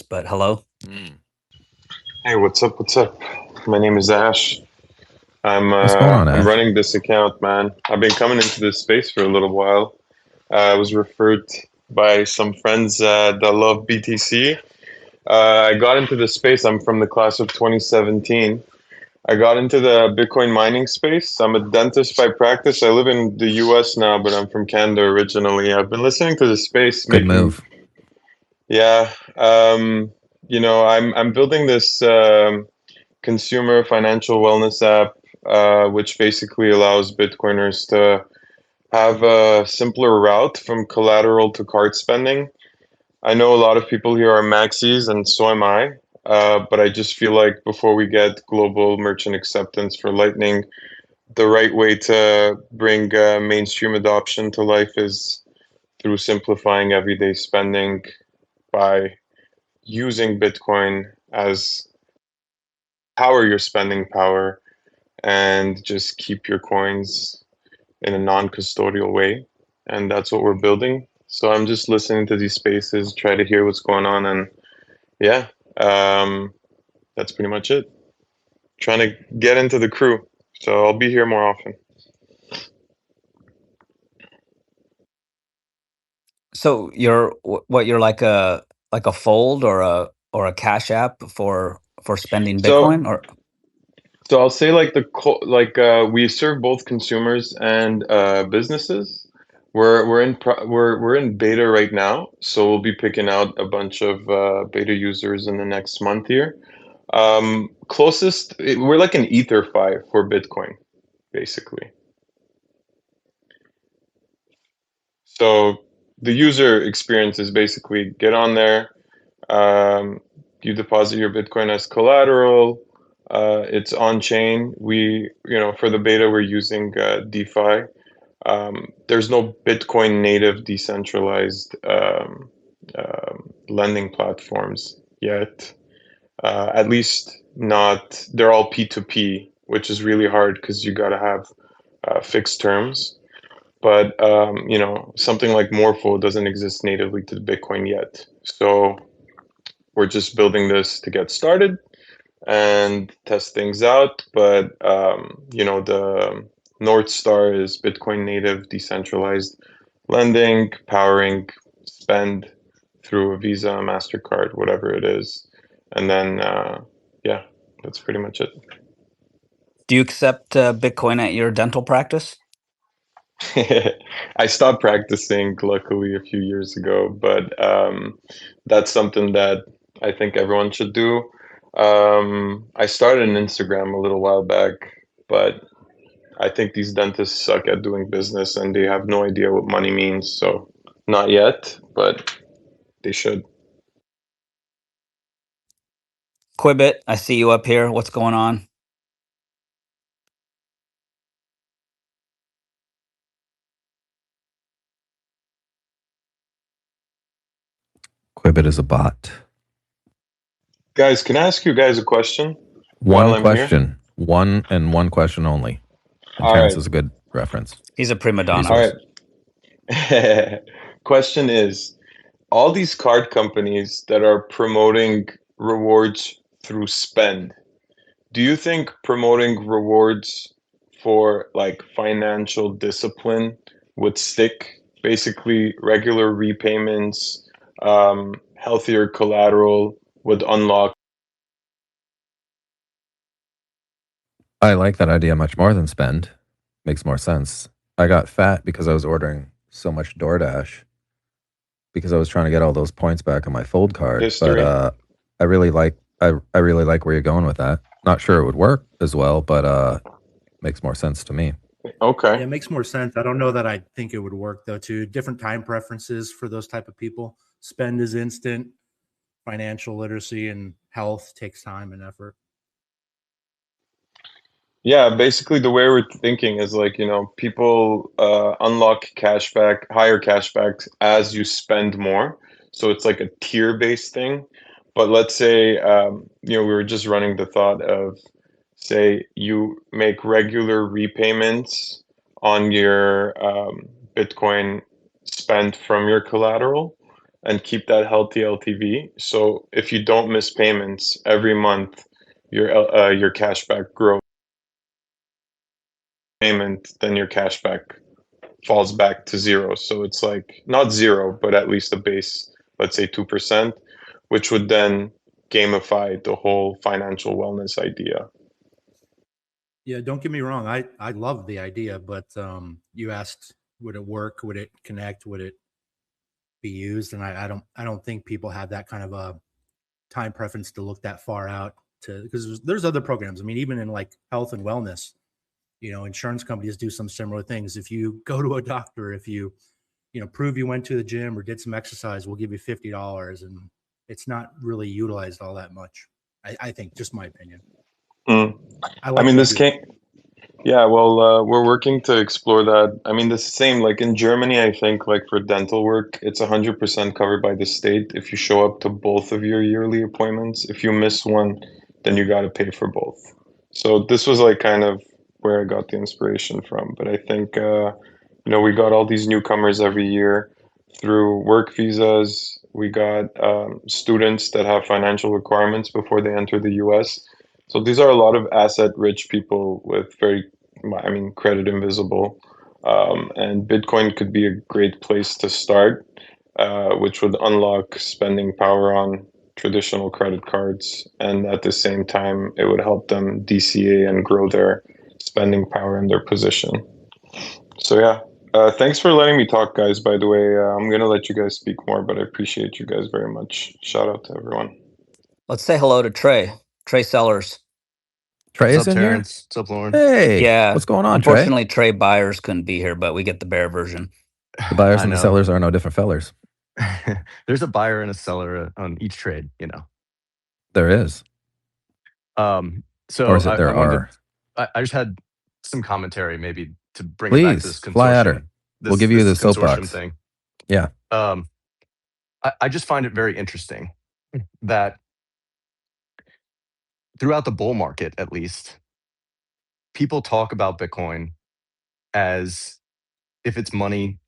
but hello. Hey, what's up? What's up? My name is Ash. What's going on, I'm Ash? running this account, man. I've been coming into this space for a little while. I was referred by some friends that love BTC. I got into this space. I'm from the class of 2017. I got into the Bitcoin mining space. I'm a dentist by practice. I live in the US now, but I'm from Canada originally. I've been listening to the space, Good making move. yeah. I'm building this consumer financial wellness app, which basically allows Bitcoiners to have a simpler route from collateral to card spending. I know a lot of people here are maxis, and so am I. But I just feel like before we get global merchant acceptance for Lightning, the right way to bring mainstream adoption to life is through simplifying everyday spending by using Bitcoin as power your spending power and just keep your coins in a non-custodial way. And that's what we're building. So I'm just listening to these spaces, try to hear what's going on, and yeah, um, that's pretty much it. Trying to get into the crew. So I'll be here more often. So you're like a fold or a cash app for spending So Bitcoin or so I'll say like we serve both consumers and businesses. We're in beta right now, so we'll be picking out a bunch of beta users in the next month here. We're like an EtherFi for Bitcoin, basically. So the user experience is basically get on there, um, you deposit your Bitcoin as collateral. It's on chain. For the beta, we're using DeFi. There's no Bitcoin native decentralized lending platforms yet. At least not, they're all P2P, which is really hard because you got to have fixed terms. But something like Morpho doesn't exist natively to the Bitcoin yet. So we're just building this to get started and test things out. But the North Star is Bitcoin native decentralized lending, powering spend through a Visa, MasterCard, whatever it is. And then, yeah, that's pretty much it. do you accept Bitcoin at your dental practice? I stopped practicing, luckily, a few years ago, but that's something that I think everyone should do. I started an Instagram a little while back, but I think these dentists suck at doing business and they have no idea what money means. So, not yet, but they should. Quibbit, I see you up here. What's going on? Quibbit is a bot. Guys, can I ask you guys a question while One I'm here? question. One question only. And All Terrence right. is a good reference. He's a prima donna. All Resource. right. Question is, all these card companies that are promoting rewards through spend, do you think promoting rewards for like financial discipline would stick? Basically, regular repayments, healthier collateral would unlock. I like that idea much more than spend. Makes more sense. I got fat because I was ordering so much DoorDash because I was trying to get all those points back on my Fold card. History. But I really like where you're going with that. Not sure it would work as well, but makes more sense to me. Okay. Yeah, it makes more sense. I don't know that I think it would work though. Too different time preferences for those type of people. Spend is instant. Financial literacy and health takes time and effort. Yeah, basically the way we're thinking is like, people unlock cashback, higher cashbacks as you spend more. So it's like a tier-based thing. But let's say, we were just running the thought of, say, you make regular repayments on your Bitcoin spent from your collateral. and keep that healthy LTV. So if you don't miss payments every month, your cashback grows. Payment, then your cashback falls back to zero. So it's like not zero, but at least a base, let's say 2%, which would then gamify the whole financial wellness idea. Yeah, don't get me wrong. I love the idea, but you asked, would it work? Would it connect? Would it be used? And I don't think people have that kind of a time preference to look that far out to, because there's other programs. I mean, even in like health and wellness, insurance companies do some similar things. If you go to a doctor, if you prove you went to the gym or did some exercise, we'll give you $50, and it's not really utilized all that much. I think, just my opinion. I mean, this can't. Yeah, well, we're working to explore that. I mean, the same, like in Germany, I think like for dental work, it's 100% covered by the state if you show up to both of your yearly appointments. If you miss one, then you got to pay for both. So this was like kind of where I got the inspiration from. But I think, we got all these newcomers every year through work visas. We got students that have financial requirements before they enter the US. So these are a lot of asset-rich people with credit invisible. And Bitcoin could be a great place to start, which would unlock spending power on traditional credit cards. And at the same time, it would help them DCA and grow their spending power in their position. So yeah, thanks for letting me talk, guys. By the way, I'm going to let you guys speak more, but I appreciate you guys very much. Shout out to everyone. Let's say hello to Trey. Trey Sellers. Trey What's is up, in here? Terrence? What's up, Lauren? Hey, Yeah. what's going on, Trey? Unfortunately, Trey Byers couldn't be here, but we get the bear version. The buyers I and the know. sellers are no different fellers. There's a buyer and a seller on each trade, There is. So Or is it there are? I just had some commentary maybe to bring it back to this Please, fly at her. consortium. We'll give you the consortium soapbox. thing. Yeah. I just find it very interesting that throughout the bull market, at least, people talk about Bitcoin as if it's money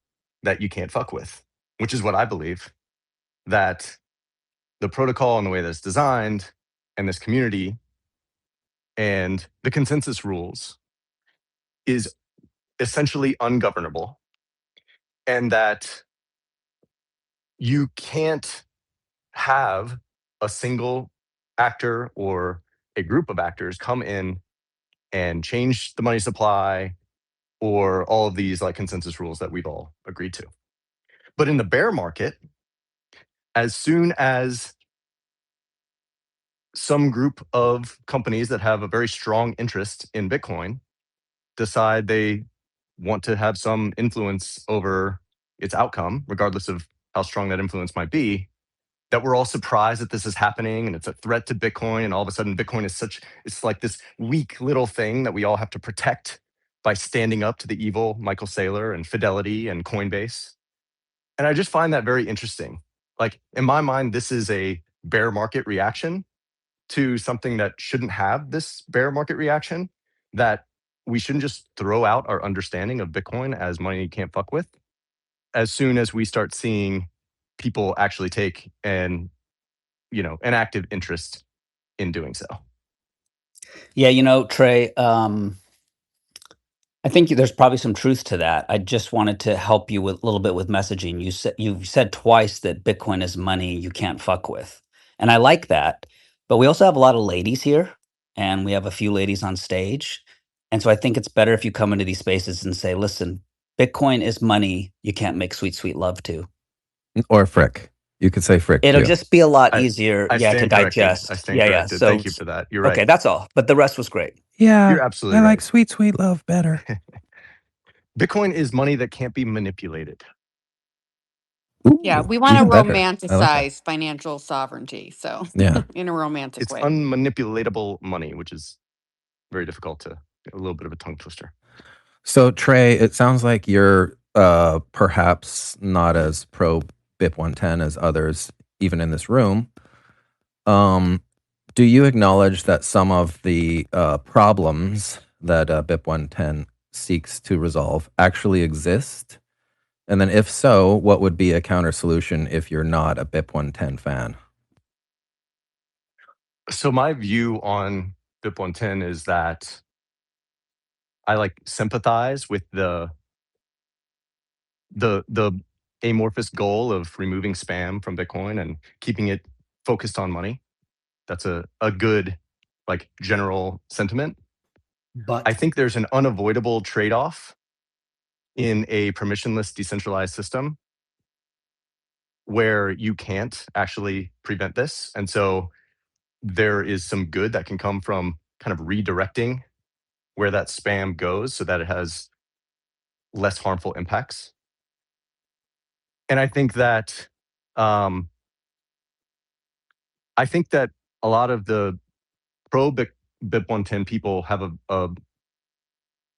that you can't fuck with, which is what I believe, that the protocol and the way that it's designed and this community and the consensus rules is essentially ungovernable, and that you can't have a single actor or a group of actors come in and change the money supply or all of these like consensus rules that we've all agreed to. But in the bear market, as soon as some group of companies that have a very strong interest in Bitcoin decide they want to have some influence over its outcome, regardless of how strong that influence might be, that we're all surprised that this is happening and it's a threat to Bitcoin. And all of a sudden, Bitcoin is it's like this weak little thing that we all have to protect by standing up to the evil Michael Saylor and Fidelity and Coinbase. And I just find that very interesting. Like, in my mind, this is a bear market reaction to something that shouldn't have this bear market reaction, that we shouldn't just throw out our understanding of Bitcoin as money you can't fuck with as soon as we start seeing people actually take an active interest in doing so. Yeah, Trey, I think there's probably some truth to that. I just wanted to help you with a little bit with messaging. You've said twice that Bitcoin is money you can't fuck with. And I like that. But we also have a lot of ladies here, and we have a few ladies on stage. And so I think it's better if you come into these spaces and say, listen, Bitcoin is money you can't make sweet, sweet love to. Or frick. You could say frick. It'll too. just be a lot easier, I to stand corrected. digest. I stand corrected. So, thank you for that. You're right. Okay, that's all. But the rest was great. Yeah, You're absolutely I right. like sweet, sweet love better. Bitcoin is money that can't be manipulated. Yeah, Ooh, we want to even better. I like that. romanticize financial sovereignty. So, Yeah. in a romantic It's way. unmanipulatable money, which is very difficult to, a little bit of a tongue twister. So Trey, it sounds like you're perhaps not as pro BIP110 as others, even in this room. Do you acknowledge that some of the problems that BIP110 seeks to resolve actually exist And then if so, what would be a counter solution if you're not a BIP110 fan? So my view on BIP110 is that I like sympathize with the amorphous goal of removing spam from Bitcoin and keeping it focused on money. That's a good like general sentiment. But I think there's an unavoidable trade-off in a permissionless decentralized system where you can't actually prevent this. And so there is some good that can come from kind of redirecting where that spam goes so that it has less harmful impacts. And um, I think that a lot of the pro BIP110 people have a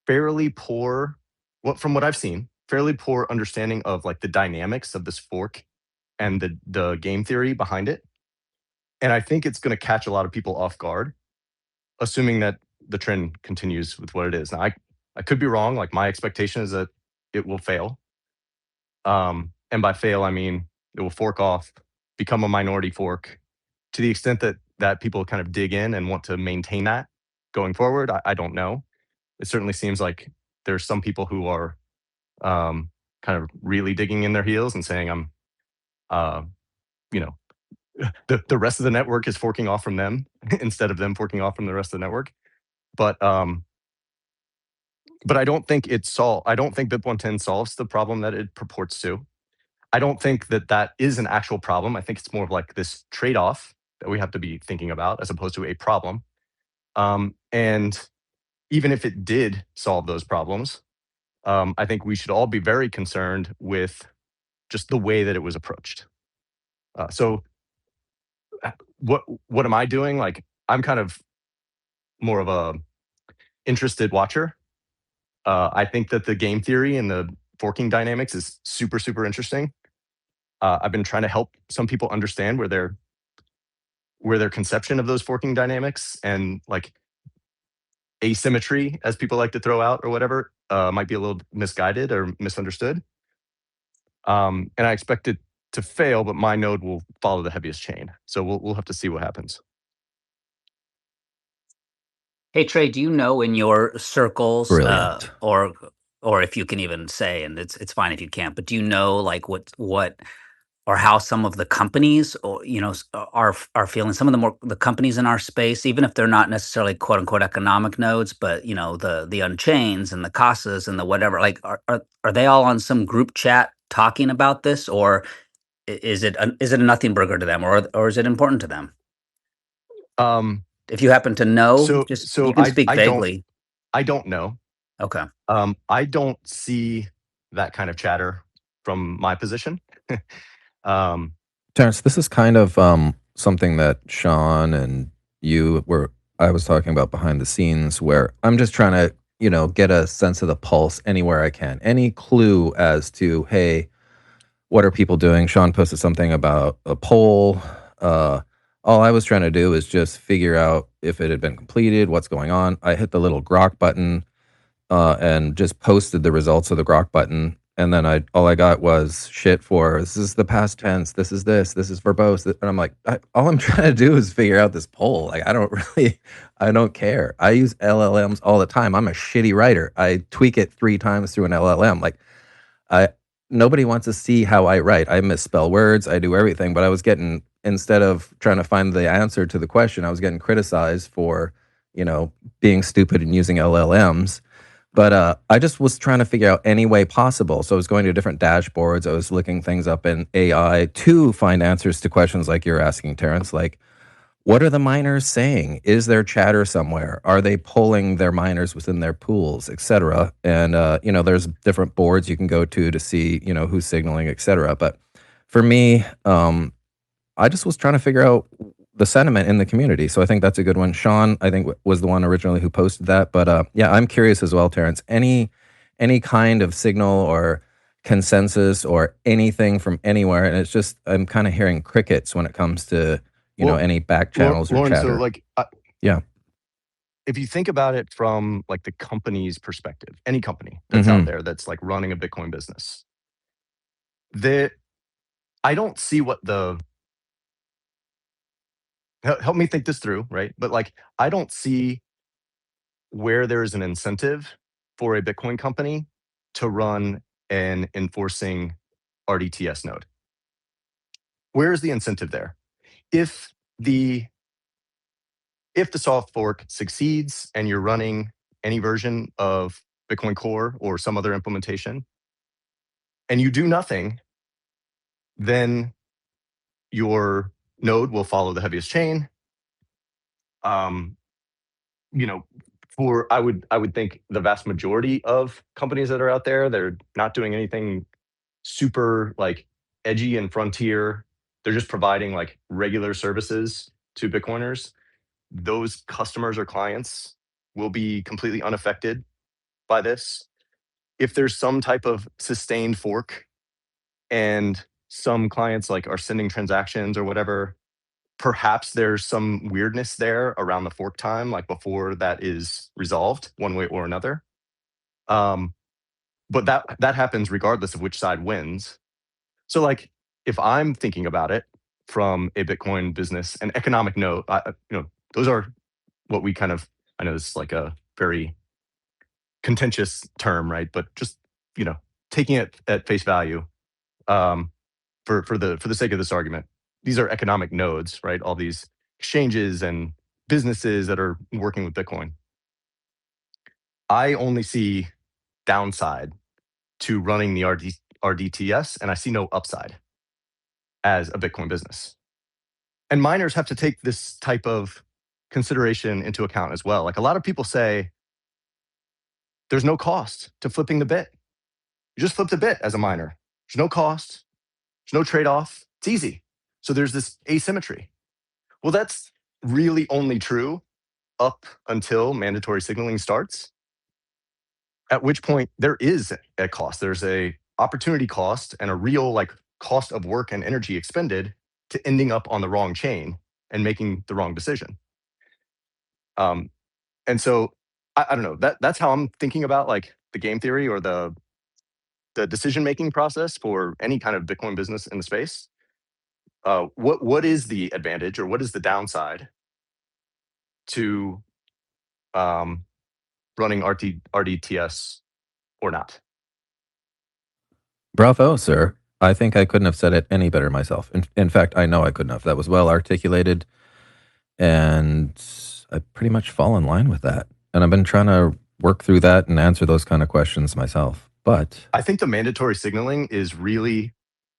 fairly poor, from what I've seen, fairly poor understanding of like the dynamics of this fork and the game theory behind it. And I think it's going to catch a lot of people off guard, assuming that the trend continues with what it is. Now, I could be wrong. Like my expectation is that it will fail. And by fail, I mean it will fork off, become a minority fork. To the extent that people kind of dig in and want to maintain that going forward, I don't know. It certainly seems like there's some people who are kind of really digging in their heels and saying, I'm, you know, the rest of the network is forking off from them instead of them forking off from the rest of the network. But I don't think I don't think BIP110 solves the problem that it purports to. I don't think that is an actual problem. I think it's more of like this trade-off that we have to be thinking about as opposed to a problem. And even if it did solve those problems, I think we should all be very concerned with just the way that it was approached. So what am I doing? Like I'm kind of more of a interested watcher. I think that the game theory and the forking dynamics is super, super interesting. I've been trying to help some people understand where their conception of those forking dynamics and like asymmetry, as people like to throw out or whatever, might be a little misguided or misunderstood. And I expect it to fail, but my node will follow the heaviest chain. So we'll have to see what happens. Hey Trey, do you know in your circles, Brilliant. or if you can even say, and it's fine if you can't, but do you know like what or how some of the companies, or are feeling, some of the companies in our space, even if they're not necessarily quote unquote economic nodes, but the Unchains and the Casas and the whatever, like are they all on some group chat talking about this, or is it a nothing burger to them, or is it important to them? Um, If you happen to know, so just so you can speak vaguely. I don't know. Okay. I don't see that kind of chatter from my position. um, Terrence, this is kind of something that Sean and I was talking about behind the scenes, where I'm just trying to, get a sense of the pulse anywhere I can. Any clue as to, hey, what are people doing? Sean posted something about a poll. All I was trying to do is just figure out if it had been completed, what's going on. I hit the little grok button and just posted the results of the grok button. And then all I got was shit for, this is the past tense, this is verbose. And I'm like, all I'm trying to do is figure out this poll. Like, I don't care. I use LLMs all the time. I'm a shitty writer. I tweak it 3 times through an LLM. Like, nobody wants to see how I write. I misspell words. I do everything. But I was getting, instead of trying to find the answer to the question, I was getting criticized for, being stupid and using LLMs. But I just was trying to figure out any way possible. So I was going to different dashboards. I was looking things up in AI to find answers to questions like you're asking, Terrence. Like, what are the miners saying? Is there chatter somewhere? Are they polling their miners within their pools, et cetera? And, there's different boards you can go to see, who's signaling, et cetera. But for me, I just was trying to figure out the sentiment in the community. So I think that's a good one. Sean, I think, was the one originally who posted that. But yeah, I'm curious as well, Terrence. Any kind of signal or consensus or anything from anywhere? And it's just, I'm kind of hearing crickets when it comes to, any back channels or Lauren, chatter. so like, yeah. If you think about it from like the company's perspective, any company that's out there that's like running a Bitcoin business, I don't see what help me think this through, right? But like, I don't see where there is an incentive for a Bitcoin company to run an enforcing RDTS node. Where is the incentive there? If the soft fork succeeds and you're running any version of Bitcoin Core or some other implementation, and you do nothing, then your node will follow the heaviest chain. You know, I would think the vast majority of companies that are out there, they're not doing anything super like edgy and frontier. They're just providing like regular services to Bitcoiners. Those customers or clients will be completely unaffected by this. If there's some type of sustained fork and some clients like are sending transactions or whatever, perhaps there's some weirdness there around the fork time, like before that is resolved one way or another. But that happens regardless of which side wins. So like, if I'm thinking about it from a Bitcoin business and economic note, those are what we kind of, I know this is like a very contentious term, right? But just, taking it at face value, for the sake of this argument, these are economic nodes, right? All these exchanges and businesses that are working with Bitcoin. I only see downside to running the RDTS, and I see no upside as a Bitcoin business. And miners have to take this type of consideration into account as well. Like, a lot of people say there's no cost to flipping the bit. You just flip the bit as a miner. There's no cost. There's no trade-off. It's easy. So there's this asymmetry. Well, that's really only true up until mandatory signaling starts, at which point there is a cost. There's a opportunity cost and a real like cost of work and energy expended to ending up on the wrong chain and making the wrong decision. And so I don't know, that's how I'm thinking about like the game theory or the decision-making process for any kind of Bitcoin business in the space. What is the advantage or what is the downside to running RDTS or not? Bravo, sir. I think I couldn't have said it any better myself. In fact, I know I couldn't have. That was well articulated, and I pretty much fall in line with that. And I've been trying to work through that and answer those kind of questions myself. But I think the mandatory signaling is really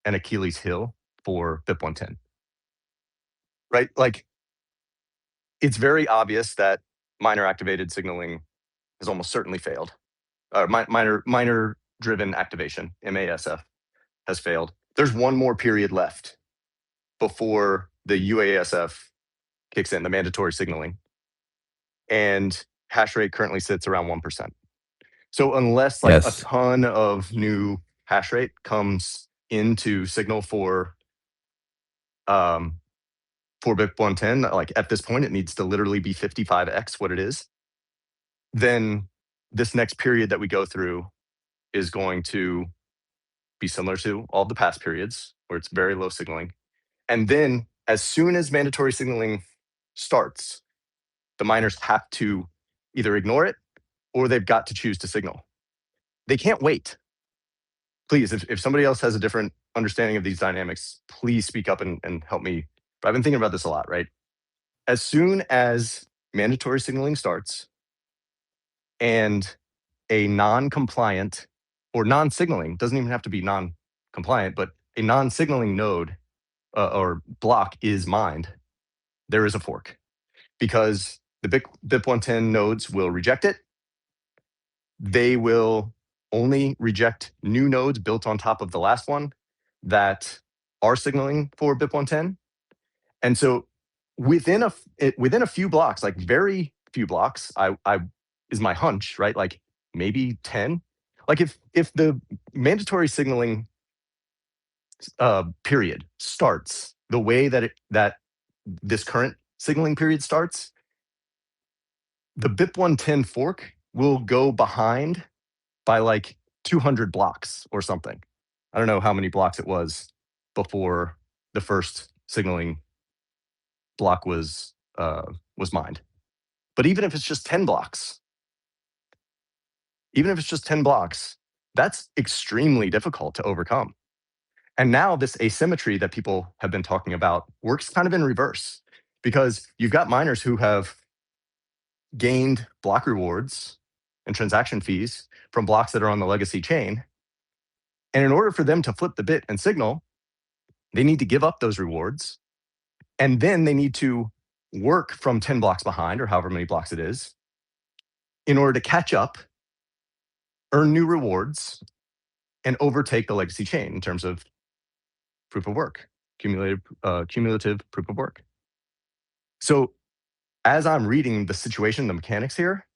an Achilles heel for BIP110, right? Like, it's very obvious that miner activated signaling has almost certainly failed. Miner driven activation, MASF, has failed. There's one more period left before the UASF kicks in, the mandatory signaling. And hash rate currently sits around 1%. So unless like yes, a ton of new hash rate comes into signal for BIP110, like at this point, it needs to literally be 55x what it is. Then this next period that we go through is going to be similar to all the past periods where it's very low signaling. And then as soon as mandatory signaling starts, the miners have to either ignore it or they've got to choose to signal. They can't wait. Please, if somebody else has a different understanding of these dynamics, please speak up and help me. But I've been thinking about this a lot, right? As soon as mandatory signaling starts and a non-compliant or non-signaling, doesn't even have to be non-compliant, but a non-signaling node or block is mined, there is a fork, because the BIP110 nodes will reject it. They will only reject new nodes built on top of the last one that are signaling for BIP110. And so within a few blocks, like very few blocks, I is my hunch, right? Like maybe 10. Like if the mandatory signaling period starts the way that this current signaling period starts, the BIP110 fork will go behind by like 200 blocks or something. I don't know how many blocks it was before the first signaling block was mined. But even if it's just 10 blocks, that's extremely difficult to overcome. And now this asymmetry that people have been talking about works kind of in reverse, because you've got miners who have gained block rewards and transaction fees from blocks that are on the legacy chain. And in order for them to flip the bit and signal, they need to give up those rewards. And then they need to work from 10 blocks behind, or however many blocks it is, in order to catch up, earn new rewards, and overtake the legacy chain in terms of proof of work, cumulative proof of work. So as I'm reading the situation, the mechanics here,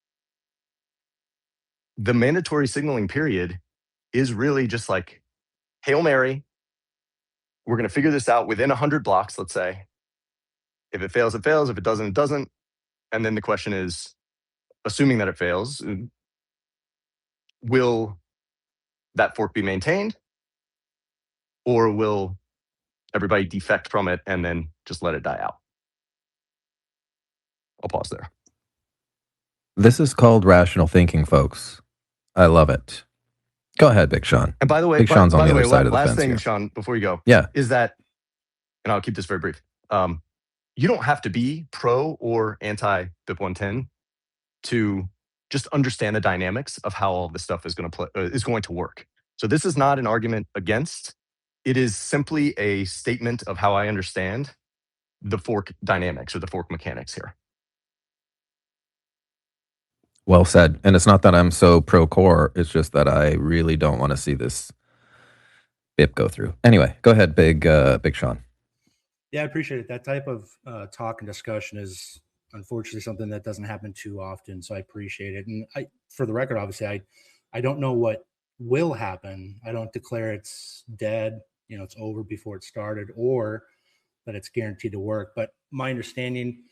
the mandatory signaling period is really just like, Hail Mary, we're going to figure this out within 100 blocks, let's say. If it fails, it fails. If it doesn't, it doesn't. And then the question is, assuming that it fails, will that fork be maintained? Or will everybody defect from it and then just let it die out? I'll pause there. This is called rational thinking, folks. I love it. Go ahead, Big Sean. And by the way, Big Sean's on the other side of the last fence thing, here. Sean, before you go, Yeah. is that, and I'll keep this very brief, you don't have to be pro or anti BIP110 to just understand the dynamics of how all this stuff is going to work. So this is not an argument against. It is simply a statement of how I understand the fork dynamics or the fork mechanics here. Well said. And it's not that I'm so pro-core. It's just that I really don't want to see this BIP go through. Anyway, go ahead, Big Sean. Yeah, I appreciate it. That type of talk and discussion is unfortunately something that doesn't happen too often. So I appreciate it. And for the record, obviously, I don't know what will happen. I don't declare it's dead, it's over before it started, or that it's guaranteed to work. But my understanding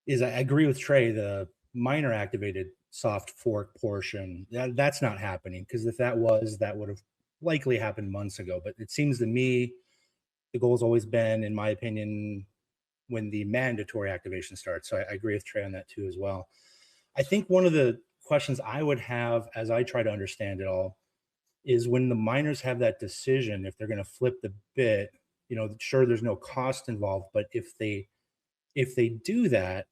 is, I agree with Trey, the miner activated soft fork portion, that's not happening, because if that was, that would have likely happened months ago. But it seems to me the goal has always been, in my opinion, when the mandatory activation starts. So I agree with Trey on that too as well. I think one of the questions I would have as I try to understand it all is, when the miners have that decision, if they're going to flip the bit, sure, there's no cost involved, but if they do that,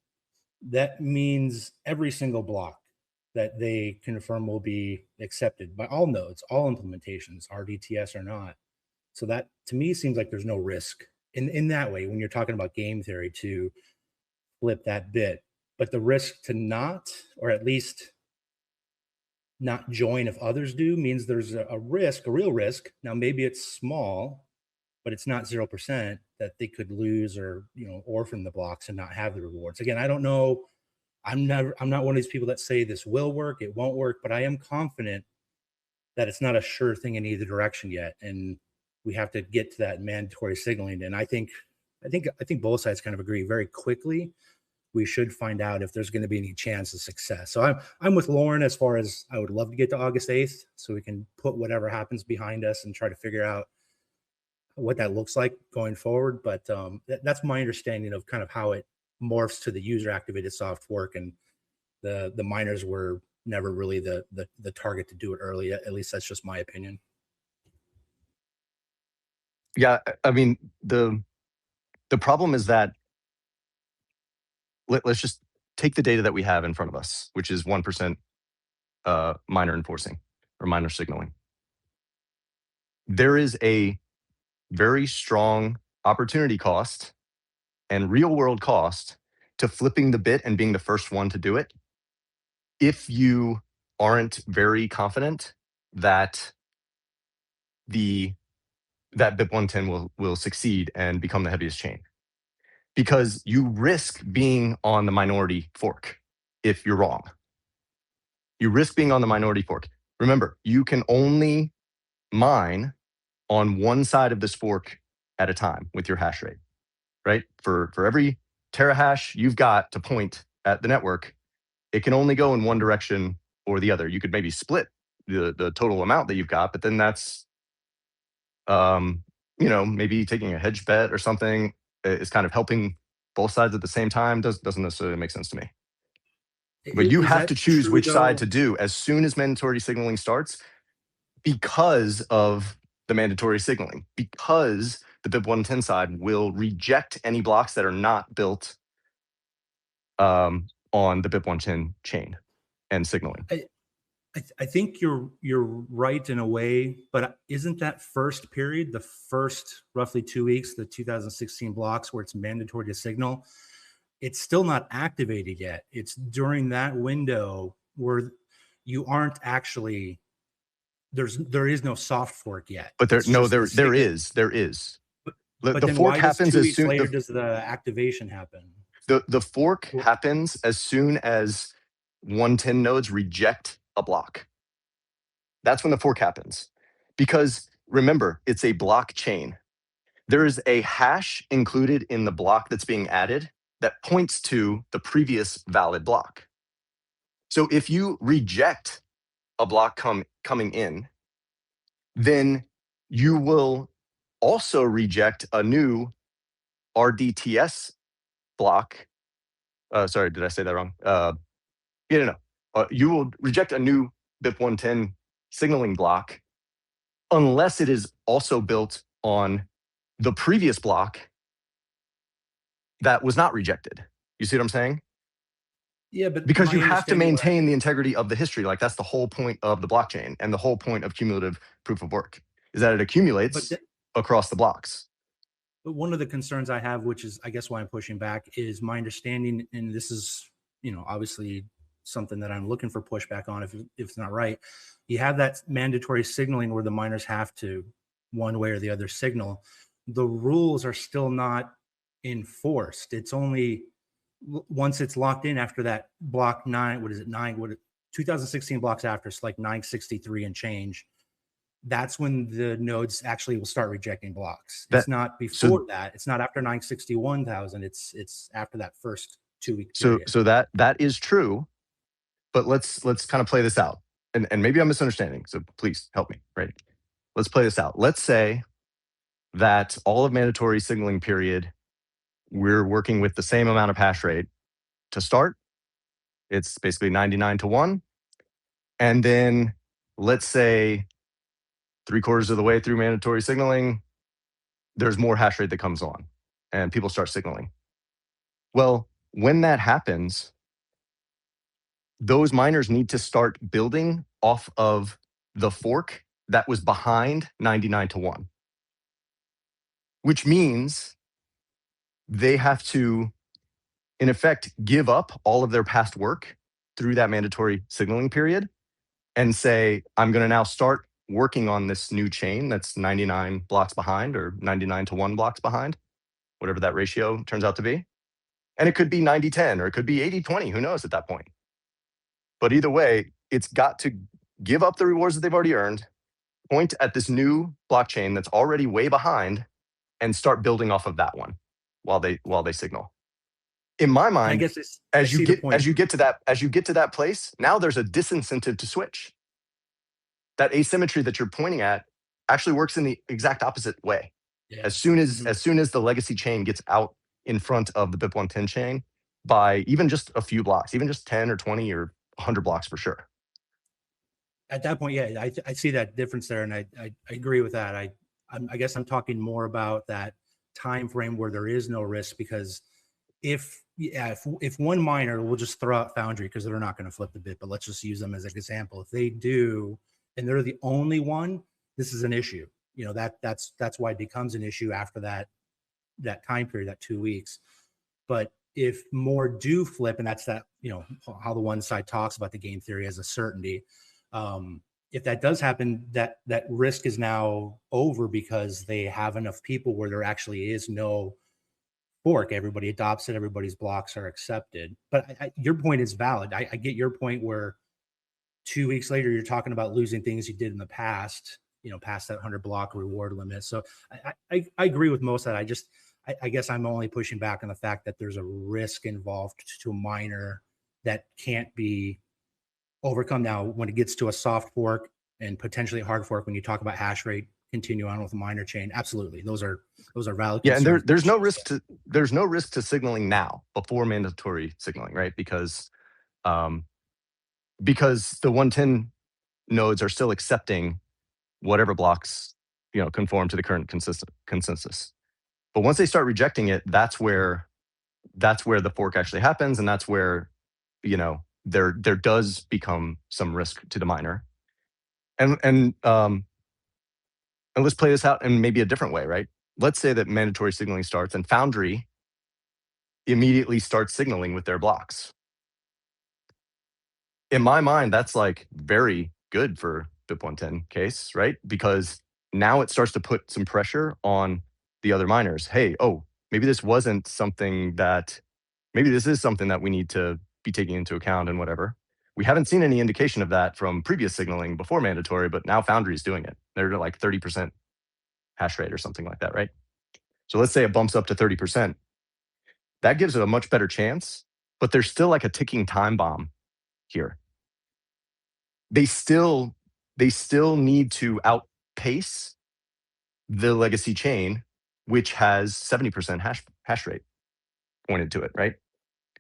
that means every single block that they confirm will be accepted by all nodes, all implementations, RDTS or not. So that, to me, seems like there's no risk in that way when you're talking about game theory to flip that bit. But the risk to not, or at least not join if others do, means there's a risk, a real risk. Now, maybe it's small, but it's not 0%, that they could lose or, orphan the blocks and not have the rewards. Again, I don't know. I'm not one of these people that say this will work, it won't work, but I am confident that it's not a sure thing in either direction yet. And we have to get to that mandatory signaling. And I think both sides kind of agree very quickly. We should find out if there's going to be any chance of success. So I'm with Lauren as far as, I would love to get to August 8th so we can put whatever happens behind us and try to figure out what that looks like going forward. But that's my understanding of kind of how it morphs to the user activated soft fork, and the miners were never really the target to do it early. At least that's just my opinion. Yeah, I mean, the problem is that let's just take the data that we have in front of us, which is 1% miner enforcing or miner signaling. There is a very strong opportunity cost and real world cost to flipping the bit and being the first one to do it if you aren't very confident that that BIP110 will succeed and become the heaviest chain. Because you risk being on the minority fork if you're wrong. You risk being on the minority fork. Remember, you can only mine on one side of this fork at a time with your hash rate, right? For every terahash you've got to point at the network, it can only go in one direction or the other. You could maybe split the total amount that you've got, but then that's You know, maybe taking a hedge bet or something is kind of helping both sides at the same time doesn't necessarily make sense to me. But you Is have to that choose true, which side though? to do as soon as mandatory signaling starts because of the mandatory signaling, because the BIP110 side will reject any blocks that are not built on the BIP110 chain and signaling. I think you're right in a way, but isn't that first period, the first roughly 2 weeks, the 2016 blocks where it's mandatory to signal, it's still not activated yet. It's during that window where you aren't actually there is no soft fork yet. But It's just the there signal. is. But The then fork why does happens 2 as weeks soon later does the activation happen? the fork Well, happens as soon as 110 nodes reject a block. That's when the fork happens. Because remember, it's a block chain. There is a hash included in the block that's being added that points to the previous valid block. So if you reject a block coming in, then you will also reject a new RDTS block. Sorry, did I say that wrong? No. You will reject a new BIP110 signaling block unless it is also built on the previous block that was not rejected. You see what I'm saying? yeah, but Because my you have to understanding, maintain the integrity of the history. Like that's the whole point of the blockchain and the whole point of cumulative proof of work is that it but accumulates across the blocks. But one of the concerns I have, which is I guess why I'm pushing back, is my understanding, and this is, obviously something that I'm looking for pushback on if it's not right. You have that mandatory signaling where the miners have to one way or the other signal. The rules are still not enforced. It's only once it's locked in after that block 9, 2016 blocks after, it's like 963 and change. That's when the nodes actually will start rejecting blocks. It's not before that. It's not after 961,000. It's after that first 2 week period. So that is true, but let's kind of play this out. And maybe I'm misunderstanding. So please help me, right? Let's play this out. Let's say that all of mandatory signaling period, we're working with the same amount of hash rate to start. It's basically 99 to 1. And then let's say 3/4 of the way through mandatory signaling, there's more hash rate that comes on and people start signaling. Well, when that happens, those miners need to start building off of the fork that was behind 99 to 1, which means they have to, in effect, give up all of their past work through that mandatory signaling period and say, I'm going to now start working on this new chain that's 99 blocks behind or 99 to 1 blocks behind, whatever that ratio turns out to be. And it could be 90-10 or it could be 80-20, who knows at that point. But either way, it's got to give up the rewards that they've already earned, point at this new blockchain that's already way behind, and start building off of that one while they signal. In my mind, I guess as you get to that place, now there's a disincentive to switch. That asymmetry that you're pointing at actually works in the exact opposite way. Yeah. As soon as the legacy chain gets out in front of the BIP110 chain by even just a few blocks, even just 10 or 20 or 100 blocks for sure. At that point, yeah, I see that difference there, and I agree with that. I guess I'm talking more about that time frame where there is no risk, because if one miner, we'll just throw out Foundry because they're not going to flip the bit, but let's just use them as an example. If they do, and they're the only one, this is an issue. That's why it becomes an issue after that time period, that 2 weeks. But if more do flip, and that's that, how the one side talks about the game theory as a certainty. If that does happen, that risk is now over because they have enough people where there actually is no fork. Everybody adopts it. Everybody's blocks are accepted. But your point is valid. I get your point where 2 weeks later, you're talking about losing things you did in the past, past that 100 block reward limit. So I agree with most of that. I guess I'm only pushing back on the fact that there's a risk involved to a miner that can't be overcome. Now, when it gets to a soft fork and potentially a hard fork, when you talk about hash rate continue on with a minor chain. Absolutely, those are valid Yeah, and concerns. there's no risk to signaling now before mandatory signaling, right? Because the 110 nodes are still accepting whatever blocks conform to the current consensus. But once they start rejecting it, that's where the fork actually happens, and that's where there does become some risk to the miner. And let's play this out in maybe a different way, right? Let's say that mandatory signaling starts and Foundry immediately starts signaling with their blocks. In my mind, that's like very good for BIP110 case, right? Because now it starts to put some pressure on the other miners. Hey, maybe this isn't something that maybe this is something that we need to be taking into account and whatever. We haven't seen any indication of that from previous signaling before mandatory, but now Foundry is doing it. They're like 30% hash rate or something like that, right? So let's say it bumps up to 30%. That gives it a much better chance, but there's still like a ticking time bomb here. They still need to outpace the legacy chain, which has 70% hash rate pointed to it, right?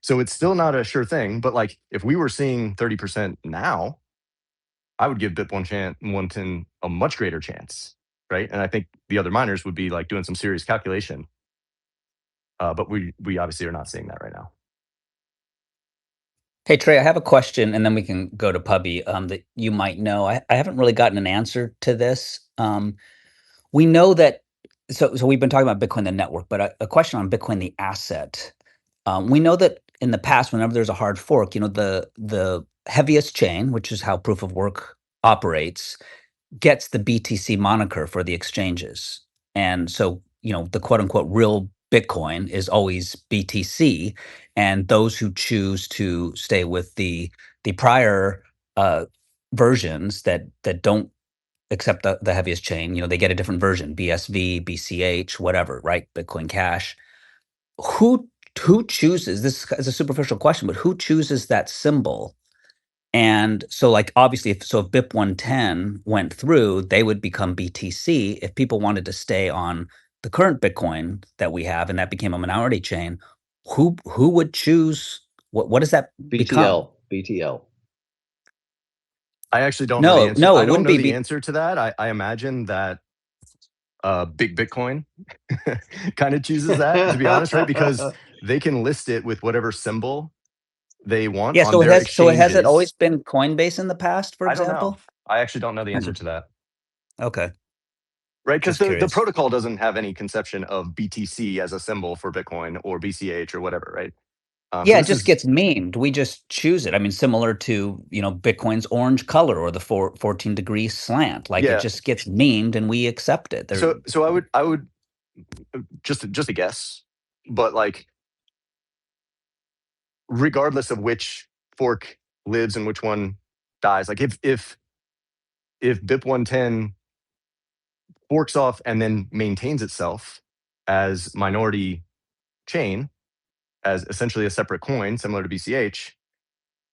So it's still not a sure thing, but like if we were seeing 30% now, I would give BIP110 a much greater chance, right? And I think the other miners would be like doing some serious calculation. But we obviously are not seeing that right now. Hey, Trey, I have a question, and then we can go to Pubby that you might know. I haven't really gotten an answer to this. We know that, so we've been talking about Bitcoin, the network, but a question on Bitcoin, the asset. We know that in the past, whenever there's a hard fork, the heaviest chain, which is how proof of work operates, gets the BTC moniker for the exchanges. And so, the quote unquote real Bitcoin is always BTC. And those who choose to stay with the prior versions that don't accept the heaviest chain, they get a different version, BSV, BCH, whatever, right? Bitcoin Cash. Who chooses, this is a superficial question, but who chooses that symbol? And so, like, obviously, if BIP110 went through, they would become BTC. If people wanted to stay on the current Bitcoin that we have, and that became a minority chain, who would choose? What does that become? BTL. I actually don't know the answer. No, I it don't wouldn't know be the answer to that. I imagine that Big Bitcoin kind of chooses that, to be honest, right? Because they can list it with whatever symbol they want Yeah. on So their has it always exchanges. been Coinbase in the past, for I don't know. example? I actually don't know the answer to that. Okay. Right, because Just the curious. protocol doesn't have any conception of BTC as a symbol for Bitcoin or BCH or whatever, right? Yeah, So it this just is gets memed. We just choose it. I mean, similar to, Bitcoin's orange color or the 14-degree slant. Like, it yeah. just gets memed and we accept it. So I would just a guess, but like regardless of which fork lives and which one dies, like if BIP110 forks off and then maintains itself as minority chain, as essentially a separate coin similar to BCH,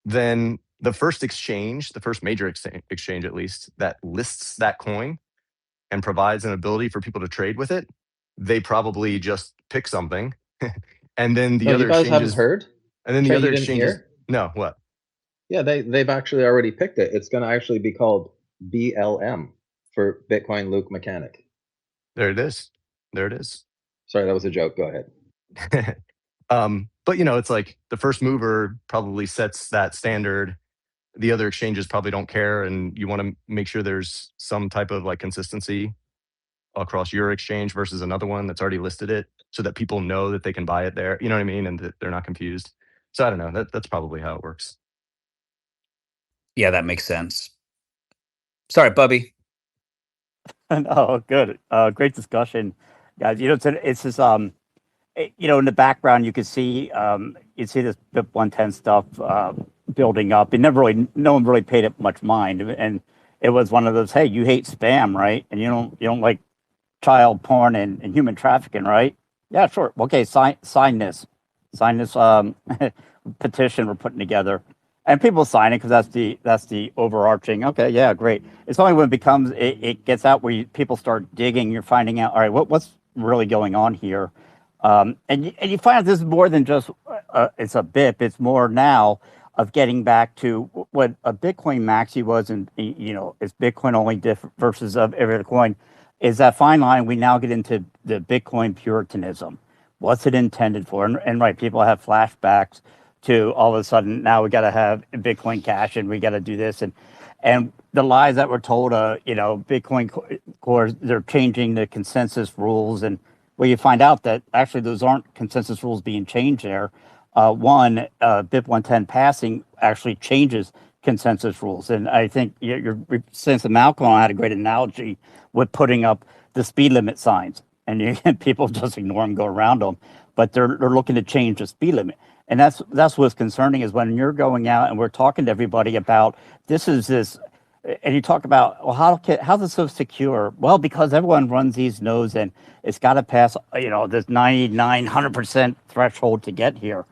then the first major exchange at least, that lists that coin and provides an ability for people to trade with it, they probably just pick something. And then the No, other you guys haven't exchanges, heard? and then the Trey, other you didn't exchanges, hear? no, what? Yeah, they've actually already picked it. It's going to actually be called BLM for Bitcoin Luke Mechanic. There it is. There it is. Sorry, that was a joke. Go ahead. But it's like the first mover probably sets that standard. The other exchanges probably don't care, and you want to make sure there's some type of like consistency across your exchange versus another one that's already listed it, so that people know that they can buy it there. You know what I mean? And that they're not confused. So I don't know. That's probably how it works. Yeah, that makes sense. Sorry, Bubby. Oh, good. Great discussion, guys. It's just in the background you can see this BIP110 stuff building up. No one really paid it much mind, and it was one of those. Hey, you hate spam, right? And you don't like child porn and human trafficking, right? Yeah, sure. Okay, sign this petition we're putting together. and people sign it because that's the overarching. Okay, yeah, great. It's only when it becomes it gets out where people start digging. You're finding out, all right, what's really going on here, and you find out this is more than just it's a BIP. It's more now of getting back to what a Bitcoin maxi was, and it's Bitcoin only versus every other coin. Is that fine line? We now get into the Bitcoin Puritanism. What's it intended for? And right, people have flashbacks to all of a sudden now we got to have Bitcoin Cash and we got to do this and the lies that were told. Bitcoin cores, they're changing the consensus rules, and well, you find out that actually those aren't consensus rules being changed there. BIP110 passing actually changes consensus rules, and I think your sense of Malcolm had a great analogy with putting up the speed limit signs, and people just ignore them, go around them, but they're looking to change the speed limit. And that's what's concerning is when you're going out and we're talking to everybody about this, and you talk about, well, how's it so secure? Well, because everyone runs these nodes and it's got to pass, this 9900% threshold to get here.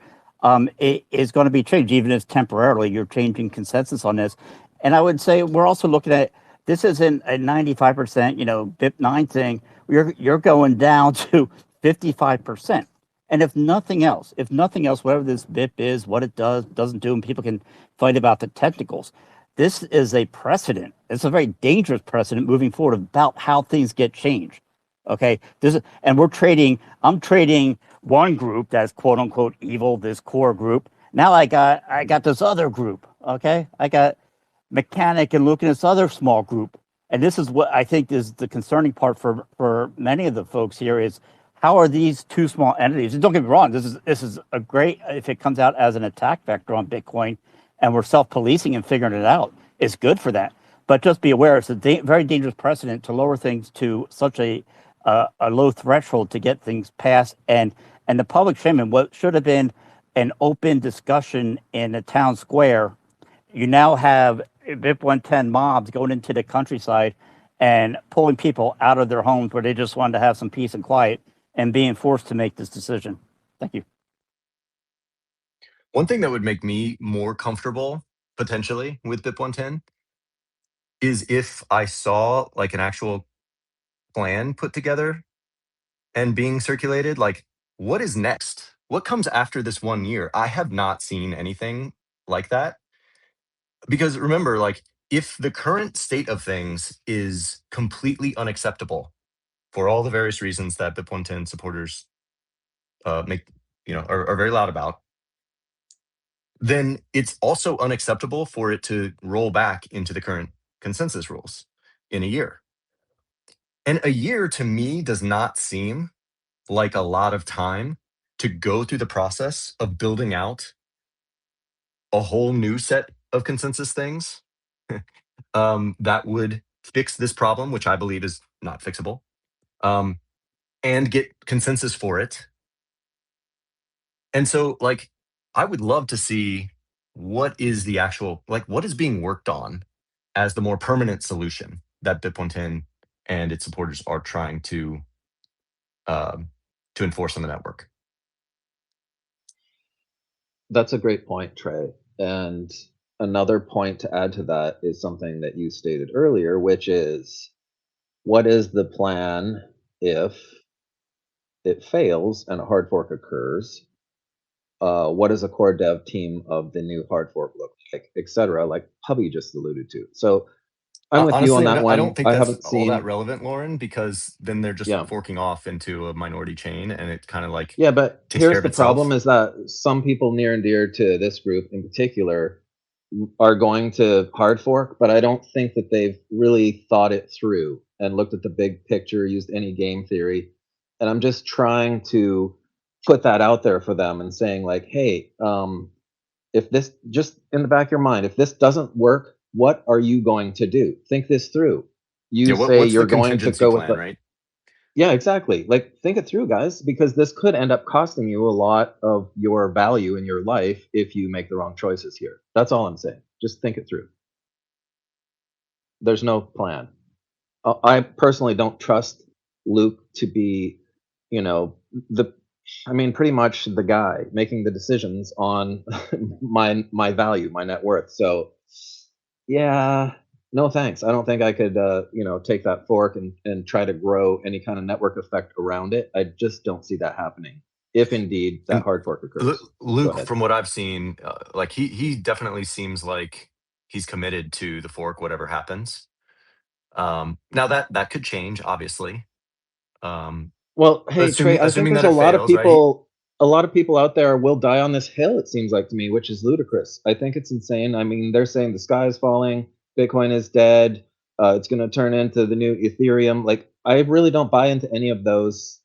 It is going to be changed, even if temporarily you're changing consensus on this. And I would say we're also looking at this isn't a 95%, BIP9 thing. You're going down to 55%. And if nothing else, whatever this BIP is, what it doesn't do, and people can fight about the technicals, this is a precedent. It's a very dangerous precedent moving forward about how things get changed. Okay, I'm trading one group that's quote unquote evil, this core group. Now I got this other group. Okay, I got Mechanic and looking at this other small group. And this is what I think is the concerning part for many of the folks here is how are these two small entities? And don't get me wrong, this is a great, if it comes out as an attack vector on Bitcoin and we're self-policing and figuring it out, it's good for that. But just be aware, it's a very dangerous precedent to lower things to such a low threshold to get things passed. And the public shaming, what should have been an open discussion in a town square, you now have BIP110 mobs going into the countryside and pulling people out of their homes where they just wanted to have some peace and quiet and being forced to make this decision. Thank you. One thing that would make me more comfortable potentially with BIP110 is if I saw like an actual plan put together and being circulated. Like, what is next? What comes after this 1 year? I have not seen anything like that. Because remember, like, if the current state of things is completely unacceptable for all the various reasons that BIP110 supporters are very loud about, then it's also unacceptable for it to roll back into the current consensus rules in a year. And a year to me does not seem like a lot of time to go through the process of building out a whole new set of consensus things that would fix this problem, which I believe is not fixable, and get consensus for it. And so, like, I would love to see what is the actual, like, what is being worked on as the more permanent solution that BIP110 and its supporters are trying to enforce on the network. That's a great point, Trey. And another point to add to that is something that you stated earlier, which is what is the plan if it fails and a hard fork occurs? What does a core dev team of the new hard fork look like, etc., like Pubby just alluded to. So I'm with you on Honestly, that one. I don't think I that's haven't all that seen. relevant, Lauren, because then they're just Yeah. forking off into a minority chain, and it kind of like Yeah, but takes care here's of the problem itself. is that some people near and dear to this group in particular are going to hard fork, but I don't think that they've really thought it through and looked at the big picture, used any game theory. And I'm just trying to put that out there for them and saying like, hey, if this, just in the back of your mind, if this doesn't work, what are you going to do? Think this through. You Yeah, say what's the you're going to contingency go with plan, the, right? yeah, exactly. Like, think it through, guys, because this could end up costing you a lot of your value in your life if you make the wrong choices here. That's all I'm saying. Just think it through. There's no plan. I personally don't trust Luke to be, the I mean, pretty much the guy making the decisions on my value, my net worth. So, yeah, no thanks. I don't think I could, take that fork and try to grow any kind of network effect around it. I just don't see that happening. If indeed that And hard fork occurs. Go Luke, ahead. from what I've seen, like he definitely seems like he's committed to the fork, whatever happens. Now that could change, obviously. Um, Well, hey Trey, I think assuming there's that a it lot of fails, right? people, out there will die on this hill. It seems like to me, which is ludicrous. I think it's insane. I mean, they're saying the sky is falling, Bitcoin is dead, it's going to turn into the new Ethereum. Like, I really don't buy into any of those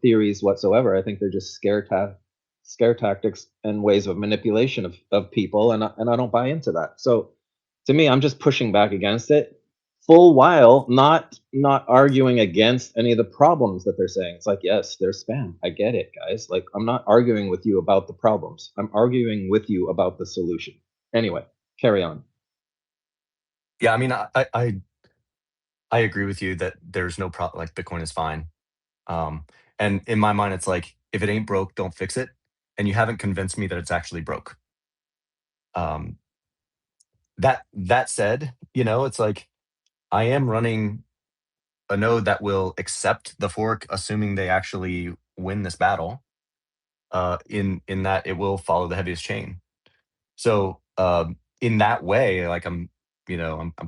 theories whatsoever. I think they're just scare tactics and ways of manipulation of people, and I don't buy into that. So, to me, I'm just pushing back against it full while not arguing against any of the problems that they're saying. It's like, yes, there's spam. I get it, guys. Like, I'm not arguing with you about the problems. I'm arguing with you about the solution. Anyway, carry on. Yeah, I mean, I agree with you that there's no problem. Like Bitcoin is fine. And in my mind, it's like if it ain't broke, don't fix it. And you haven't convinced me that it's actually broke. Um, that said, it's like I am running a node that will accept the fork, assuming they actually win this battle. In that it will follow the heaviest chain. So in that way, like I'm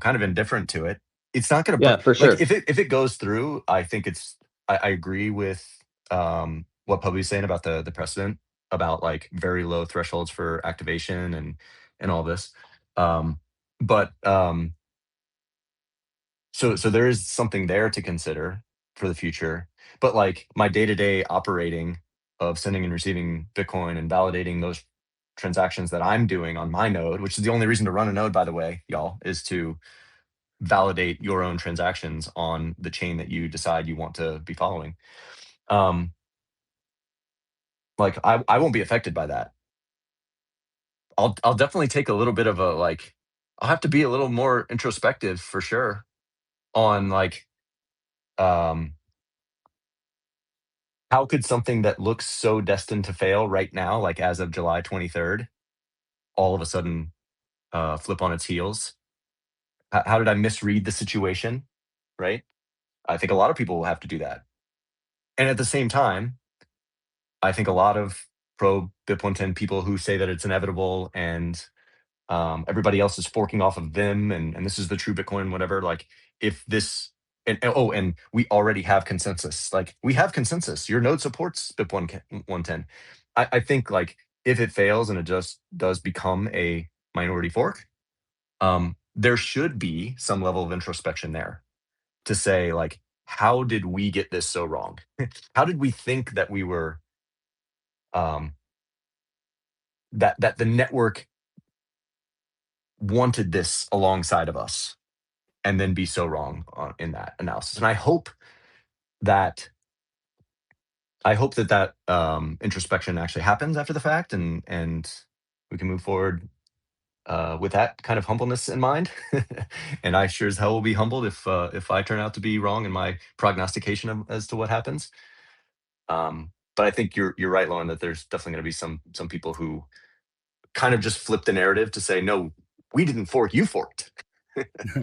kind of indifferent to it. It's not going to Yeah, break. for Like sure. if it goes through, I think I agree with what Pubby's saying about the precedent about like very low thresholds for activation and all this. But so there is something there to consider for the future. But like my day-to-day operating of sending and receiving Bitcoin and validating those transactions that I'm doing on my node, which is the only reason to run a node, by the way, y'all, is to validate your own transactions on the chain that you decide you want to be following. Um, like I won't be affected by that. I'll definitely take a little bit of a like I'll have to be a little more introspective for sure on like um how could something that looks so destined to fail right now, like as of July 23rd, all of a sudden flip on its heels? How did I misread the situation? Right? I think a lot of people will have to do that. And at the same time, I think a lot of pro BIP110 people who say that it's inevitable and everybody else is forking off of them and this is the true Bitcoin, whatever. Like if this and we already have consensus. Like we have consensus. Your node supports BIP110. I think like if it fails and it just does become a minority fork, there should be some level of introspection there to say like, how did we get this so wrong? How did we think that we were um, that the network wanted this alongside of us? And then be so wrong in that analysis. And I hope that introspection actually happens after the fact, and we can move forward with that kind of humbleness in mind. And I sure as hell will be humbled if I turn out to be wrong in my prognostication as to what happens. But I think you're right, Lauren, that there's definitely going to be some people who kind of just flip the narrative to say, no, we didn't fork, you forked,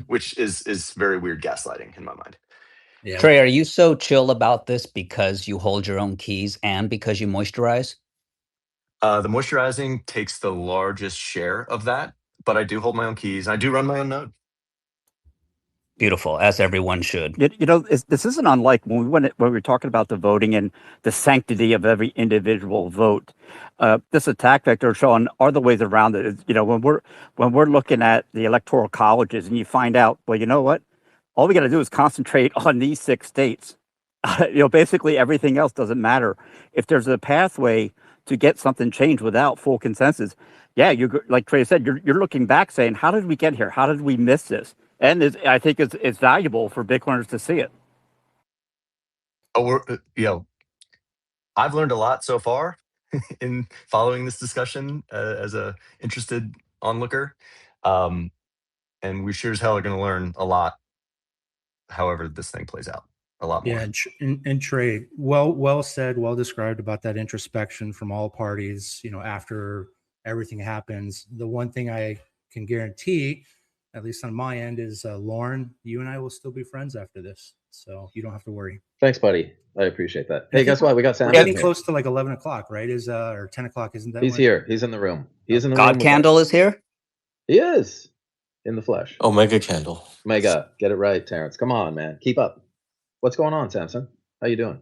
which is very weird gaslighting in my mind. Yeah. Trey, are you so chill about this because you hold your own keys and because you moisturize? The moisturizing takes the largest share of that, but I do hold my own keys. I do run my own node. Beautiful, as everyone should. This isn't unlike when when we were talking about the voting and the sanctity of every individual vote. This attack vector, Sean, are the ways around it. When we're looking at the electoral colleges, and you find out, well, you know what? All we got to do is concentrate on these 6 states. Basically everything else doesn't matter. If there's a pathway to get something changed without full consensus, yeah, like Trey said, you're looking back saying, how did we get here? How did we miss this? And I think it's valuable for Bitcoiners to see it. Oh, I've learned a lot so far in following this discussion as a interested onlooker, and we sure as hell are going to learn a lot. However, this thing plays out. a lot more. Yeah, and Trey, well said, well described about that introspection from all parties. After everything happens, the one thing I can guarantee, at least on my end, is Lauren, you and I will still be friends after this, so you don't have to worry. Thanks, buddy. I appreciate that. Hey, guess what? We got We're Samson getting here. close to like 11 o'clock, right? Or 10 o'clock? Isn't that? He's here. He's in the room. He's in the God room. Candle is here. He is in the flesh. Omega Candle. Mega, get it right, Terrence. Come on, man. Keep up. What's going on, Samson? How you doing?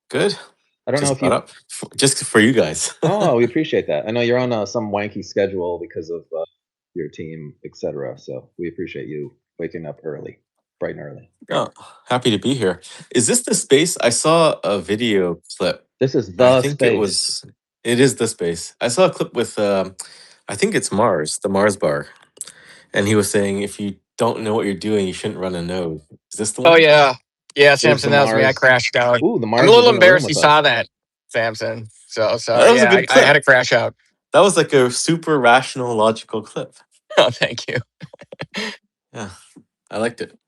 Good. I don't know if you. Up just for you guys. Oh, we appreciate that. I know you're on some wanky schedule because of your team, etc. So we appreciate you waking up early, bright and early. Oh, happy to be here. Is this the space? I saw a video clip. This is the I think space. it is the space. I saw a clip with I think it's Mars, the Mars bar. And he was saying if you don't know what you're doing, you shouldn't run a node. Is this the one? Oh yeah. Yeah, Samson, that was me. I crashed out. Ooh, the Mars. I'm a little embarrassed you saw that, Samson. So That was a yeah, good I clip. had to crash out. That was like a super rational, logical clip. Oh, thank you. Yeah, I liked it.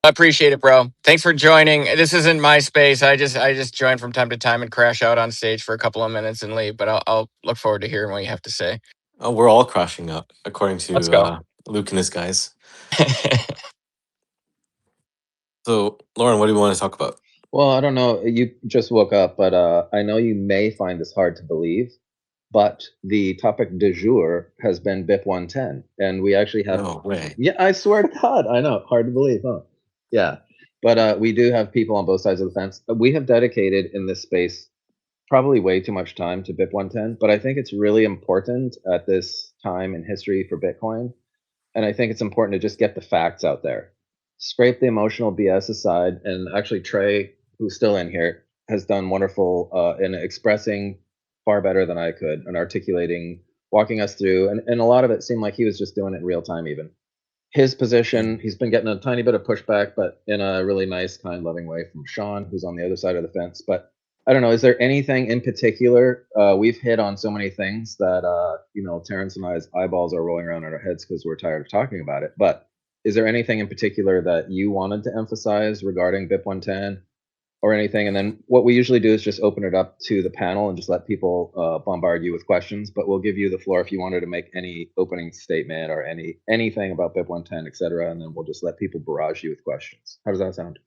I appreciate it, bro. Thanks for joining. This isn't my space. I just join from time to time and crash out on stage for a couple of minutes and leave. But I'll look forward to hearing what you have to say. Oh, we're all crashing out, according to Let's go. Luke and his guys. So, Lauren, what do you want to talk about? Well, I don't know. You just woke up, but I know you may find this hard to believe, but the topic du jour has been BIP110, and we actually have. No way. Yeah, I swear to God, I know. Hard to believe, huh? Yeah, but we do have people on both sides of the fence. We have dedicated in this space probably way too much time to BIP110, but I think it's really important at this time in history for Bitcoin, and I think it's important to just get the facts out there. Scrape the emotional BS aside, and actually Trey, who's still in here, has done wonderful in expressing far better than I could and articulating, walking us through, and a lot of it seemed like he was just doing it in real time even. His position, he's been getting a tiny bit of pushback, but in a really nice, kind, loving way from Sean, who's on the other side of the fence. But I don't know, is there anything in particular? We've hit on so many things that, Terrence and I's eyeballs are rolling around in our heads because we're tired of talking about it. But is there anything in particular that you wanted to emphasize regarding BIP110 or anything? And then what we usually do is just open it up to the panel and just let people bombard you with questions. But we'll give you the floor if you wanted to make any opening statement or anything about BIP110, et cetera. And then we'll just let people barrage you with questions. How does that sound?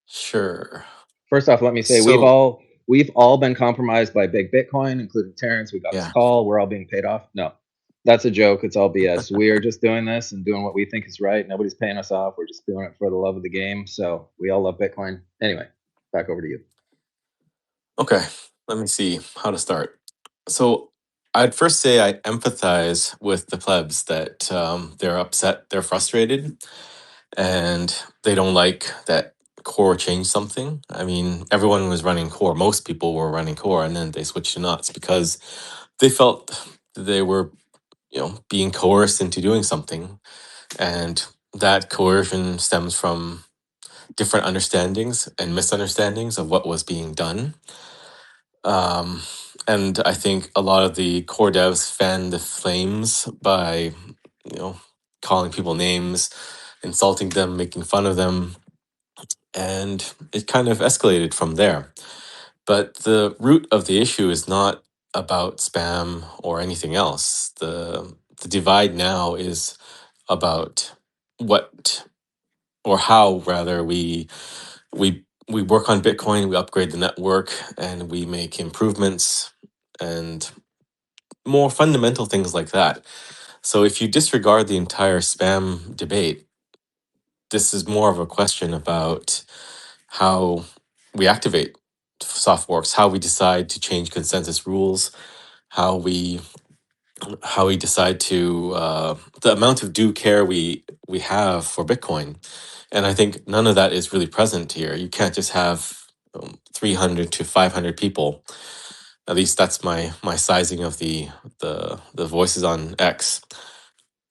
Sure. First off, let me say we've all been compromised by big Bitcoin, including Terrence. We got this call. We're all being paid off. No. That's a joke. It's all BS. We are just doing this and doing what we think is right. Nobody's paying us off. We're just doing it for the love of the game. So we all love Bitcoin. Anyway, back over to you. Okay, let me see how to start. So I'd first say I empathize with the plebs that they're upset, they're frustrated, and they don't like that core changed something. I mean, everyone was running core. Most people were running core, and then they switched to knots because they felt they were being coerced into doing something, and that coercion stems from different understandings and misunderstandings of what was being done. And I think a lot of the core devs fanned the flames by calling people names, insulting them, making fun of them, and it kind of escalated from there. But the root of the issue is not about spam or anything else. The divide now is about what or how rather we work on Bitcoin, we upgrade the network, and we make improvements and more fundamental things like that. So if you disregard the entire spam debate, this is more of a question about how we activate soft forks, how we decide to change consensus rules, how we decide to the amount of due care we have for Bitcoin. And I think none of that is really present here. You can't just have 300 to 500 people. At least that's my sizing of the voices on X.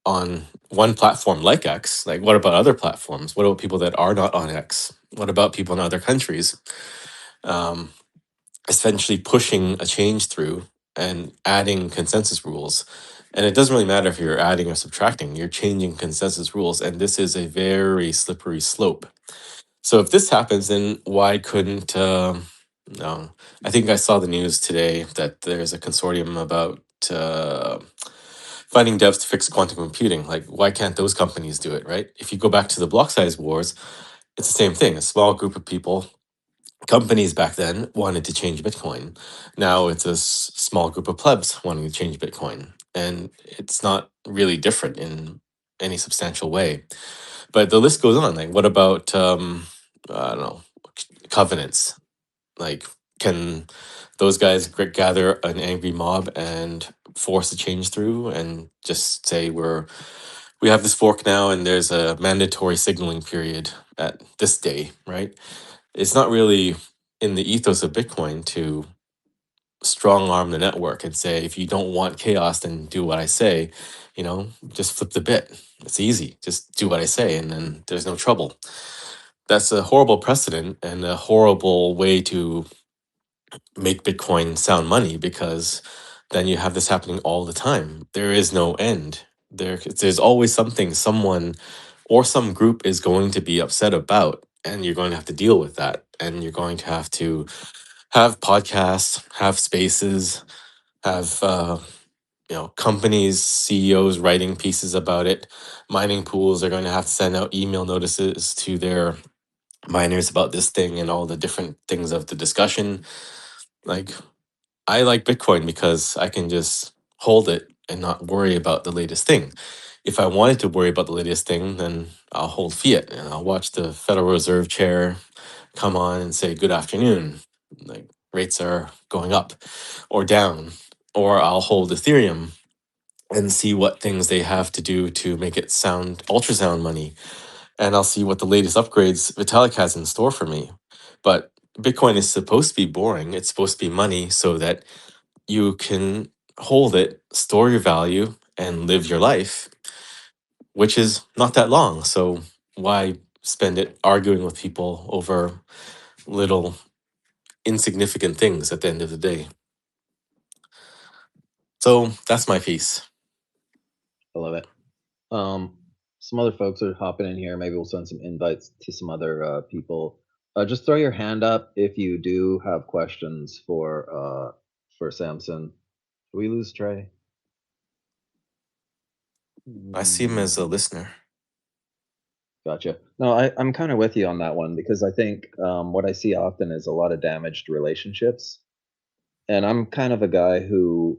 On one platform like X, like what about other platforms? What about people that are not on X? What about people in other countries? Essentially pushing a change through and adding consensus rules. And it doesn't really matter if you're adding or subtracting, you're changing consensus rules. And this is a very slippery slope. So if this happens, then why couldn't? No, I think I saw the news today that there's a consortium about finding devs to fix quantum computing. Like, why can't those companies do it, right? If you go back to the block size wars, it's the same thing. A small group of people, companies back then wanted to change Bitcoin. Now it's a small group of plebs wanting to change Bitcoin, and it's not really different in any substantial way. But the list goes on. Like, what about I don't know, covenants? Like, can those guys gather an angry mob and force a change through, and just say we have this fork now, and there's a mandatory signaling period at this day, right? It's not really in the ethos of Bitcoin to strong arm the network and say, if you don't want chaos, then do what I say. Just flip the bit. It's easy. Just do what I say, and then there's no trouble. That's a horrible precedent and a horrible way to make Bitcoin sound money, because then you have this happening all the time. There is no end. There's always something someone or some group is going to be upset about, and you're going to have to deal with that. And you're going to have podcasts, have spaces, have companies, CEOs writing pieces about it. Mining pools are going to have to send out email notices to their miners about this thing and all the different things of the discussion. Like, I like Bitcoin because I can just hold it and not worry about the latest thing. If I wanted to worry about the latest thing, then I'll hold fiat and I'll watch the Federal Reserve chair come on and say, "Good afternoon." Like, rates are going up or down. Or I'll hold Ethereum and see what things they have to do to make it sound ultrasound money. And I'll see what the latest upgrades Vitalik has in store for me. But Bitcoin is supposed to be boring. It's supposed to be money so that you can hold it, store your value, and live your life, which is not that long. So why spend it arguing with people over little insignificant things at the end of the day? So that's my piece. I love it. Some other folks are hopping in here. Maybe we'll send some invites to some other people. Just throw your hand up if you do have questions for Samson. Did we lose Trey? I see him as a listener. Gotcha. No, I'm kind of with you on that one, because I think what I see often is a lot of damaged relationships. And I'm kind of a guy who,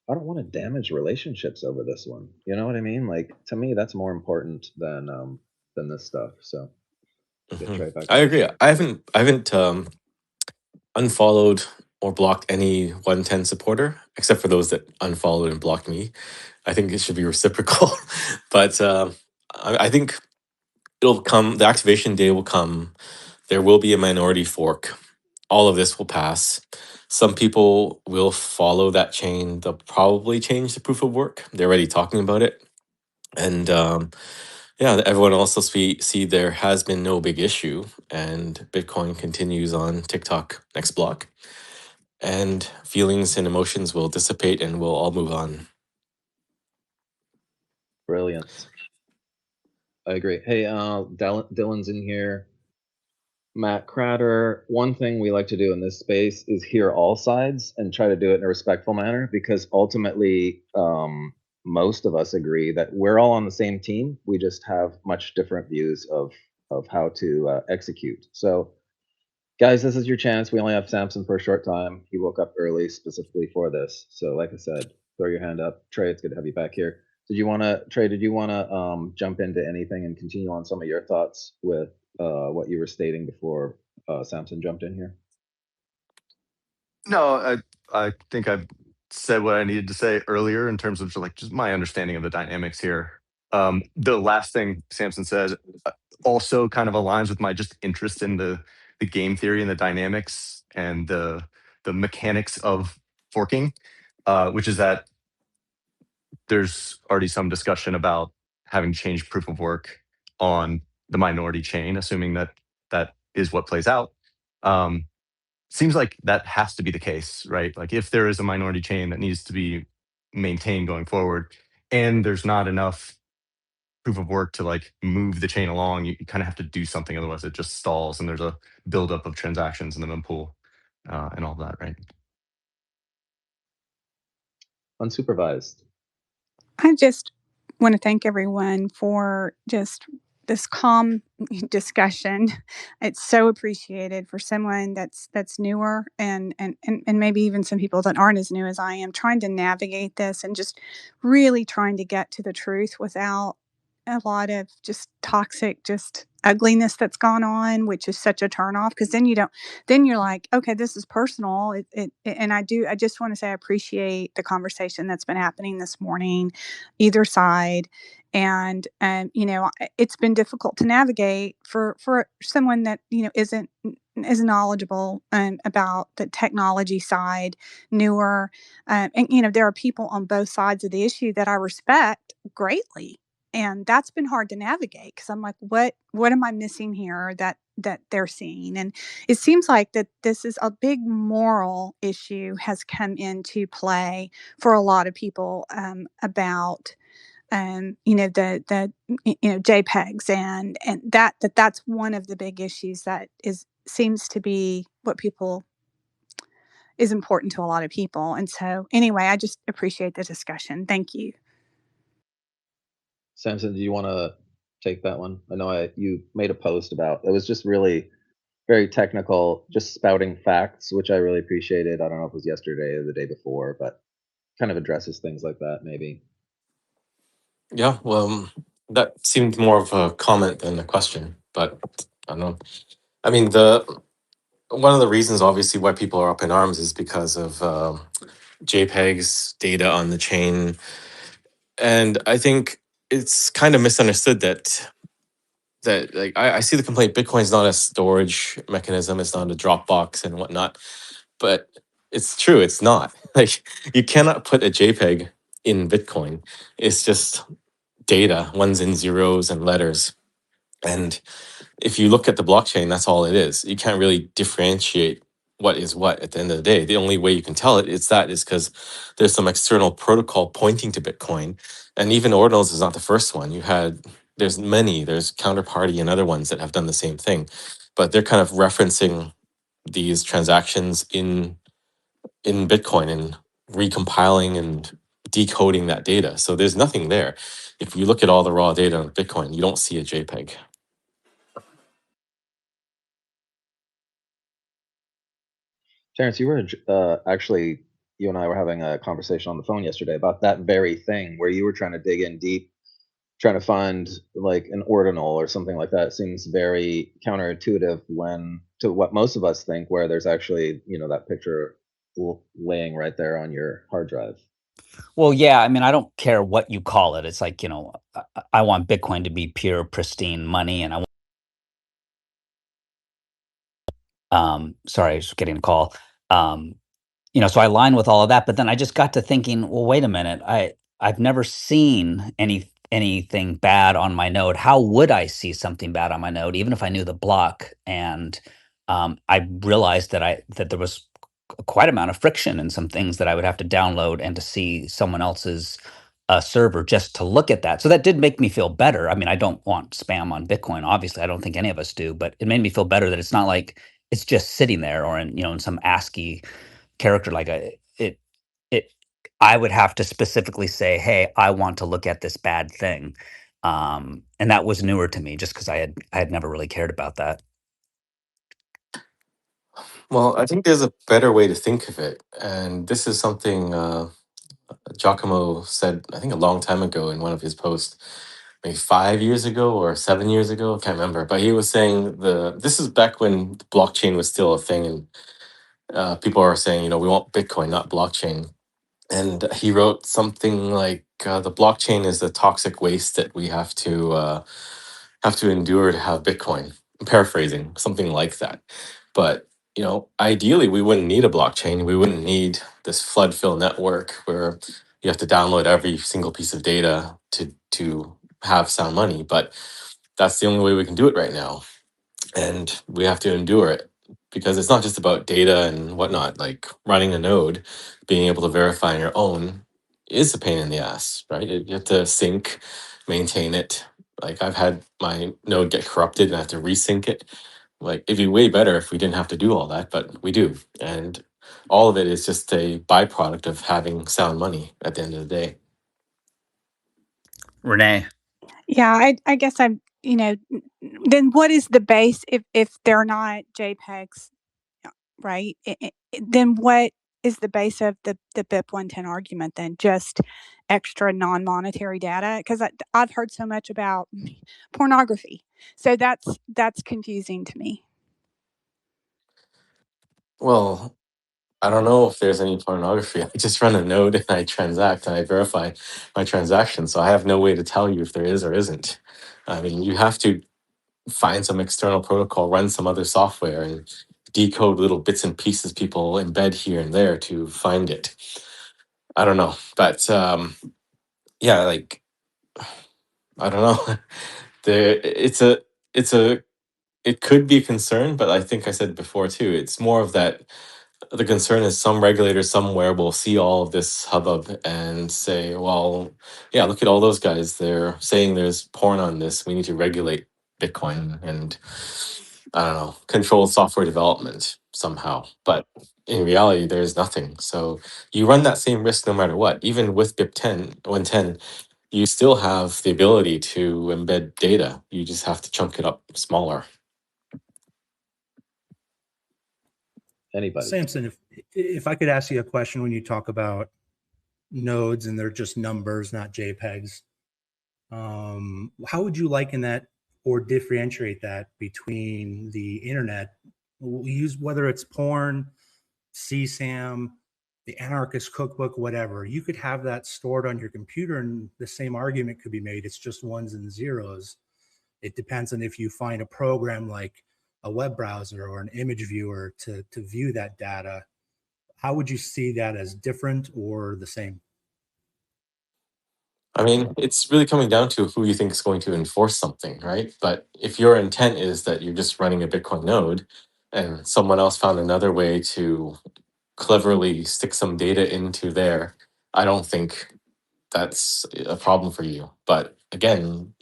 I don't want to damage relationships over this one. You know what I mean? Like, to me, that's more important than this stuff. So get Trey back I on. agree. I haven't unfollowed or blocked any 110 supporter, except for those that unfollowed and blocked me. I think it should be reciprocal. But I think it'll come. The activation day will come. There will be a minority fork. All of this will pass. Some people will follow that chain. They'll probably change the proof of work. They're already talking about it. And everyone else will see there has been no big issue, and Bitcoin continues on TikTok next block. And feelings and emotions will dissipate, and we'll all move on. Brilliant. I agree. Hey, Dylan's in here. Matt Cratter. One thing we like to do in this space is hear all sides and try to do it in a respectful manner, because ultimately, most of us agree that we're all on the same team. We just have much different views of how to execute. So, guys, this is your chance. We only have Samson for a short time. He woke up early specifically for this. So, like I said, throw your hand up. Trey, it's good to have you back here. Trey, did you want to jump into anything and continue on some of your thoughts with what you were stating before Samson jumped in here? No, I think I've said what I needed to say earlier in terms of just my understanding of the dynamics here. The last thing Samson said also kind of aligns with my just interest in the game theory and the dynamics and the mechanics of forking, which is that there's already some discussion about having changed proof of work on the minority chain, assuming that that is what plays out. Seems like that has to be the case, right? Like, if there is a minority chain that needs to be maintained going forward, and there's not enough proof of work to like move the chain along, you kind of have to do something, otherwise it just stalls and there's a buildup of transactions in the mempool and all that, right? Unsupervised. I just want to thank everyone for just this calm discussion. It's so appreciated for someone that's newer and maybe even some people that aren't as new as I am, trying to navigate this and just really trying to get to the truth without a lot of just toxic just ugliness that's gone on, which is such a turnoff, because then you're like, okay, this is personal. And I just want to say I appreciate the conversation that's been happening this morning, either side. And it's been difficult to navigate for someone that isn't as knowledgeable about the technology side, newer. And there are people on both sides of the issue that I respect greatly, and that's been hard to navigate, because I'm like, what am I missing here that they're seeing? And it seems like that this is a big moral issue has come into play for a lot of people, about the JPEGs, and that's one of the big issues that seems to be what people is important to a lot of people. And so anyway, I just appreciate the discussion. Thank you. Samson, do you want to take that one? I know you made a post about it. Was just really very technical, just spouting facts, which I really appreciated. I don't know if it was yesterday or the day before, but kind of addresses things like that, maybe. Yeah, well, that seemed more of a comment than a question, but I don't know. I mean, the one of the reasons, obviously, why people are up in arms is because of JPEGs, data on the chain, and I think it's kind of misunderstood that like I see the complaint. Bitcoin's not a storage mechanism; it's not a Dropbox and whatnot. But it's true, it's not. Like you cannot put a JPEG in Bitcoin. It's just data, ones and zeros and letters. And if you look at the blockchain, that's all it is. You can't really differentiate what is what at the end of the day. The only way you can tell it is because there's some external protocol pointing to Bitcoin. And even Ordinals is not the first one. There's Counterparty and other ones that have done the same thing. But they're kind of referencing these transactions in Bitcoin and recompiling and decoding that data. So there's nothing there. If you look at all the raw data on Bitcoin, you don't see a JPEG. Terrence, you were actually, you and I were having a conversation on the phone yesterday about that very thing, where you were trying to dig in deep, trying to find like an ordinal or something like that. It seems very counterintuitive to what most of us think, where there's actually, that picture laying right there on your hard drive. Well, yeah, I mean, I don't care what you call it. It's like, I want Bitcoin to be pure, pristine money, and sorry, I was getting a call. So I align with all of that, but then I just got to thinking, well, wait a minute, I've never seen anything bad on my node. How would I see something bad on my node, even if I knew the block? And I realized that there was quite amount of friction in some things that I would have to download and to see someone else's server just to look at that. So that did make me feel better. I mean, I don't want spam on Bitcoin. Obviously, I don't think any of us do, but it made me feel better that it's not like it's just sitting there or in some ASCII character. Like I would have to specifically say, hey, I want to look at this bad thing. And that was newer to me just because I had never really cared about that. Well, I think there's a better way to think of it. And this is something Giacomo said, I think a long time ago in one of his posts, maybe 5 years ago or 7 years ago, I can't remember. But he was saying this is back when the blockchain was still a thing, and people are saying, we want Bitcoin, not blockchain. And he wrote something like, the blockchain is the toxic waste that we have to endure to have Bitcoin. I'm paraphrasing, something like that. But ideally, we wouldn't need a blockchain. We wouldn't need this flood fill network where you have to download every single piece of data to have sound money. But that's the only way we can do it right now, and we have to endure it because it's not just about data and whatnot. Like running a node, being able to verify on your own is a pain in the ass, right? You have to sync, maintain it, Like I've had my node get corrupted and I have to resync it. Like it'd be way better if we didn't have to do all that, but we do. And all of it is just a byproduct of having sound money at the end of the day. Renee. Yeah, I guess then what is the base if they're not JPEGs, right? Then what is the base of the BIP110 argument then? Just extra non-monetary data? Because I've heard so much about pornography. So that's confusing to me. Well, I don't know if there's any pornography. I just run a node and I transact and I verify my transaction. So I have no way to tell you if there is or isn't. I mean, you have to find some external protocol, run some other software, and decode little bits and pieces people embed here and there to find it. I don't know, but yeah, like I don't know. It's a it could be a concern, but I think I said before too. It's more of that. The concern is some regulator somewhere will see all of this hubbub and say, well, yeah, look at all those guys. They're saying there's porn on this. We need to regulate Bitcoin and, I don't know, control software development somehow. But in reality, there's nothing. So you run that same risk no matter what. Even with BIP110, you still have the ability to embed data. You just have to chunk it up smaller. Anybody. Samson, if I could ask you a question when you talk about nodes and they're just numbers, not JPEGs, how would you liken that or differentiate that between the internet? We'll use whether it's porn, CSAM, the anarchist cookbook, whatever. You could have that stored on your computer and the same argument could be made. It's just ones and zeros. It depends on if you find a program like a web browser or an image viewer to view that data. How would you see that as different or the same? I mean, it's really coming down to who you think is going to enforce something, right? But if your intent is that you're just running a Bitcoin node and someone else found another way to cleverly stick some data into there, I don't think that's a problem for you. But again,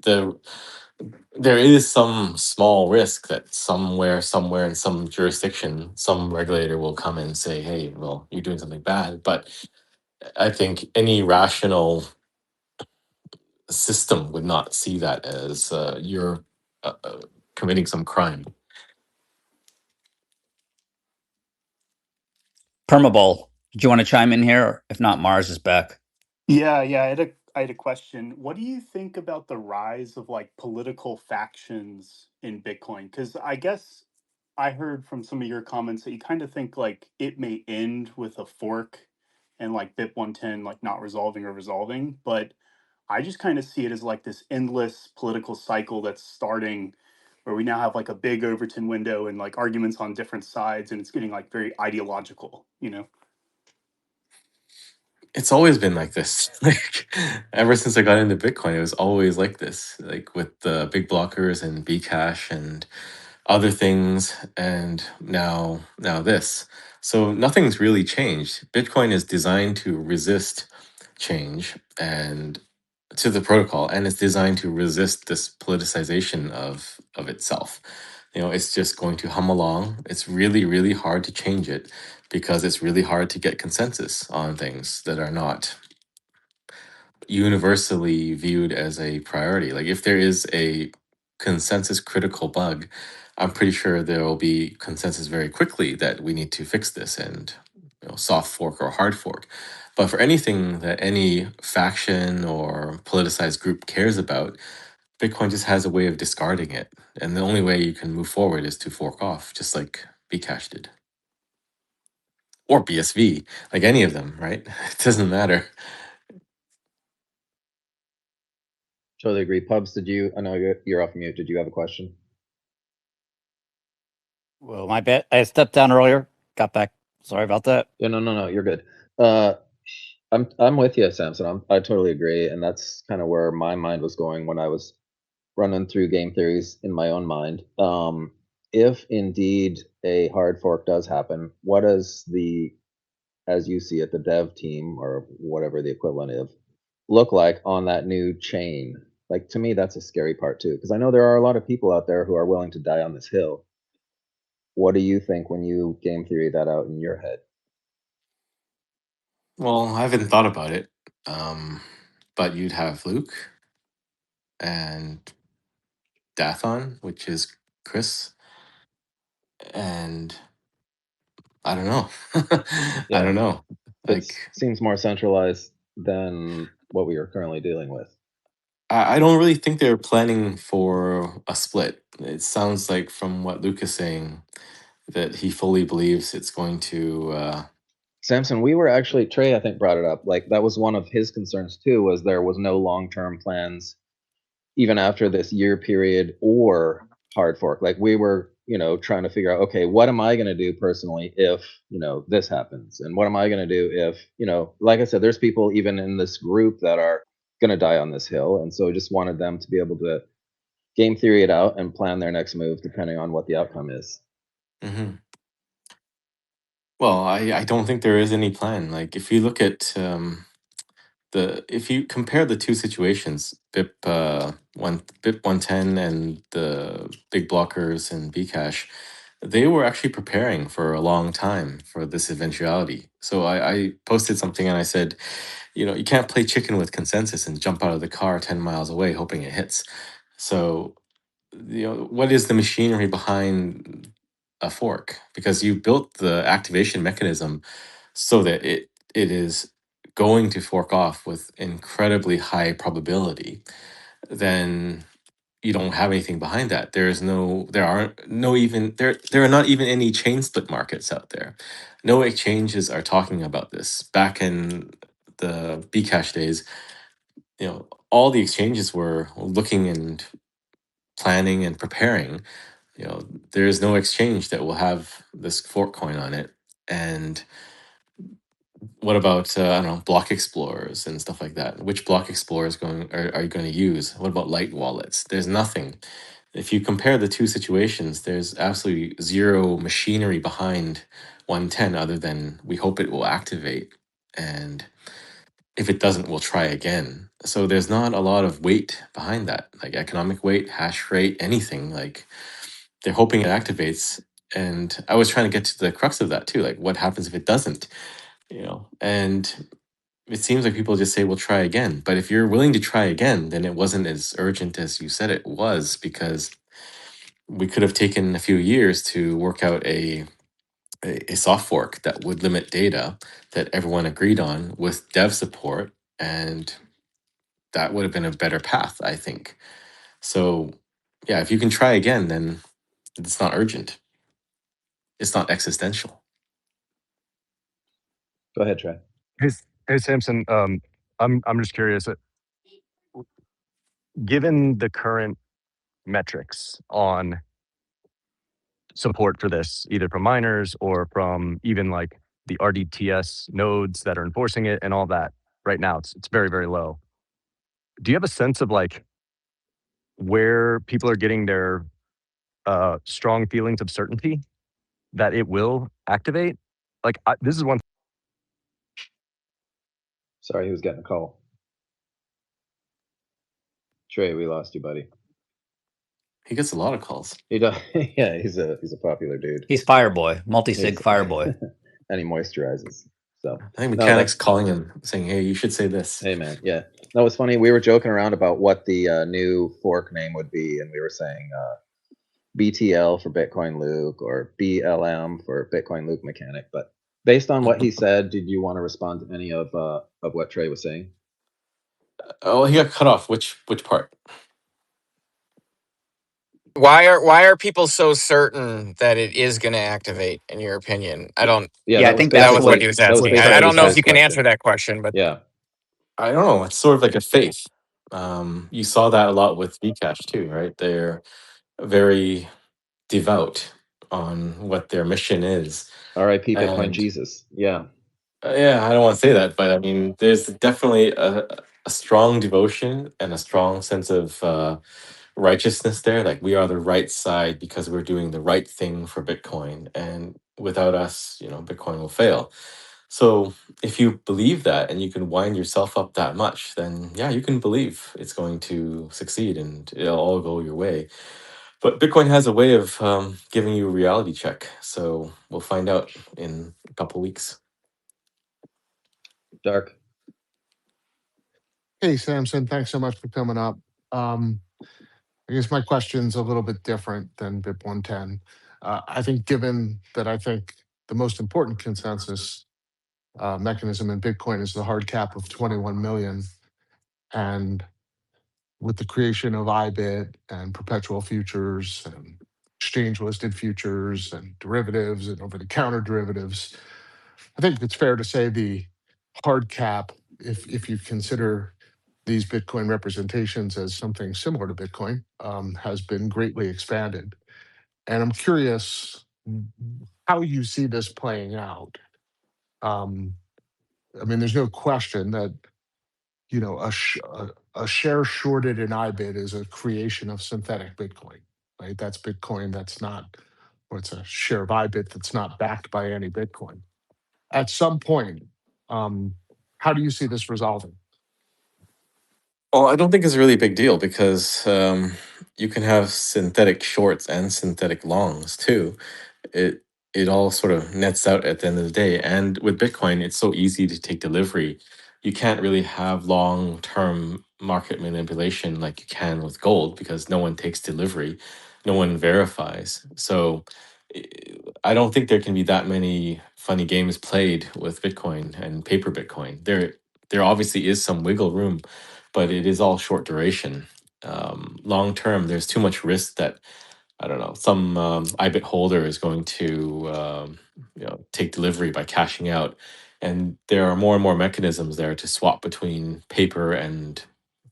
there is some small risk that somewhere in some jurisdiction, some regulator will come and say, hey, well, you're doing something bad. But I think any rational system would not see that as you're committing some crime. Permabol, do you want to chime in here? Or if not, Mars is back. Yeah, I had a question. What do you think about the rise of like political factions in Bitcoin? Because I guess I heard from some of your comments that you kind of think like it may end with a fork and like BIP110 like not resolving or resolving, but I just kind of see it as like this endless political cycle that's starting where we now have like a big Overton window and like arguments on different sides and it's getting like very ideological, you know? It's always been like this. Like ever since I got into Bitcoin, it was always like this. Like with the big blockers and Bcash and other things, and now this. So nothing's really changed. Bitcoin is designed to resist change and to the protocol, and it's designed to resist this politicization of itself. You know, it's just going to hum along. It's really, really hard to change it because it's really hard to get consensus on things that are not universally viewed as a priority. Like if there is a consensus critical bug, I'm pretty sure there will be consensus very quickly that we need to fix this and soft fork or hard fork. But for anything that any faction or politicized group cares about, Bitcoin just has a way of discarding it. And the only way you can move forward is to fork off, just like Bcash did. Or BSV, like any of them, right? It doesn't matter. Totally agree. Pubs, I know you're off mute. Did you have a question? Well, my bad. I stepped down earlier. Got back. Sorry about that. Yeah, no, you're good. I'm with you, Samson. I totally agree, and that's kind of where my mind was going when I was running through game theories in my own mind. If indeed a hard fork does happen, what does as you see it, the dev team or whatever the equivalent is, look like on that new chain? Like, to me, that's a scary part too, because I know there are a lot of people out there who are willing to die on this hill. What do you think when you game theory that out in your head? Well, I haven't thought about it, but you'd have Luke and Dathon, which is Chris, and I don't know. I Yeah. don't know. It Like, seems more centralized than what we are currently dealing with. I don't really think they're planning for a split. It sounds like from what Luke is saying that he fully believes it's going to. Samson, we were actually, Trey, I think, brought it up. Like, that was one of his concerns too, was there was no long-term plans even after this year period or hard fork. Like, we were, trying to figure out, okay, what am I going to do personally if, this happens? And what am I going to do if, like I said, there's people even in this group that are going to die on this hill. And so just wanted them to be able to game theory it out and plan their next move depending on what the outcome is. Mhm. Well, I don't think there is any plan. Like, if you look at if you compare the two situations, BIP110 and the big blockers and Bcash, they were actually preparing for a long time for this eventuality. So I posted something and I said, you can't play chicken with consensus and jump out of the car 10 miles away hoping it hits. So, what is the machinery behind a fork? Because you built the activation mechanism so that it is going to fork off with incredibly high probability. Then you don't have anything behind that. There are not even any chain split markets out there. No exchanges are talking about this. Back in the Bcash days, all the exchanges were looking and planning and preparing. There's no exchange that will have this fork coin on it. And what about I don't know, block explorers and stuff like that? Which block explorers are you going to use? What about light wallets? There's nothing. If you compare the two situations, there's absolutely zero machinery behind 110 other than we hope it will activate, and if it doesn't, we'll try again. So there's not a lot of weight behind that, like economic weight, hash rate, anything. Like, they're hoping it activates. And I was trying to get to the crux of that too. Like, what happens if it doesn't? And it seems like people just say, we'll try again. But if you're willing to try again, then it wasn't as urgent as you said it was, because we could have taken a few years to work out a soft fork that would limit data that everyone agreed on with dev support. And that would have been a better path, I think. So, yeah, if you can try again, then it's not urgent. It's not existential. Go ahead, Trey. Hey, Samson. I'm just curious. Given the current metrics on support for this, either from miners or from even like the RDTS nodes that are enforcing it and all that, right now it's very, very low. Do you have a sense of like where people are getting their strong feelings of certainty that it will activate? Like, this is one. Sorry, he was getting a call. Trey, we lost you, buddy. He gets a lot of calls. He does. Yeah, he's a popular dude. He's Fireboy, multi-sig He's- Fireboy. And he moisturizes. So I think No, Mechanic's that's- calling him saying, hey, you should say this. Hey man, yeah. No, it's funny. We were joking around about what the new fork name would be, and we were saying BTL for Bitcoin Luke or BLM for Bitcoin Luke Mechanic. But based on what he said, did you want to respond to any of what Trey was saying? Oh, he got cut off. Which part? Why are people so certain that it is going to activate? In your opinion, I don't. Yeah, I think That that's was what what he was asking. I Trey don't was know if asking. you can answer that question, but Yeah. I don't know. It's sort of like a faith. You saw that a lot with Bcash too, right? They're very devout on what their mission is. R.I.P. Bitcoin And Jesus. Yeah. yeah, I don't want to say that, but I mean, there's definitely a strong devotion and a strong sense of righteousness there. Like, we are the right side because we're doing the right thing for Bitcoin, and without us, Bitcoin will fail. So if you believe that and you can wind yourself up that much, then yeah, you can believe it's going to succeed and it'll all go your way. But Bitcoin has a way of giving you a reality check. So we'll find out in a couple weeks. Dark. Hey, Samson, thanks so much for coming up. I guess my question's a little bit different than BIP110. I think given that I think the most important consensus mechanism in Bitcoin is the hard cap of 21 million, and with the creation of IBIT and perpetual futures and exchange listed futures and derivatives and over the counter derivatives, I think it's fair to say the hard cap, if you consider these Bitcoin representations as something similar to Bitcoin, has been greatly expanded. And I'm curious how you see this playing out. I mean, there's no question that a share shorted in IBIT is a creation of synthetic Bitcoin, right? That's Bitcoin that's not, or it's a share of IBIT that's not backed by any Bitcoin. At some point, how do you see this resolving? Well, I don't think it's a really big deal because you can have synthetic shorts and synthetic longs too. It it all sort of nets out at the end of the day. And with Bitcoin, it's so easy to take delivery. You can't really have long term market manipulation like you can with gold because no one takes delivery, no one verifies. So i- I don't think there can be that many funny games played with Bitcoin and paper Bitcoin. There obviously is some wiggle room, but it is all short duration. Long term, there's too much risk that I don't know some IBIT holder is going to take delivery by cashing out, and there are more and more mechanisms there to swap between paper and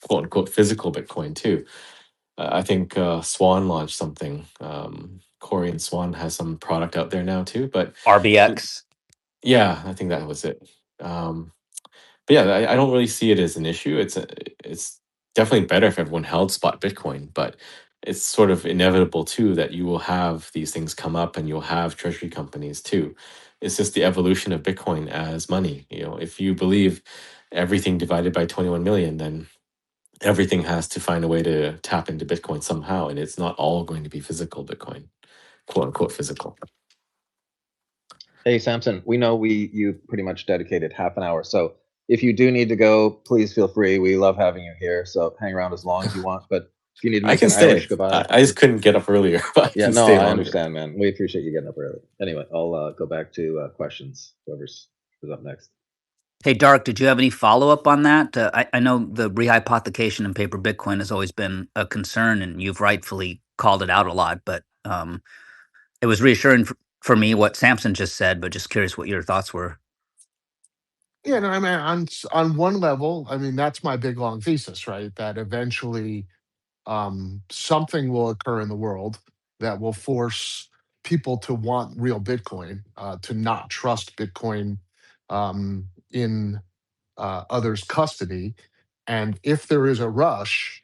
quote unquote physical Bitcoin too. I think Swan launched something. Corey and Swan has some product out there now too, but RBX. yeah, I think that was it. But yeah, I don't really see it as an issue. It's definitely better if everyone held spot Bitcoin, but it's sort of inevitable too that you will have these things come up and you'll have treasury companies too. It's just the evolution of Bitcoin as money. If you believe everything divided by 21 million, then everything has to find a way to tap into Bitcoin somehow, and it's not all going to be physical Bitcoin, quote unquote physical. Hey, Samson, we know you pretty much dedicated half an hour. So if you do need to go, please feel free. We love having you here. So hang around as long as you want. But if you need to I make can an Irish stay. goodbye. I just couldn't get up earlier, but I Yeah, can no, stay I longer. understand, man. We appreciate you getting up early. Anyway, I'll go back to questions. Whoever's up next. Hey, Dark, did you have any follow up on that? I know the rehypothecation in paper Bitcoin has always been a concern, and you've rightfully called it out a lot. But it was reassuring for me what Samson just said, but just curious what your thoughts were. Yeah, no, I mean, on one level, I mean, that's my big long thesis, right? That eventually something will occur in the world that will force people to want real Bitcoin, to not trust Bitcoin in others' custody. And if there is a rush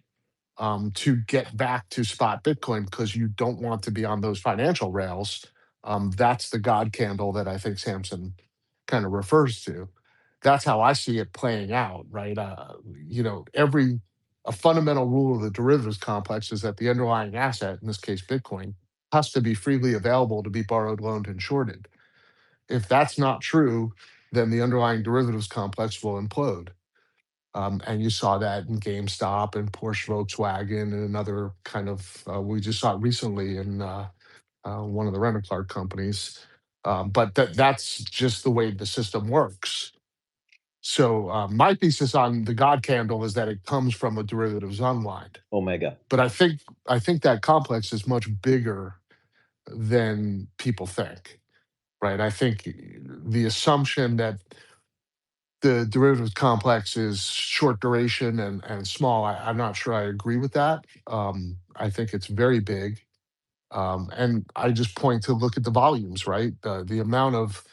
to get back to spot Bitcoin because you don't want to be on those financial rails, that's the God candle that I think Samson kind of refers to. That's how I see it playing out, right? Every a fundamental rule of the derivatives complex is that the underlying asset, in this case Bitcoin, has to be freely available to be borrowed, loaned, and shorted. If that's not true, then the underlying derivatives complex will implode. And you saw that in GameStop and Porsche Volkswagen and another kind of, we just saw it recently in one of the rental car companies. But that's just the way the system works. So my thesis on the God candle is that it comes from a derivatives unwind. Omega. But I think that complex is much bigger than people think, right? I think the assumption that the derivatives complex is short duration and small, I'm not sure I agree with that. I think it's very big. And I just point to look at the volumes, right? The amount of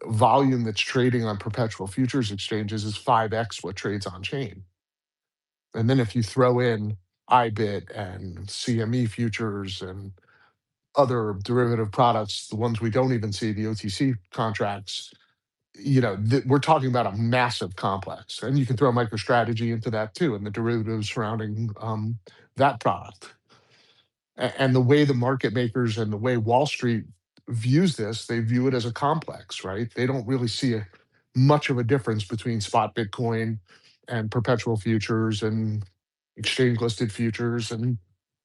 volume that's trading on perpetual futures exchanges is 5x what trades on chain. And then if you throw in IBIT and CME futures and other derivative products, the ones we don't even see, the OTC contracts, we're talking about a massive complex, and you can throw MicroStrategy into that too, and the derivatives surrounding that product. And the way the market makers and the way Wall Street views this, they view it as a complex, right? They don't really see much of a difference between spot Bitcoin and perpetual futures and exchange listed futures, and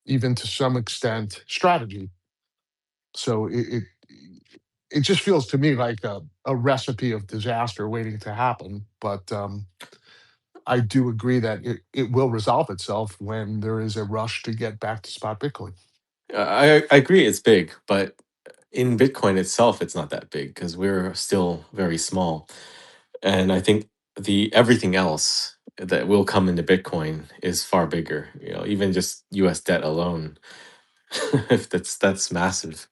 even to some extent strategy. So it just feels to me like a recipe of disaster waiting to happen. But I do agree that it will resolve itself when there is a rush to get back to spot Bitcoin. I agree it's big, but in Bitcoin itself, it's not that big because we're still very small. And I think the everything else that will come into Bitcoin is far bigger. Even just U.S. debt alone, if that's massive.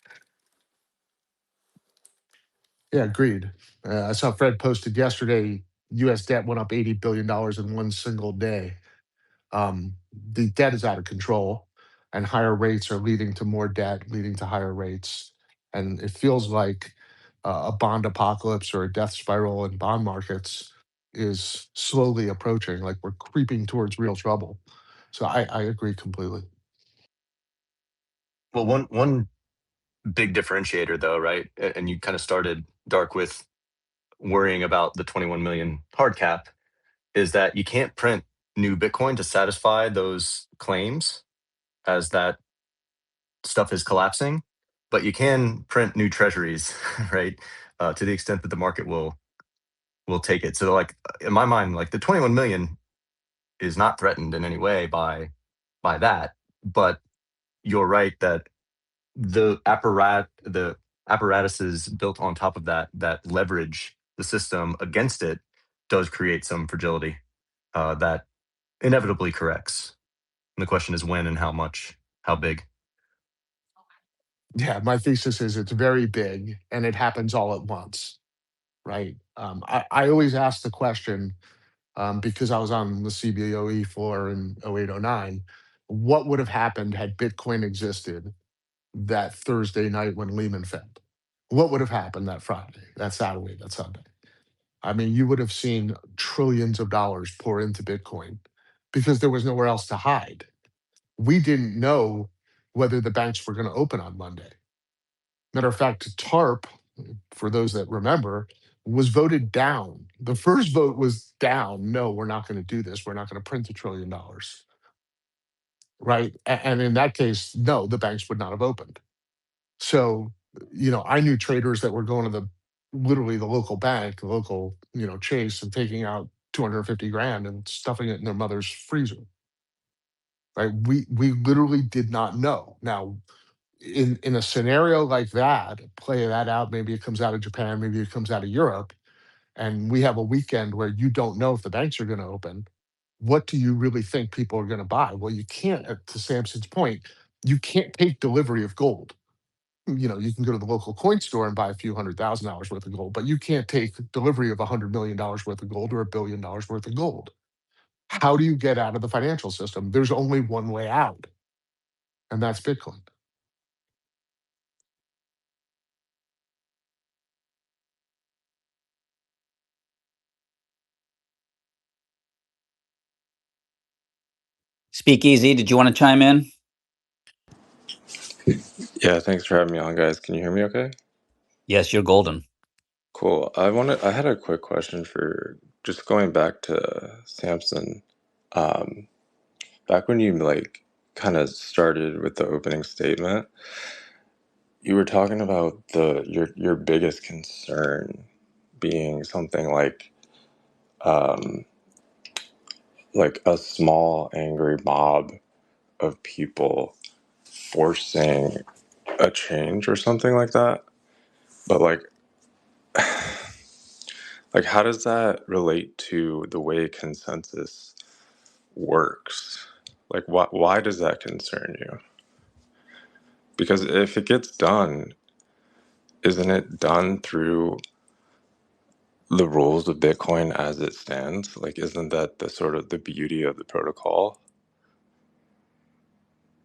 Yeah, agreed. I saw Fred posted yesterday, U.S. debt went up $80 billion in one single day. The debt is out of control, and higher rates are leading to more debt, leading to higher rates. And it feels like a bond apocalypse or a death spiral in bond markets is slowly approaching, like we're creeping towards real trouble. So I agree completely. Well, one big differentiator though, right? And you kind of started Dark with worrying about the 21 million hard cap, is that you can't print new Bitcoin to satisfy those claims as that stuff is collapsing, but you can print new treasuries, right? To the extent that the market will take it. So like in my mind, like the 21 million is not threatened in any way by that. But you're right that the apparatuses built on top of that leverage the system against it does create some fragility that inevitably corrects. And the question is when and how much, how big. Yeah, my thesis is it's very big and it happens all at once, right? I always ask the question, because I was on the CBOE floor in 0809, what would have happened had Bitcoin existed that Thursday night when Lehman fell? What would have happened that Friday, that Saturday, that Sunday? I mean, you would have seen trillions of dollars pour into Bitcoin because there was nowhere else to hide. We didn't know whether the banks were going to open on Monday. Matter of fact, TARP, for those that remember, was voted down. The first vote was down. No, we're not going to do this. We're not going to print $1 trillion. Right. And in that case, no, the banks would not have opened. So, I knew traders that were going to literally the local bank, the local, Chase, and taking out 250 grand and stuffing it in their mother's freezer. Right. We literally did not know. Now, in a scenario like that, play that out. Maybe it comes out of Japan, maybe it comes out of Europe, and we have a weekend where you don't know if the banks are going to open. What do you really think people are going to buy? Well, you can't, to Samson's point, you can't take delivery of gold. You can go to the local coin store and buy a few $100,000 worth of gold, but you can't take delivery of $100 million worth of gold or $1 billion worth of gold. How do you get out of the financial system? There's only one way out, and that's Bitcoin. Speakeasy, did you want to chime in? Yeah, thanks for having me on, guys. Can you hear me okay? Yes, you're golden. Cool. I had a quick question for just going back to Samson. Back when you kind of started with the opening statement, you were talking about your biggest concern being something um like a small angry mob of people forcing a change or something like that. But how does that relate to the way consensus works? Why does that concern you? Because if it gets done, isn't it done through the rules of Bitcoin as it stands? Isn't that the sort of the beauty of the protocol?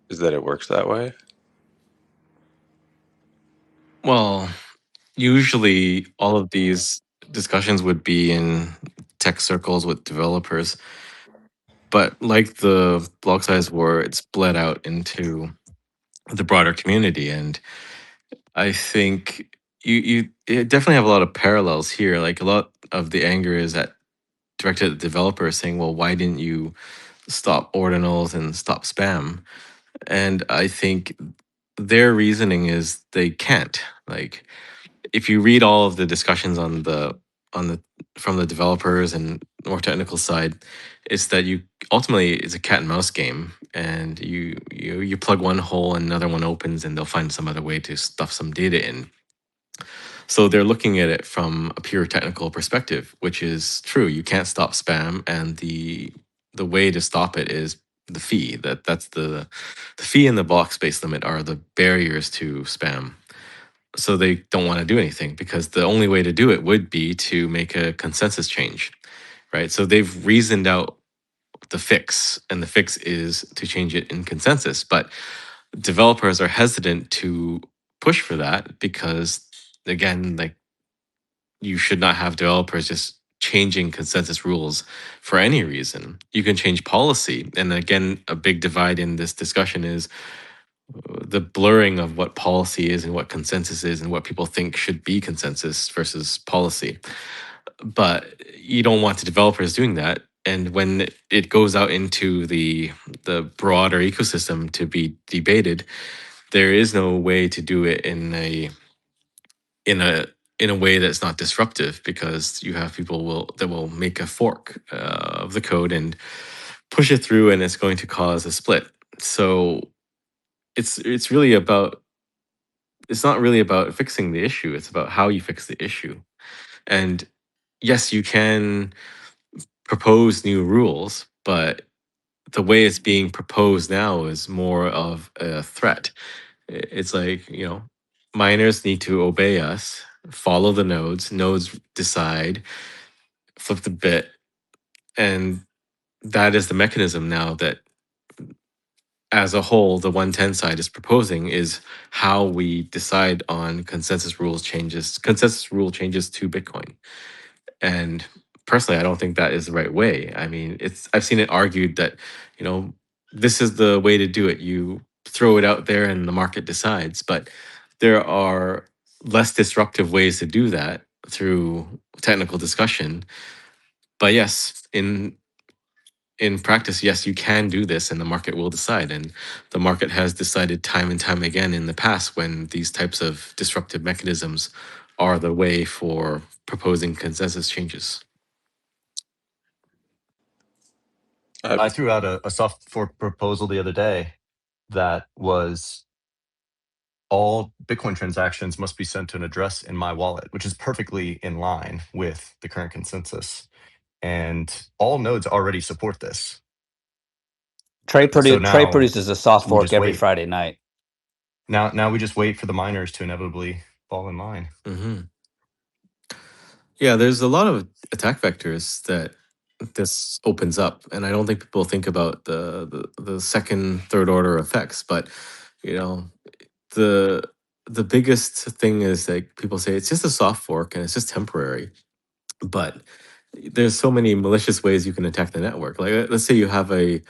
Is that it works that way? Well, usually all of these discussions would be in tech circles with developers. But like the block size war, it's bled out into the broader community. And I think you definitely have a lot of parallels here. Like a lot of the anger is directed at the developer saying, well, why didn't you stop ordinals and stop spam? And I think their reasoning is they can't. Like if you read all of the discussions on the from the developers and more technical side, it's that you ultimately it's a cat and mouse game, and you plug one hole and another one opens, and they'll find some other way to stuff some data in. So they're looking at it from a pure technical perspective, which is true. You can't stop spam, and the way to stop it is the fee. That's the fee and the block space limit are the barriers to spam. So they don't want to do anything because the only way to do it would be to make a consensus change, right? So they've reasoned out the fix, and the fix is to change it in consensus. But developers are hesitant to push for that because, again, like you should not have developers just changing consensus rules for any reason. You can change policy. And again, a big divide in this discussion is the blurring of what policy is and what consensus is and what people think should be consensus versus policy. But you don't want the developers doing that. And when it goes out into the broader ecosystem to be debated, there is no way to do it in a way that's not disruptive, because you have people that will make a fork of the code and push it through, and it's going to cause a split. So it's really about it's not really about fixing the issue. It's about how you fix the issue. And yes, you can propose new rules, but the way it's being proposed now is more of a threat. It's like, miners need to obey us, follow the nodes decide, flip the bit. And that is the mechanism now that, as a whole, the 110 side is proposing, is how we decide on consensus rule changes to Bitcoin. And personally, I don't think that is the right way. I mean, I've seen it argued that, this is the way to do it. You throw it out there and the market decides. But there are less disruptive ways to do that through technical discussion. But yes, in practice, yes, you can do this and the market will decide. And the market has decided time and time again in the past when these types of disruptive mechanisms are the way for proposing consensus changes. I threw out a soft fork proposal the other day that was all Bitcoin transactions must be sent to an address in my wallet, which is perfectly in line with the current consensus. And all nodes already support this. Trey So now produces a soft we fork just every wait. Friday night. Now we just wait for the miners to inevitably fall in line. Mm-hmm. Yeah, there's a lot of attack vectors that this opens up, and I don't think people think about the second, third order effects. But the the biggest thing is, like, people say it's just a soft fork and it's just temporary. But there's so many malicious ways you can attack the network. Like, let's say you have a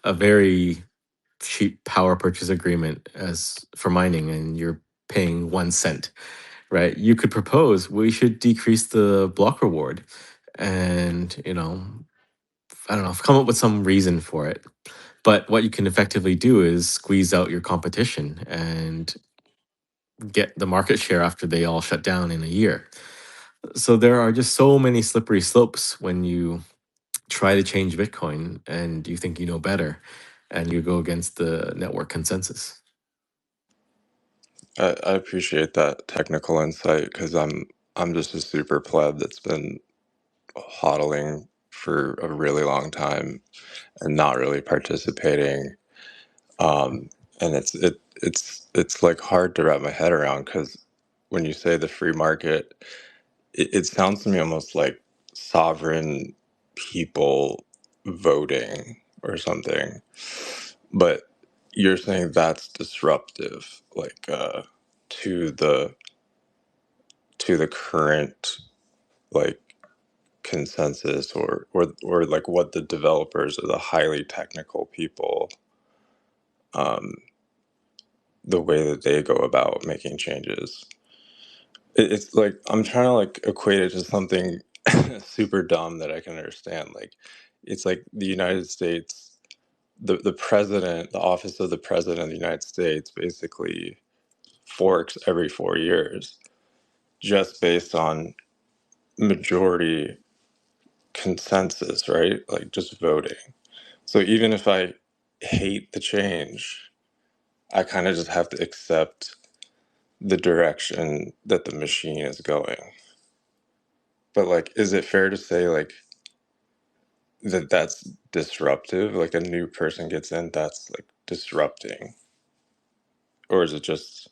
very cheap power purchase agreement as for mining, and you're paying 1 cent, right? You could propose we should decrease the block reward, and I don't know, come up with some reason for it. But what you can effectively do is squeeze out your competition and get the market share after they all shut down in a year. So there are just so many slippery slopes when you try to change Bitcoin and you think you know better, and you go against the network consensus. I appreciate that technical insight because I'm just a super pleb that's been hodling for a really long time and not really participating. And it's like hard to wrap my head around because when you say the free market, it sounds to me almost like sovereign people voting or something. But you're saying that's disruptive, like to the current like consensus or like what the developers or the highly technical people, the way that they go about making changes. It's like I'm trying to like equate it to something super dumb that I can understand. Like it's like the United States, the president, the office of the president of the United States basically forks every 4 years just based on majority consensus, right? Like just voting. So even if I hate the change, I kind of just have to accept the direction that the machine is going. But like, is it fair to say like that that's disruptive? Like a new person gets in, that's like disrupting, or is it just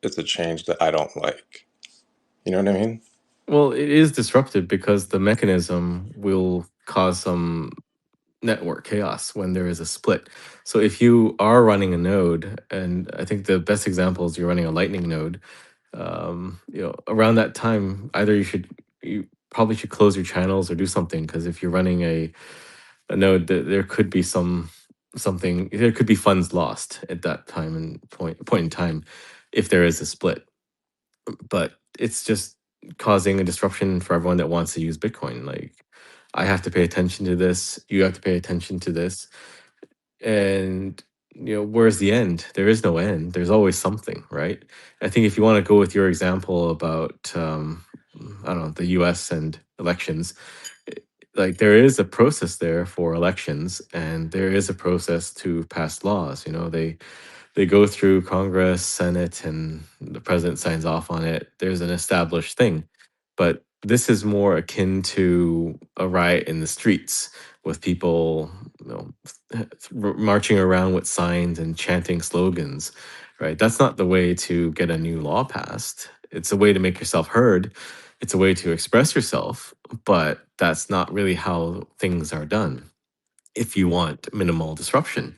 it's a change that I don't like? You know what I mean? Well, it is disruptive because the mechanism will cause some network chaos when there is a split. So if you are running a node, and I think the best example is you're running a Lightning node, around that time, either you probably should close your channels or do something, because if you're running a node, there could be there could be funds lost at that time and point in time if there is a split. But it's just causing a disruption for everyone that wants to use Bitcoin. Like, I have to pay attention to this. You have to pay attention to this. And where's the end? There is no end. There's always something, right? I think if you want to go with your example about I don't know, the US and elections, like there is a process there for elections, and there is a process to pass laws. They go through Congress, Senate, and the president signs off on it. There's an established thing. But this is more akin to a riot in the streets with people marching around with signs and chanting slogans, right? That's not the way to get a new law passed. It's a way to make yourself heard. It's a way to express yourself, but that's not really how things are done if you want minimal disruption,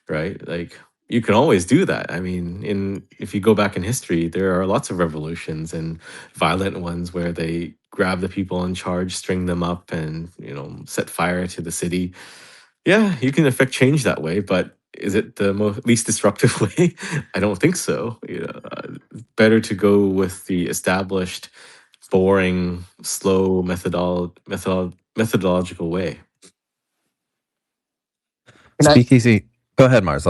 right? Like, you can always do that. I mean, if you go back in history, there are lots of revolutions and violent ones where they grab the people in charge, string them up, and set fire to the city. Yeah, you can affect change that way, but is it the least disruptive way? I don't think so. Better to go with the established, boring, slow methodological way. Can I Speakeasy. Go ahead, Mars.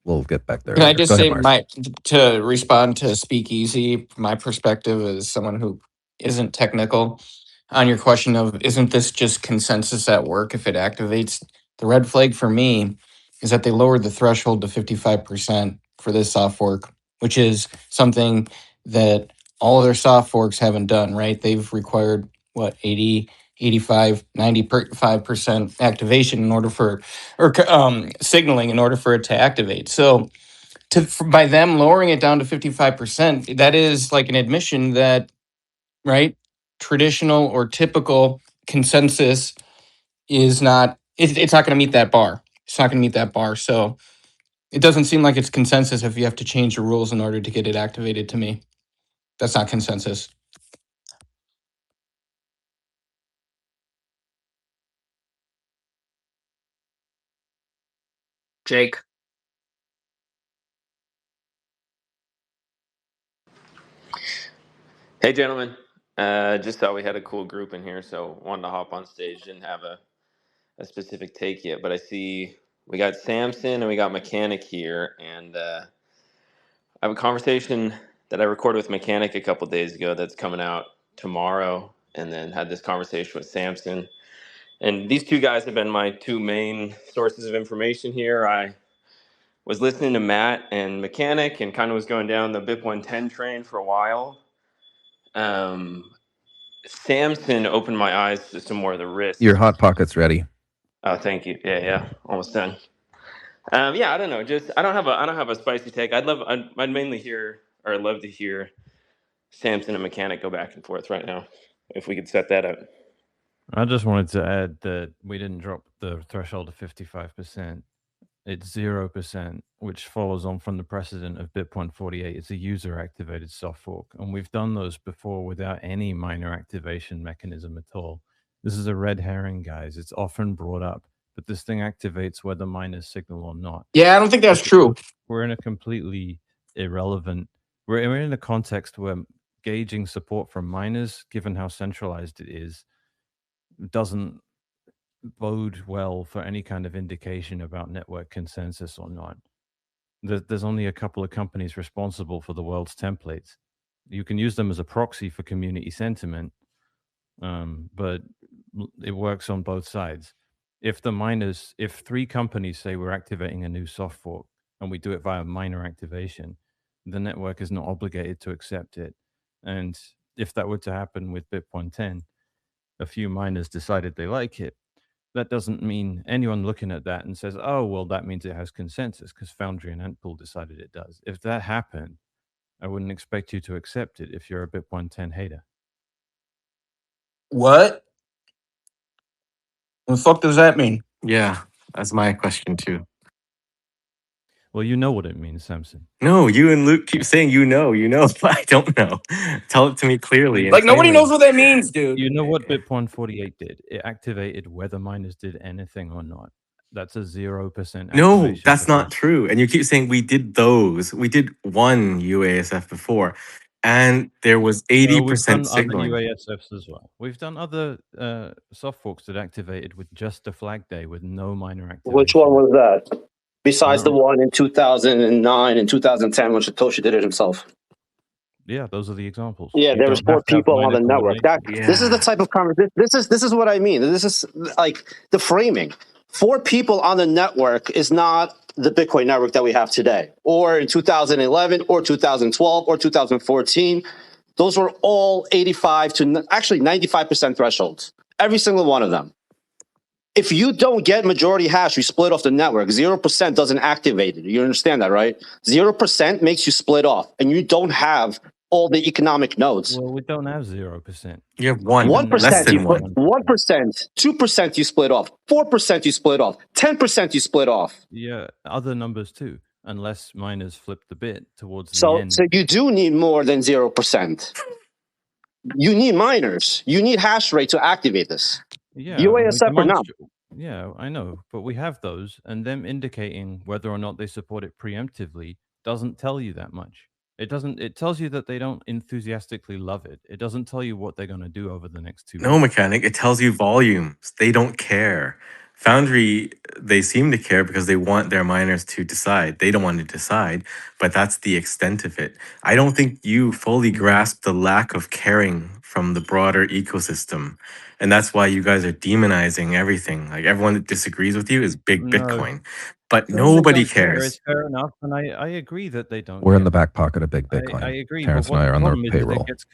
We'll get back there can I later. just Go ahead, say Mars. to respond to Speakeasy, my perspective as someone who isn't technical, on your question of isn't this just consensus at work if it activates? The red flag for me is that they lowered the threshold to 55% for this soft fork, which is something that all other soft forks haven't done, right? They've required what, 80, 85, 95% activation in order for, or signaling in order for it to activate. So by them lowering it down to 55%, that is like an admission that, right, traditional or typical consensus is not, it's not going to meet that bar. It's not going to meet that bar. So it doesn't seem like it's consensus if you have to change the rules in order to get it activated to me. That's not consensus. Jake. Hey, gentlemen. Just thought we had a cool group in here, so wanted to hop on stage. Didn't have a specific take yet, but I see we got Samson and we got Mechanic here, and I have a conversation that I recorded with Mechanic a couple days ago that's coming out tomorrow, and then had this conversation with Samson. And these two guys have been my two main sources of information here. I was listening to Matt and Mechanic and kind of was going down the BIP110 train for a while. Samson opened my eyes to some more of the risks. Your hot pocket's ready. Oh, thank you. Yeah, almost done. Yeah, I don't know. Just I don't have a spicy take. I'd mainly hear, or I'd love to hear Samson and Mechanic go back and forth right now, if we could set that up. I just wanted to add that we didn't drop the threshold to 55%. it's 0%, which follows on from the precedent of BIP148. It's a user-activated soft fork, and we've done those before without any miner activation mechanism at all. This is a red herring, guys. It's often brought up, but this thing activates whether miners signal or not. Yeah, I don't think that's true. We're in a completely irrelevant... We're in a context where gauging support from miners, given how centralized it is, doesn't bode well for any kind of indication about network consensus or not. There's only a couple of companies responsible for the world's templates. You can use them as a proxy for community sentiment, but it works on both sides. If 3 companies say we're activating a new soft fork and we do it via miner activation, the network is not obligated to accept it. And if that were to happen with BIP110, a few miners decided they like it, that doesn't mean anyone looking at that and says, oh, well, that means it has consensus because Foundry and Antpool decided it does. If that happened, I wouldn't expect you to accept it if you're a BIP110 hater. What? What the fuck does that mean? Yeah, that's my question too. Well, you know what it means, Samson. No, you and Luke keep saying you know, but I don't know. Tell it to me clearly. And Like, nobody plainly. knows what that means, dude. You know what BIP148 did? It activated whether miners did anything or not. That's a 0% activation. No, that's for not us. true. And you keep saying we did those. We did one UASF before, and there was No, we've 80% done other signaling. UASFs as well. We've done other soft forks that activated with just a flag day with no miner activation. Which one was that? Besides the No. one in 2009 and 2010 when Satoshi did it himself. Yeah, those are the examples. Yeah, You there was don't 4 have to have people on the miner network. coordination. This is the type of conversation. This is what I mean. This is like the framing. 4 people on the network is not the Bitcoin network that we have today, or in 2011, or 2012, or 2014. Those were all 85 to actually 95% thresholds. Every single one of them. If you don't get majority hash, you split off the network. 0% doesn't activate it. You understand that, right? 0% makes you split off, and you don't have all the economic nodes. Well, we don't have 0%. You have 1, 1%, less than you put 1. 1%, 2% you split off, 4% you split off, 10% you split off. Yeah, other numbers too, unless miners flip the bit towards the So end. you do need more than 0%. You need miners. You need hash rate to activate this. Yeah, UASF or not. Yeah, I know, but we have those, and them indicating whether or not they support it preemptively doesn't tell you that much. It doesn't. It tells you that they don't enthusiastically love it. It doesn't tell you what they're going to do over the next 2 No, weeks. Mechanic, it tells you volumes. They don't care. Foundry, they seem to care because they want their miners to decide. They don't want to decide, but that's the extent of it. I don't think you fully grasp the lack of caring from the broader ecosystem. And that's why you guys are demonizing everything. Like everyone that disagrees with you is big No. Bitcoin. But Saying they nobody don't care cares. is fair enough, and I agree that they don't We're in care. the back pocket of big Bitcoin. I agree, Terrence but what and I the are on the problem is that payroll. it gets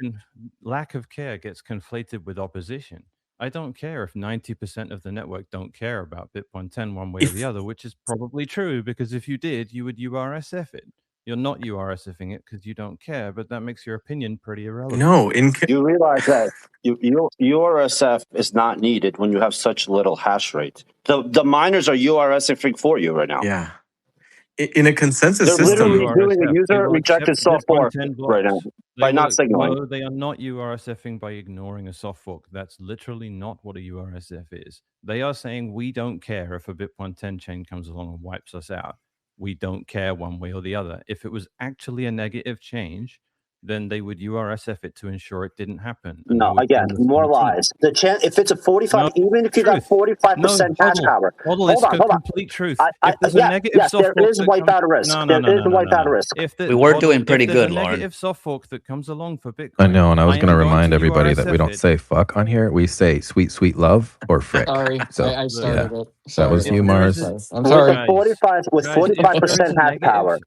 lack of care gets conflated with opposition. I don't care if 90% of the network don't care about BIP110 one way or the other, which is probably true, because if you did, you would URSF it. You're not URSFing it because you don't care, but that makes your opinion pretty irrelevant. No, you realize that URSF is not needed when you have such little hash rate. The miners are URSFing for you right now. Yeah. In a consensus They're system, literally doing a user rejected soft fork right now by not signaling. No, they are not URSFing by ignoring a soft fork. That's literally not what a URSF is. They are saying we don't care if a BIP110 chain comes along and wipes us out. We don't care one way or the other. If it was actually a negative change, then they would URSF it to ensure it didn't happen. And they No, would again, send us more 14. lies. The chance, if it's a 45, No, even if you got 45% hash power. Hodl, it's the complete truth. If there's a negative soft there fork is that wipeout risk. There is wipeout risk. We were doing pretty if there's good, a Lauren. negative soft fork that comes along for Bitcoin, I know, and I was going to am remind to everybody that we URSF don't it. say fuck on here. We say sweet, sweet love or frick. Sorry, So, I started it. that was Sorry. you, Mars. I'm sorry. With 45% hash power.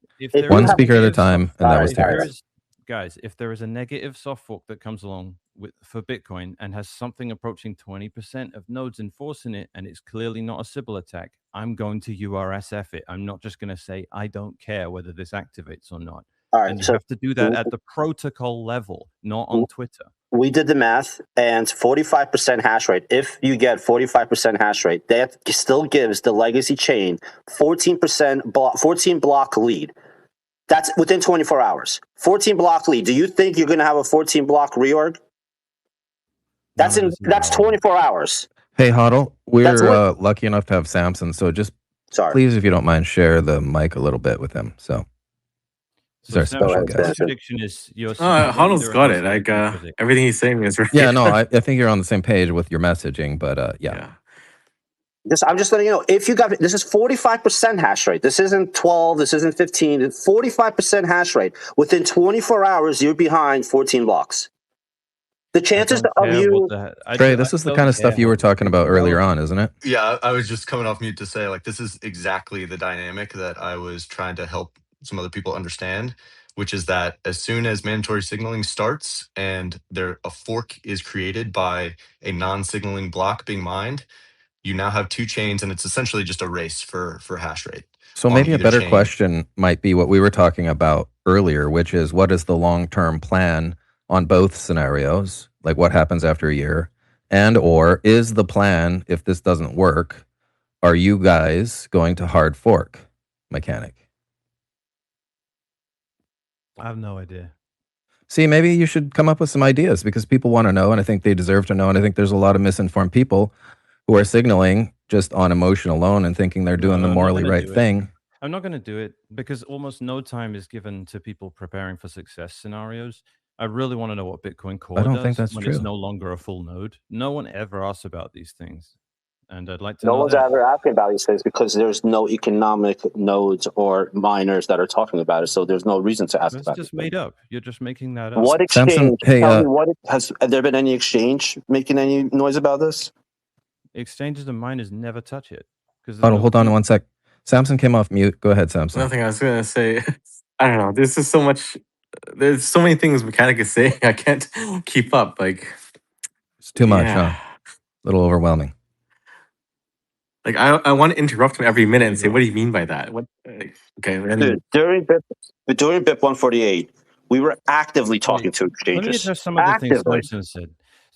One speaker at a time, and that was Terrence. Guys, if there is a negative soft fork that comes along for Bitcoin and has something approaching 20% of nodes enforcing it, and it's clearly not a Sybil attack, I'm going to URSF it. I'm not just going to say, I don't care whether this activates or not. All right, and you have to do that at the protocol level, not on Twitter. We did the math, and 45% hash rate. If you get 45% hash rate, that still gives the legacy chain 14 block lead. That's within 24 hours. 14 block lead. Do you think you're going to have a 14 block reorg? That's 24 hours. Hey, Hodl, That's we're what. lucky enough to have Samson, so just Sorry. please, if you don't mind, share the mic a little bit with him. So he's our special Your guest. prediction is you're Hodl's either a got it. hostile Like critic. everything he's saying is right. Yeah, no, I think you're on the same page with your messaging, but yeah. I'm just letting you know, if you got, this is 45% hash rate. This isn't 12, this isn't 15, it's 45% hash rate. Within 24 hours, you're behind 14 blocks. The chances of you... Trey, this is the kind of stuff you were talking about earlier on, isn't it? Yeah, I was just coming off mute to say, like, this is exactly the dynamic that I was trying to help some other people understand, which is that as soon as mandatory signaling starts and a fork is created by a non-signaling block being mined, you now have two chains, and it's essentially just a race for hash rate. So maybe a better question might be what we were talking about earlier, which is what is the long-term plan on both scenarios? Like what happens after a year? And or is the plan, if this doesn't work, are you guys going to hard fork Mechanic? I have no idea. See, maybe you should come up with some ideas because people want to know, and I think they deserve to know, and I think there's a lot of misinformed people who are signaling just on emotion alone and thinking they're doing the morally right thing. I'm not going to do it because almost no time is given to people preparing for success scenarios. I really want to know what Bitcoin Core does when it's no longer a full node. No one ever asks about these things. And I'd like to know. No one's ever asking about these things because there's no economic nodes or miners that are talking about it. So there's no reason to ask about it. It's just made up. You're just making that up. What exchange? Samson, hey, tell me has there been any exchange making any noise about this? Exchanges and miners never touch it. Hold on 1 sec. Samson came off mute. Go ahead, Samson. Nothing. I was gonna say, I don't know. This is so much. There's so many things Mechanic is saying. I can't keep up. Like it's too much, huh? A little overwhelming. Like I want to interrupt him every minute and say, "What do you mean by that?" What? Okay. Dude, during BIP148, we were actively talking to exchanges. Let me address some of the things Samson said.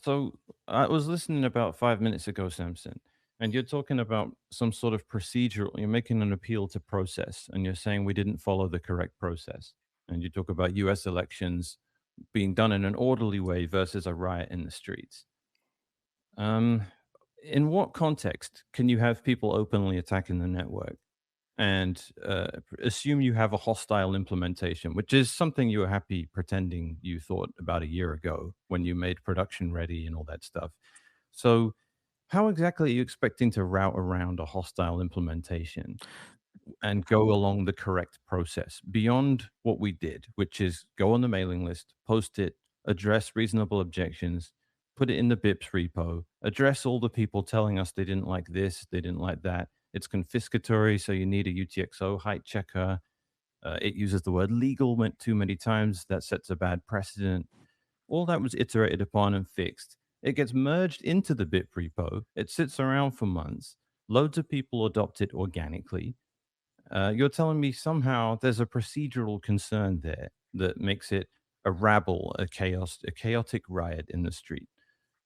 So I was listening about 5 minutes ago, Samson, and you're talking about some sort of procedural. You're making an appeal to process, and you're saying we didn't follow the correct process. And you talk about U.S. elections being done in an orderly way versus a riot in the streets. In what context can you have people openly attacking the network and assume you have a hostile implementation, which is something you were happy pretending you thought about a year ago when you made production ready and all that stuff? So how exactly are you expecting to route around a hostile implementation and go along the correct process beyond what we did, which is go on the mailing list, post it, address reasonable objections, put it in the BIPs repo, address all the people telling us they didn't like this, they didn't like that. It's confiscatory, so you need a UTXO height checker. It uses the word legal too many times. That sets a bad precedent. All that was iterated upon and fixed. It gets merged into the BIP repo. It sits around for months. Loads of people adopt it organically. You're telling me somehow there's a procedural concern there that makes it a rabble, a chaotic riot in the street.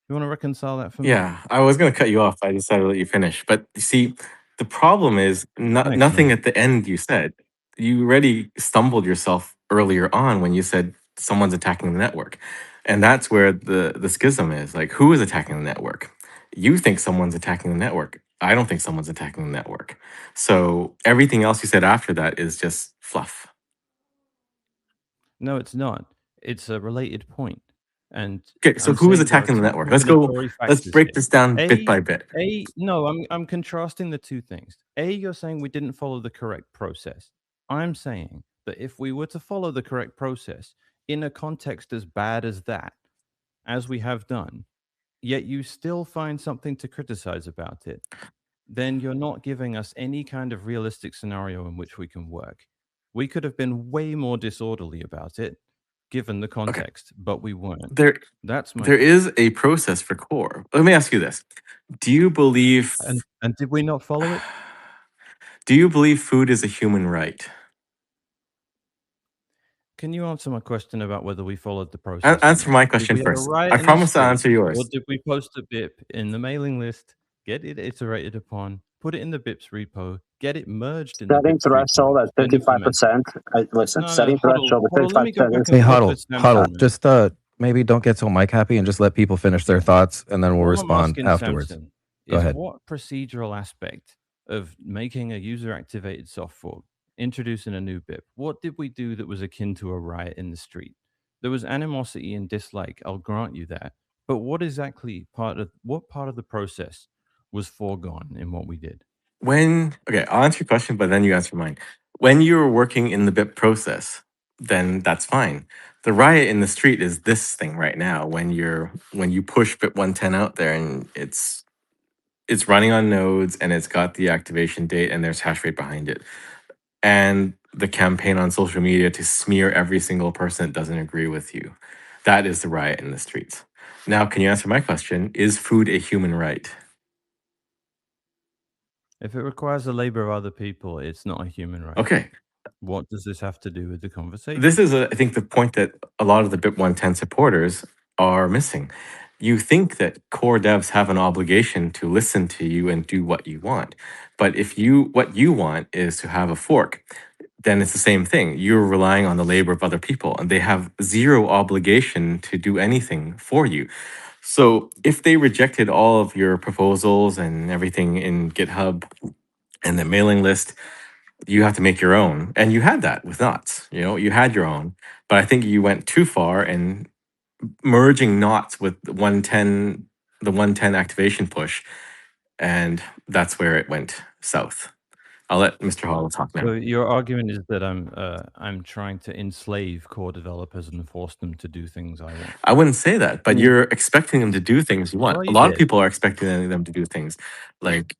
You want to reconcile that for me? Yeah, I was going to cut you off. I decided to let you finish. But you see, the problem is nothing at the end you said. You already stumbled yourself earlier on when you said someone's attacking the network. And that's where the schism is. Like, who is attacking the network? You think someone's attacking the network. I don't think someone's attacking the network. So everything else you said after that is just fluff. No, it's not. It's a related point. And okay, so who is attacking the network? Let's break this down bit by bit. No, I'm contrasting the two things. You're saying we didn't follow the correct process. I'm saying that if we were to follow the correct process in a context as bad as that, as we have done, yet you still find something to criticize about it, then you're not giving us any kind of realistic scenario in which we can work. We could have been way more disorderly about it, given the context, but we weren't. There is a process for core. Let me ask you this: do you believe? And did we not follow it? Do you believe food is a human right? can you answer my question about whether we followed the process? Answer my Did question we have a first. riot I in the promise I'll street, answer yours. or did we post a BIP in the mailing list, get it iterated upon, put it in the BIPs repo, get it merged in the Setting BIPs threshold repo, at then implement it? 55%. Listen, No, setting Hodl, threshold at Hodl, let me go 55% back is and Hey, forth Huddle, with Samson, Huddle, man. just maybe don't get so mic happy and just let people finish their thoughts, and then we'll All I'm respond asking afterwards. Samson Go is ahead. what procedural aspect of making a user-activated soft fork, introducing a new BIP, what did we do that was akin to a riot in the street? There was animosity and dislike, I'll grant you that. But what part of the process was foregone in what we did? Okay, I'll answer your question, but then you answer mine. When you're working in the BIP process, then that's fine. The riot in the street is this thing right now. When you push BIP110 out there and it's running on nodes and it's got the activation date and there's hash rate behind it. And the campaign on social media to smear every single person that doesn't agree with you. That is the riot in the streets. Now, can you answer my question? Is food a human right? If it requires the labor of other people, it's not a human right. Okay. What does this have to do with the conversation? This is, I think, the point that a lot of the BIP110 supporters are missing. You think that core devs have an obligation to listen to you and do what you want. But if what you want is to have a fork, then it's the same thing. You're relying on the labor of other people, and they have zero obligation to do anything for you. So if they rejected all of your proposals and everything in GitHub and the mailing list, you have to make your own. And you had that with Knots. You had your own. But I think you went too far in merging Knots with the 110 activation push. And that's where it went south. I'll let Mr. Hall talk now. So your argument is that I'm trying to enslave core developers and force them to do things I want. I wouldn't say that, but you're expecting them to do things you want. Well, A you lot of did. people are expecting them to do things like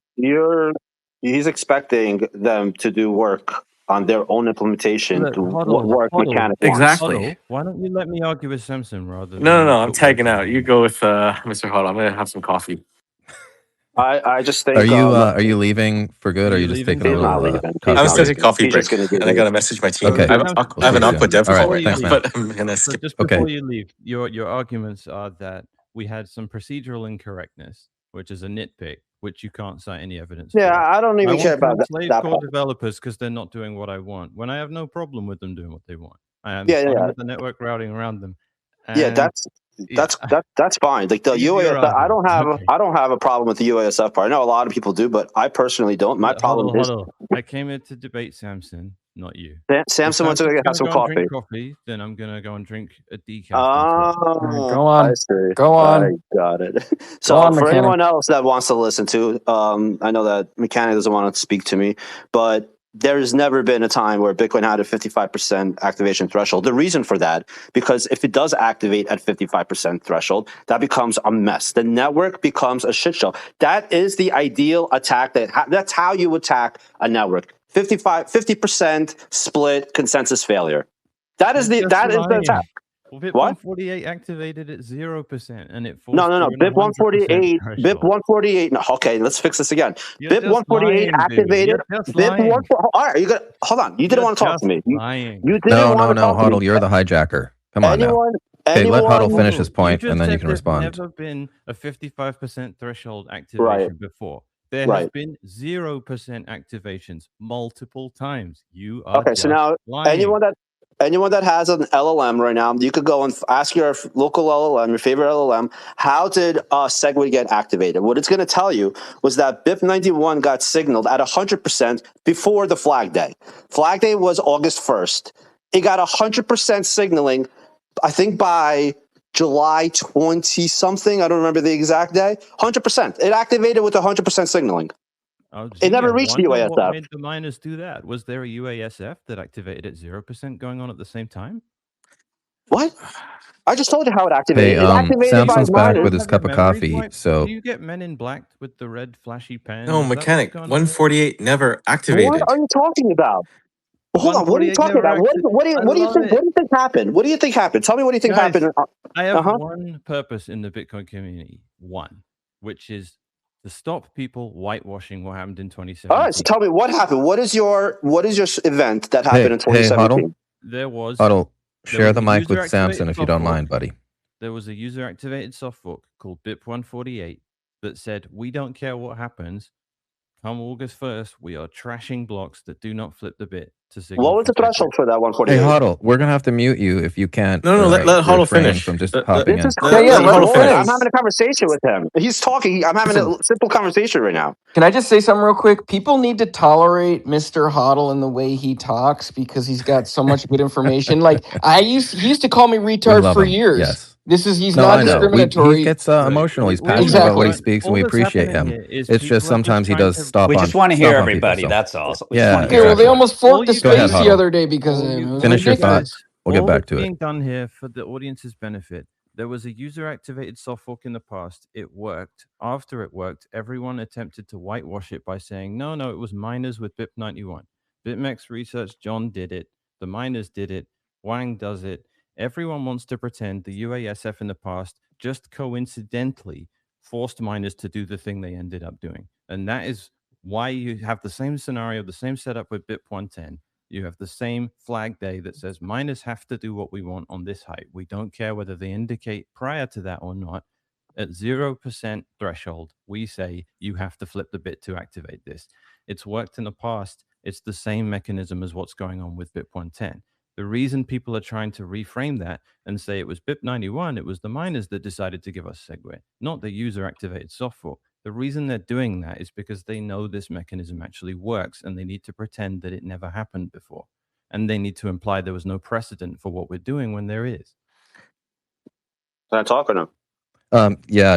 He's expecting them to do work on their own implementation Look, to Hodl, work Hodl, Mechanic wants. exactly. Hodl, why don't you let me argue with Samson rather No, than I'm put tagging words in out. my You mouth? go with Mr. Hall. I'm gonna have some coffee. I just think Are you leaving for good, or Are are you you just leaving taking a he's for not little good? leaving. coffee I'm He's still not break? taking coffee He's break, just going to and I got a message my team. Okay, I Samson, we'll see have you an soon. output dev All right, report, before you thanks, leave, man. but I'm gonna so skip. just Okay. before you leave, your arguments are that we had some procedural incorrectness, which is a nitpick, which you can't cite any evidence Yeah, for. I don't I even care want to about enslave that core part. developers because they're not doing what I want, when I have no problem with them doing what they want. I am Yeah, fine with the network routing around them. And yeah, that's fine. Like the these are your UASF, arguments. Okay. I don't have a problem with the UASF part. I know a lot of people do, but I personally don't. My problem is Hodl. I came here to debate Samson, not you. Samson wants to Samson's have some gonna go and coffee. drink coffee, then I'm gonna go and drink a decaf. Oh, Go I on. see. Go on. I got it. Go So on, for Mechanic. anyone else that wants to listen to, I know that Mechanic doesn't want to speak to me, but there's never been a time where Bitcoin had a 55% activation threshold. The reason for that, because if it does activate at 55% threshold, that becomes a mess. The network becomes a shit show. That is the ideal attack. That's how you attack a network. 50% split consensus failure. That is the attack. Well, BIP What? 148 activated at 0%, and it forced No. through an BIP 148. 100% threshold. BIP 148. No, okay, let's fix this again. You're BIP just 148 lying, activated. You're just BIP lying. 1. All right, you got. Hold on. You didn't want to talk to me. Lying. You didn't want to talk to me. Huddle, you're the hijacker. Come on now. Okay, let Huddle finish his point, and then you can respond. There's never been a 55% threshold activation before. There has been 0% activations multiple times. You are okay. So now, lying. anyone that has an LLM right now, you could go and ask your local LLM, your favorite LLM, how did Segwit get activated? What it's going to tell you was that BIP91 got signaled at 100% before the flag day. Flag day was August 1st. It got 100% signaling, I think by July 20 something. I don't remember the exact day. 100%. It activated with 100% signaling. Oh, it never reached the UASF. What made the miners do that? Was there a UASF that activated at 0% going on at the same time? What? I just told you how it activated. Hey, it activated Samson's by back with his cup of coffee. So do you get Men in Black with the red flashy pen? No, Mechanic 148 never activated. What are you talking about? Well, hold on. What are you talking about? What do you think happened? What do you think happened? Tell me what do you think happened. I have one purpose in the Bitcoin community. One, which is to stop people whitewashing what happened in 2017. All right, so tell me what happened. What is your event that happened in 2017? Huddle. There was Huddle. Share the a mic with user-activated Samson if you soft don't fork. mind, buddy. There was a user-activated soft fork called BIP148 that said, we don't care what happens. Come August 1st, we are trashing blocks that do not flip the bit to signal. What was the threshold for that Hey, 148? Hodl, we're gonna have to mute you if you can't. No, let Hodl refrain finish. from just Let- popping This is in. let- crazy. Yeah, let let him Hodl Lauren, finish. I'm finish. having a conversation with him. He's talking. I'm having a Listen. simple conversation right now. Can I just say something real quick? People need to tolerate Mr. Hodl and the way he talks because he's got so much good information. Like he used to call me We retard love for him. years. Yes. He's No, not I know. He discriminatory. gets Look, emotional. He's we all passionate know about what he Exactly. speaks, and all we that's appreciate happening him. here is It's people just are sometimes he trying does to. stop We on just want to hear stomp on people. everybody. So That's all. We just yeah, want to hear Yeah, well, they exactly. everybody. almost All forked the you Go ahead, space guys, the Hodl. other day because of all him. you, It was all Finish you your ridiculous. thought. We'll get all back that's to it. being done here for the audience's benefit. There was a user-activated soft fork in the past. It worked. After it worked, everyone attempted to whitewash it by saying, no, it was miners with BIP91. BitMEX Research, John did it. The miners did it. Wang does it. Everyone wants to pretend the UASF in the past just coincidentally forced miners to do the thing they ended up doing. And that is why you have the same scenario, the same setup with BIP110. You have the same flag day that says miners have to do what we want on this height. We don't care whether they indicate prior to that or not. At 0% threshold, we say you have to flip the bit to activate this. It's worked in the past. It's the same mechanism as what's going on with BIP110. The reason people are trying to reframe that and say it was BIP91, it was the miners that decided to give us segue, not the user-activated soft fork. The reason they're doing that is because they know this mechanism actually works and they need to pretend that it never happened before. And they need to imply there was no precedent for what we're doing when there is. I'm not talking to him. Yeah,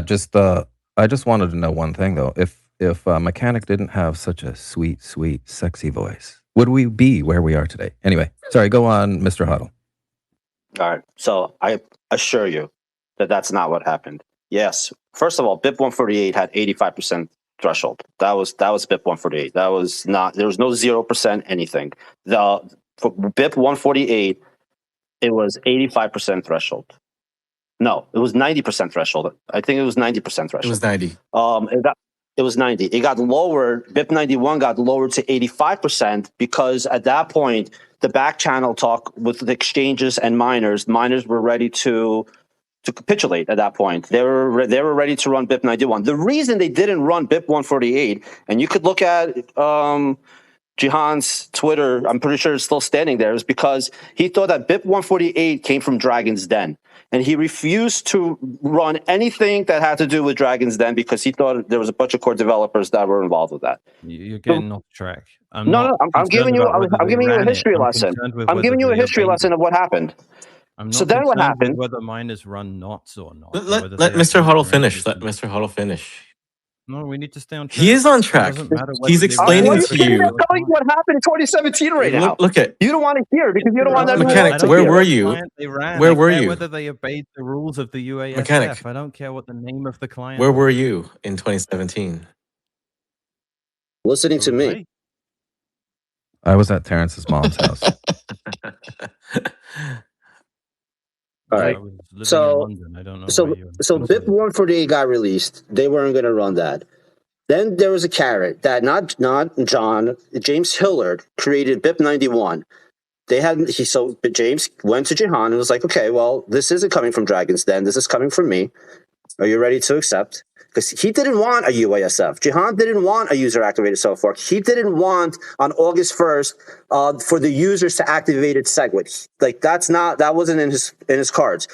I just wanted to know one thing though. If Mechanic didn't have such a sweet, sexy voice, would we be where we are today? Anyway, sorry, go on, Mr. Hodl. All right. So I assure you that that's not what happened. Yes. First of all, BIP148 had 85% threshold. That was BIP148. That was not. There was no 0% anything. For BIP148, it was 85% threshold. No, it was 90% threshold. I think it was 90% threshold. It was 90. It was 90. It got lowered. BIP91 got lowered to 85% because at that point, the back channel talk with the exchanges and miners were ready to capitulate at that point. They were ready to run BIP91. The reason they didn't run BIP148, and you could look at Jihan's Twitter, I'm pretty sure it's still standing there, is because he thought that BIP148 came from Dragon's Den. And he refused to run anything that had to do with Dragon's Den because he thought there was a bunch of core developers that were involved with that. You're getting off track. I'm giving you a history lesson. I'm giving you a history lesson of what happened. I'm So not then what concerned with happened? whether miners run knots or not. Let Mr. Hodl finish. Let Mr. Hodl finish. No, we need to stay on track. He is on It track. doesn't matter He's whether they explaining ran Why are to you kidding me? you. I'm telling you what happened in 2017 right now. Look at You don't want to hear because you don't want everyone Mechanic, else to where hear. were you? They ran. Where I were care you? whether they obeyed the rules of the UASF. Mechanic. I don't care what the name of the client Where was. were you in 2017? Listening to me. I was at Terrence's mom's house. All right. I was living in So, London. I don't know so, where you so BIP 148 got released. They weren't going to run that. Then there was a carrot that not John, James Hillard created BIP 91. But James went to Jihan and was like, okay, well, this isn't coming from Dragon's Den. This is coming from me. Are you ready to accept? Because he didn't want a UASF. Jihan didn't want a user-activated soft fork. He didn't want on August 1st for the users to activate its SegWit. Like that wasn't in his cards.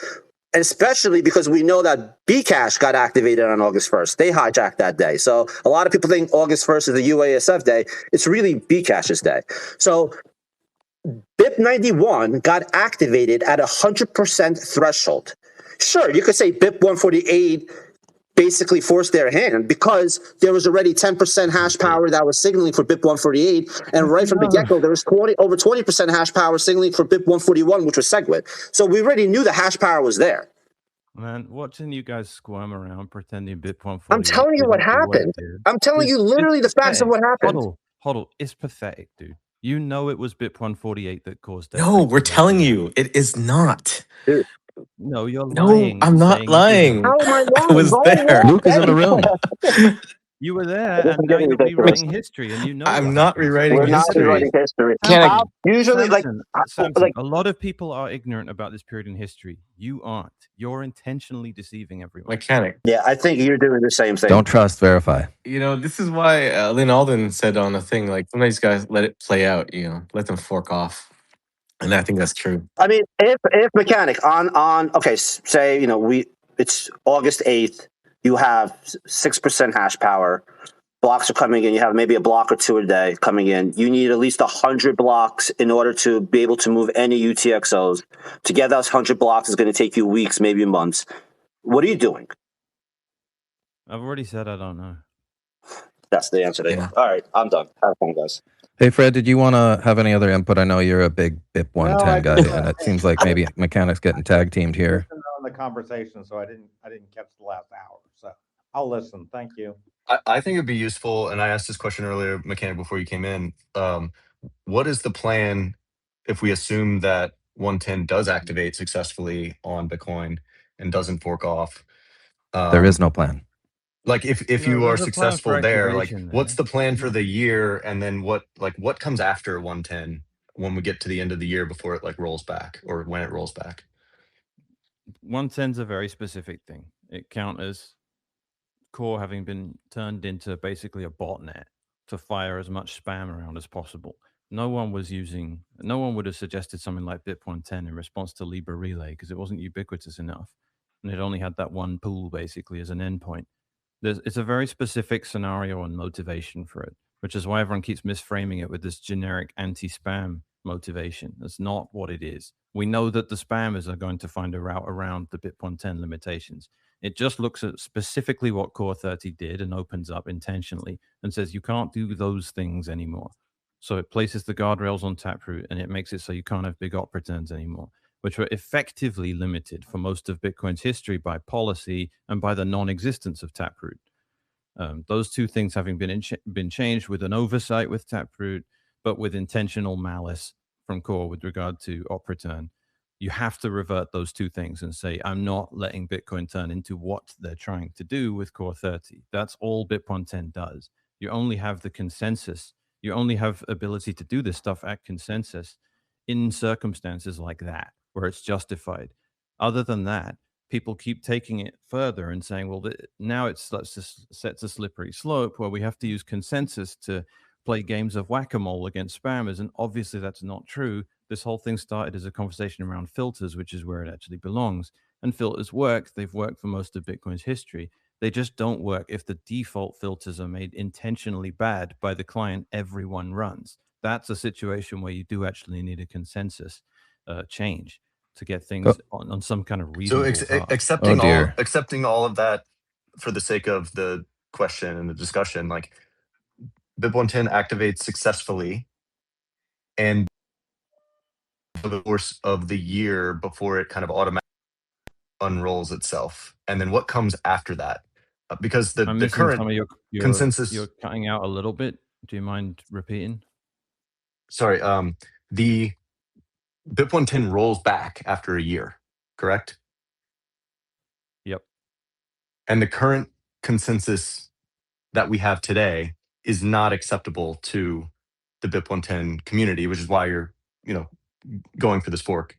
Especially because we know that Bcash got activated on August 1st. They hijacked that day. So a lot of people think August 1st is the UASF day. It's really Bcash's day. So BIP91 got activated at 100% threshold. Sure, you could say BIP148 basically forced their hand because there was already 10% hash power that was signaling for BIP148, and right from the get-go, there was over 20% hash power signaling for BIP141, which was SegWit. So we already knew the hash power was there. Man, watching you guys squirm around pretending BIP148. I'm telling you what happened. I'm telling you literally the facts of what happened. Hodl, it's pathetic, dude. You know it was BIP148 that caused that. No, we're telling you, it is not. Dude. No, you're No, lying. I'm not lying. How am I lying? I was there. Luke is in the room. You were there, This and is now getting you're ridiculous. rewriting history, and you know I'm what not happens. rewriting We're not rewriting history. history. Mechanic. Usually, Samson, like a lot of people are ignorant about this period in history. You aren't. You're intentionally deceiving everyone. Mechanic. yeah, I think you're doing the same thing. Don't trust, verify. You know, this is why Lynn Alden said on a thing, like, sometimes guys let it play out, you know, let them fork off. And I think that's true. I mean, if mechanic on okay, say it's August 8th, you have 6% hash power. Blocks are coming in. You have maybe a block or two a day coming in. You need at least 100 blocks in order to be able to move any UTXOs. To get those 100 blocks is going to take you weeks, maybe months. What are you doing? I've already said I don't know. That's the answer. Yeah. All right, I'm done. Have fun, guys. Hey, Fred, did you want to have any other input? I know you're a big BIP110 guy, and it seems like maybe Mechanic's getting tag teamed here. On the conversation, so I didn't catch the last hour. So I'll listen. Thank you. I think it'd be useful, and I asked this question earlier, Mechanic, before you came in. What is the plan if we assume that 110 does activate successfully on Bitcoin and doesn't fork off? There is no plan. Like if No, you are there's a plan for successful there, like activation what's there. the plan for the year, and then what comes after 110 when we get to the end of the year before it like rolls back, or when it rolls back? 110's a very specific thing. It counters core having been turned into basically a botnet to fire as much spam around as possible. No one would have suggested something like BIP110 in response to Libra Relay because it wasn't ubiquitous enough. And it only had that one pool basically as an endpoint. It's a very specific scenario and motivation for it, which is why everyone keeps misframing it with this generic anti-spam motivation. That's not what it is. We know that the spammers are going to find a route around the BIP110 limitations. It just looks at specifically what Core 30 did and opens up intentionally and says you can't do those things anymore. So it places the guardrails on Taproot and it makes it so you can't have big op returns anymore, which were effectively limited for most of Bitcoin's history by policy and by the non-existence of Taproot. Those two things having been changed with an oversight with Taproot, but with intentional malice from Core with regard to op return. You have to revert those two things and say, I'm not letting Bitcoin turn into what they're trying to do with Core 30. That's all BIP110 does. You only have the consensus. You only have ability to do this stuff at consensus in circumstances like that, where it's justified. Other than that, people keep taking it further and saying, well, now it sets a slippery slope where we have to use consensus to play games of whack-a-mole against spammers. And obviously that's not true. This whole thing started as a conversation around filters, which is where it actually belongs. And filters work. They've worked for most of Bitcoin's history. They just don't work if the default filters are made intentionally bad by the client everyone runs. That's a situation where you do actually need a consensus change to get things on some kind of reasonable path. Accepting all of that for the sake of the question and the discussion, like BIP110 activates successfully and for the course of the year before it kind of automatically unrolls itself. And then what comes after that? Because the current some of your consensus, you're cutting out a little bit. Do you mind repeating? Sorry, the BIP110 rolls back after a year, correct? Yep. And the current consensus that we have today is not acceptable to the BIP110 community, which is why you're, going for this fork.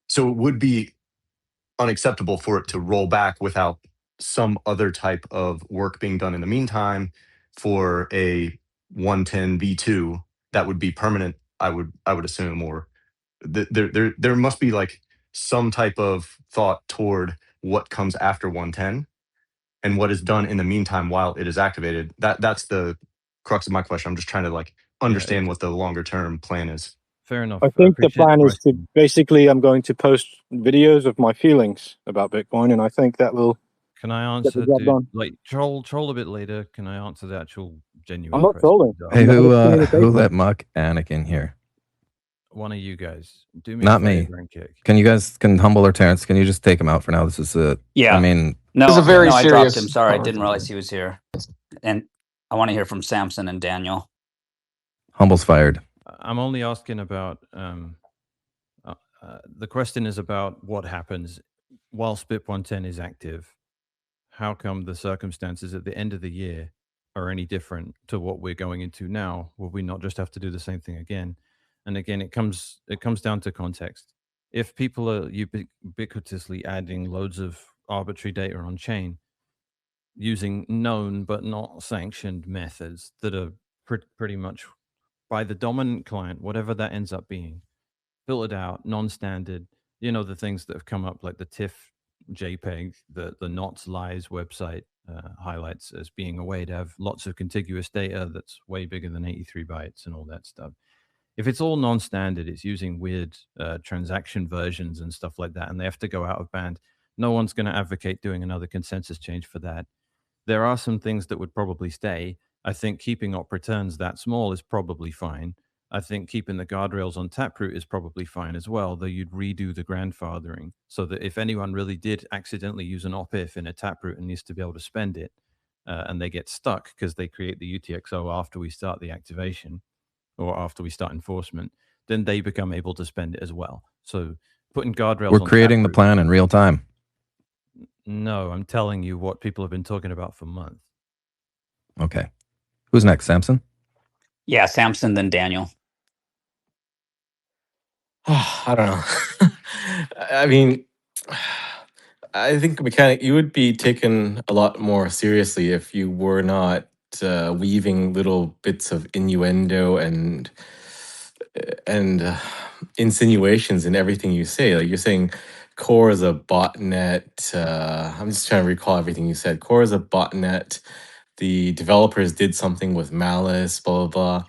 So it would be unacceptable for it to roll back without some other type of work being done in the meantime for a 110 V2 that would be permanent, I would assume, or there must be like some type of thought toward what comes after 110 and what is done in the meantime while it is activated. That's the crux of my question. I'm just trying to like understand what the longer term plan is. Fair enough. I think the plan is to basically, I'm going to post videos of my feelings about Bitcoin, and I think that will. Can I answer? Like troll a bit later. Can I answer the actual genuine? I'm not trolling. Hey, who let Mechanic in here? One of you guys. Do me not a favor me. And kick. Can Humble or Terrence? Can you just take him out for now? This is a. Yeah. I mean, no, it's a very I serious. dropped him. Sorry, I didn't realize he was here. And I want to hear from Samson and Daniel. Humble's fired. I'm only asking about. The question is about what happens while BIP110 is active. How come the circumstances at the end of the year are any different to what we're going into now, will we not just have to do the same thing again? And again, it comes down to context. If people are ubiquitously adding loads of arbitrary data on chain using known but not sanctioned methods that are pretty much by the dominant client, whatever that ends up being, filtered out, non-standard, the things that have come up like the TIFF JPEG, the Knots Lies website highlights as being a way to have lots of contiguous data that's way bigger than 83 bytes and all that stuff. If it's all non-standard, it's using weird transaction versions and stuff like that, and they have to go out of band. No one's going to advocate doing another consensus change for that. There are some things that would probably stay. I think keeping op returns that small is probably fine. I think keeping the guardrails on Taproot is probably fine as well, though you'd redo the grandfathering so that if anyone really did accidentally use an op-if in a Taproot and needs to be able to spend it, and they get stuck because they create the UTXO after we start the activation or after we start enforcement, then they become able to spend it as well. So putting guardrails We're on creating the Taproot, plan in real time. no, I'm telling you what people have been talking about for months. Okay. Who's next, Samson? Yeah, Samson, then Daniel. I don't know. I mean, I think Mechanic, you would be taken a lot more seriously if you were not weaving little bits of innuendo and insinuations in everything you say. Like you're saying, Core is a botnet. I'm just trying to recall everything you said. Core is a botnet. The developers did something with malice, blah, blah,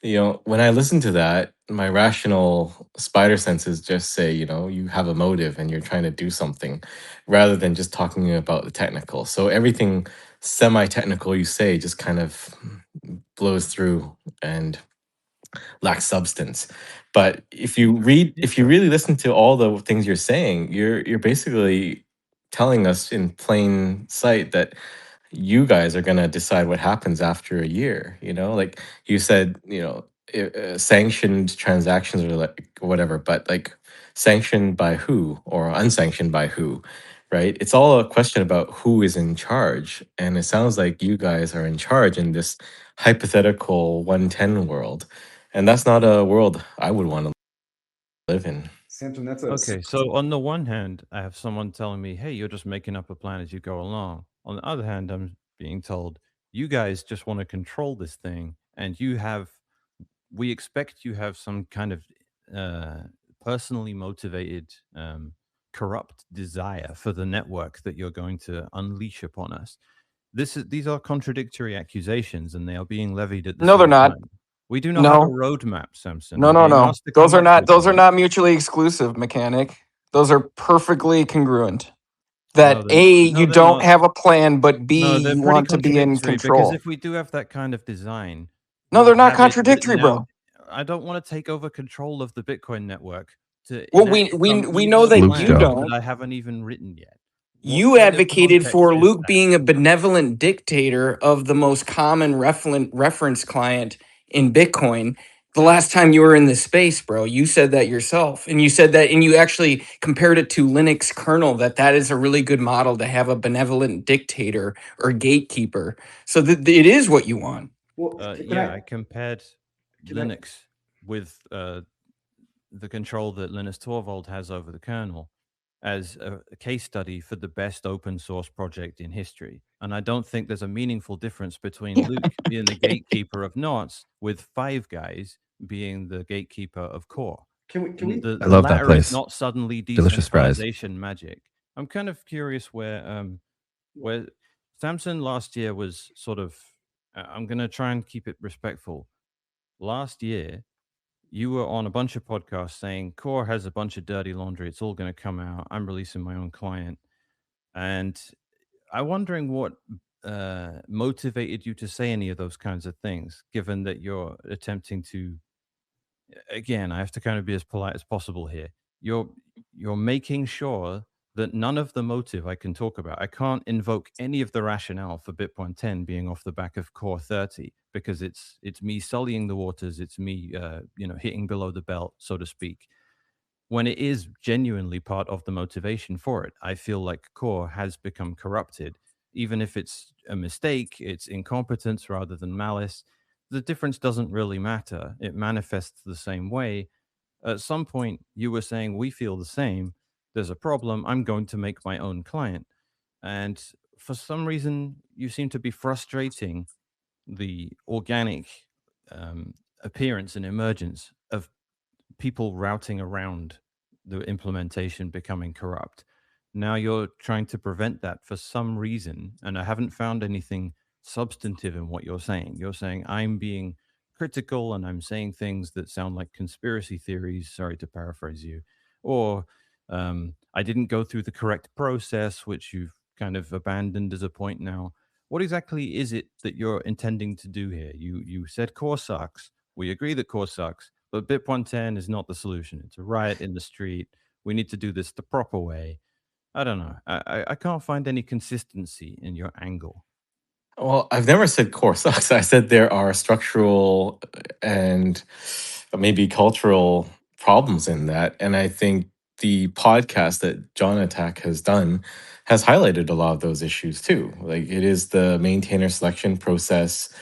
blah. When I listen to that, my rational spider senses just say, you have a motive and you're trying to do something rather than just talking about the technical. So everything semi-technical you say just kind of blows through and lacks substance. But if you really listen to all the things you're saying, you're basically telling us in plain sight that you guys are going to decide what happens after a year. Like you said, sanctioned transactions or like whatever, but like sanctioned by who or unsanctioned by who, right? It's all a question about who is in charge, and it sounds like you guys are in charge in this hypothetical 110 world, and that's not a world I would want to live in. Samson, that's Okay, so on the one hand, I have someone telling me, hey, you're just making up a plan as you go along. On the other hand, I'm being told, you guys just want to control this thing, and we expect you have some kind of personally motivated, corrupt desire for the network that you're going to unleash upon us. These are contradictory accusations, and they are being levied at the No, they're same not. time. We do not have a No, roadmap, Samson. no, We're no, being no. asked to Those come are up not. with Those are one. not mutually exclusive, Mechanic. Those are perfectly congruent. No, That A, no, you they're don't not. have a plan, but B, No, they're you pretty want to be in contradictory because control. if we do have that kind of design, No, they're we'll not have it contradictory, written out. bro. I don't want to take over control of the Bitcoin network to Well, enact some we know evil that Luke's you job. plan don't. that I haven't even written yet. You What advocated context for is Luke that? being a benevolent dictator of the most common reference client in Bitcoin. The last time you were in this space, bro, you said that yourself. And you said that, and you actually compared it to Linux kernel, that is a really good model to have a benevolent dictator or gatekeeper. So it is what you want. well. Yeah, I compared Can I? Linux with the control that Linus Torvald has over the kernel as a case study for the best open source project in history. And I don't think there's a meaningful difference between Luke being the gatekeeper of Knots with Five Guys being the gatekeeper of Core. Can we? The I love that latter is place. not suddenly Delicious fries. decentralization magic. I'm kind of curious where Samson last year was sort of, I'm going to try and keep it respectful. Last year, you were on a bunch of podcasts saying Core has a bunch of dirty laundry. It's all going to come out. I'm releasing my own client. And I'm wondering what motivated you to say any of those kinds of things, given that you're attempting to, again, I have to kind of be as polite as possible here. You're making sure that none of the motive I can talk about, I can't invoke any of the rationale for BIP110 being off the back of Core 30 because it's me sullying the waters. It's me, hitting below the belt, so to speak. When it is genuinely part of the motivation for it, I feel like Core has become corrupted. even if it's a mistake, it's incompetence rather than malice. The difference doesn't really matter. It manifests the same way. At some point, you were saying, we feel the same. There's a problem. I'm going to make my own client. And for some reason, you seem to be frustrating the organic appearance and emergence of people routing around the implementation becoming corrupt. Now you're trying to prevent that for some reason, and I haven't found anything substantive in what you're saying. You're saying I'm being critical and I'm saying things that sound like conspiracy theories, sorry to paraphrase you, or I didn't go through the correct process, which you've kind of abandoned as a point now. What exactly is it that you're intending to do here? You said core sucks. We agree that core sucks, but BIP110 is not the solution. It's a riot in the street. We need to do this the proper way. I don't know. I can't find any consistency in your angle. Well, I've never said core sucks. I said there are structural and maybe cultural problems in that. And I think the podcast that John Attack has done has highlighted a lot of those issues too. Like it is the maintainer selection process,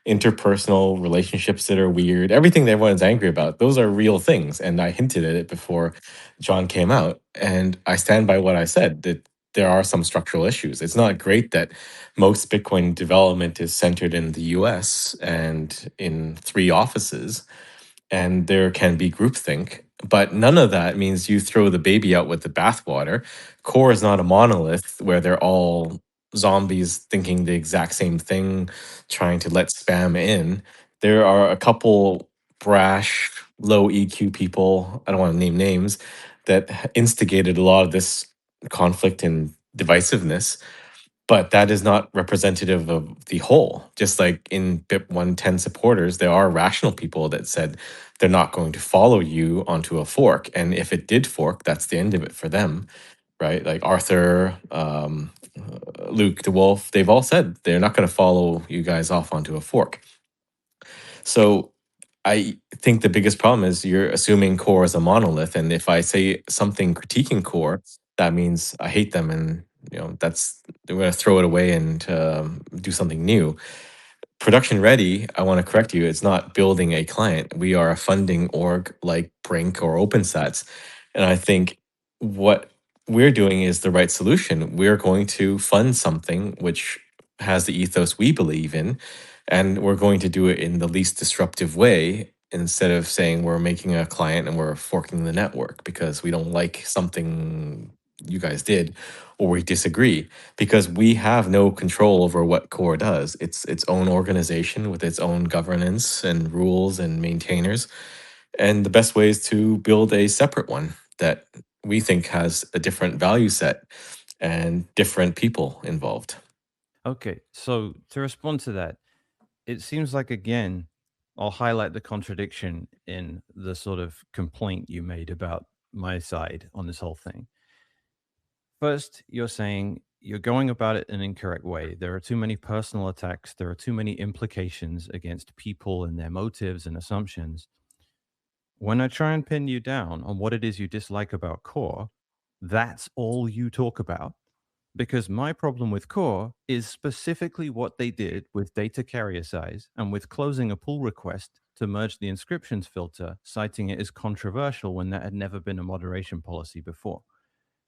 interpersonal relationships that are weird, everything that everyone's angry about. Those are real things. And I hinted at it before John came out. And I stand by what I said, that there are some structural issues. It's not great that most Bitcoin development is centered in the US and in 3 offices, and there can be groupthink. But none of that means you throw the baby out with the bathwater. Core is not a monolith where they're all zombies thinking the exact same thing, trying to let spam in. There are a couple brash, low EQ people, I don't want to name names, that instigated a lot of this conflict and divisiveness, but that is not representative of the whole. Just like in BIP110 supporters, there are rational people that said they're not going to follow you onto a fork. And if it did fork, that's the end of it for them, right? Like Arthur, Luke DeWolf, they've all said they're not going to follow you guys off onto a fork. So I think the biggest problem is you're assuming core is a monolith. And if I say something critiquing core, that means I hate them, and that's, we're going to throw it away and do something new. Production ready, I want to correct you, it's not building a client. We are a funding org like Brink or OpenSats. And I think what we're doing is the right solution. We're going to fund something which has the ethos we believe in, and we're going to do it in the least disruptive way, instead of saying we're making a client and we're forking the network because we don't like something you guys did or we disagree, because we have no control over what core does. It's its own organization with its own governance and rules and maintainers, and the best way is to build a separate one that we think has a different value set and different people involved. Okay, so to respond to that, it seems like, again, I'll highlight the contradiction in the sort of complaint you made about my side on this whole thing. First, you're saying you're going about it in an incorrect way. There are too many personal attacks. There are too many implications against people and their motives and assumptions. When I try and pin you down on what it is you dislike about core, that's all you talk about. Because my problem with core is specifically what they did with data carrier size and with closing a pull request to merge the inscriptions filter, citing it as controversial when that had never been a moderation policy before.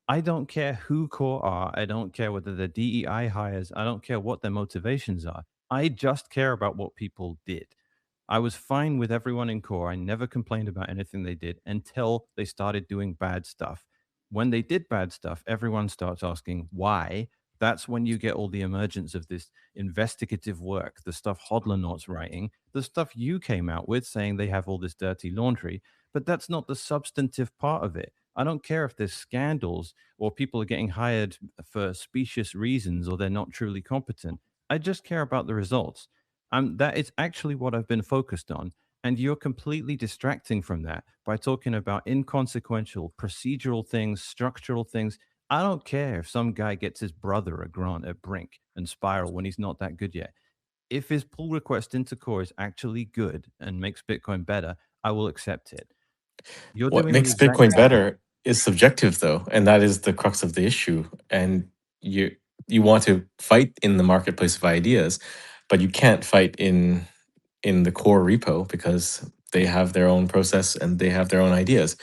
I don't care who core are. I don't care whether they're DEI hires. I don't care what their motivations are. I just care about what people did. I was fine with everyone in core. I never complained about anything they did until they started doing bad stuff. When they did bad stuff, everyone starts asking why. That's when you get all the emergence of this investigative work, the stuff Hodlernaut's writing, the stuff you came out with saying they have all this dirty laundry, but that's not the substantive part of it. I don't care if there's scandals or people are getting hired for specious reasons or they're not truly competent. I just care about the results. That is actually what I've been focused on. And you're completely distracting from that by talking about inconsequential procedural things, structural things. I don't care if some guy gets his brother a grant at Brink and Spiral when he's not that good yet. If his pull request into core is actually good and makes Bitcoin better, I will accept it. You're What doing the makes exact Bitcoin same. better is subjective, though, and that is the crux of the issue. And you want to fight in the marketplace of ideas, but you can't fight in the core repo because they have their own process and they have their own ideas.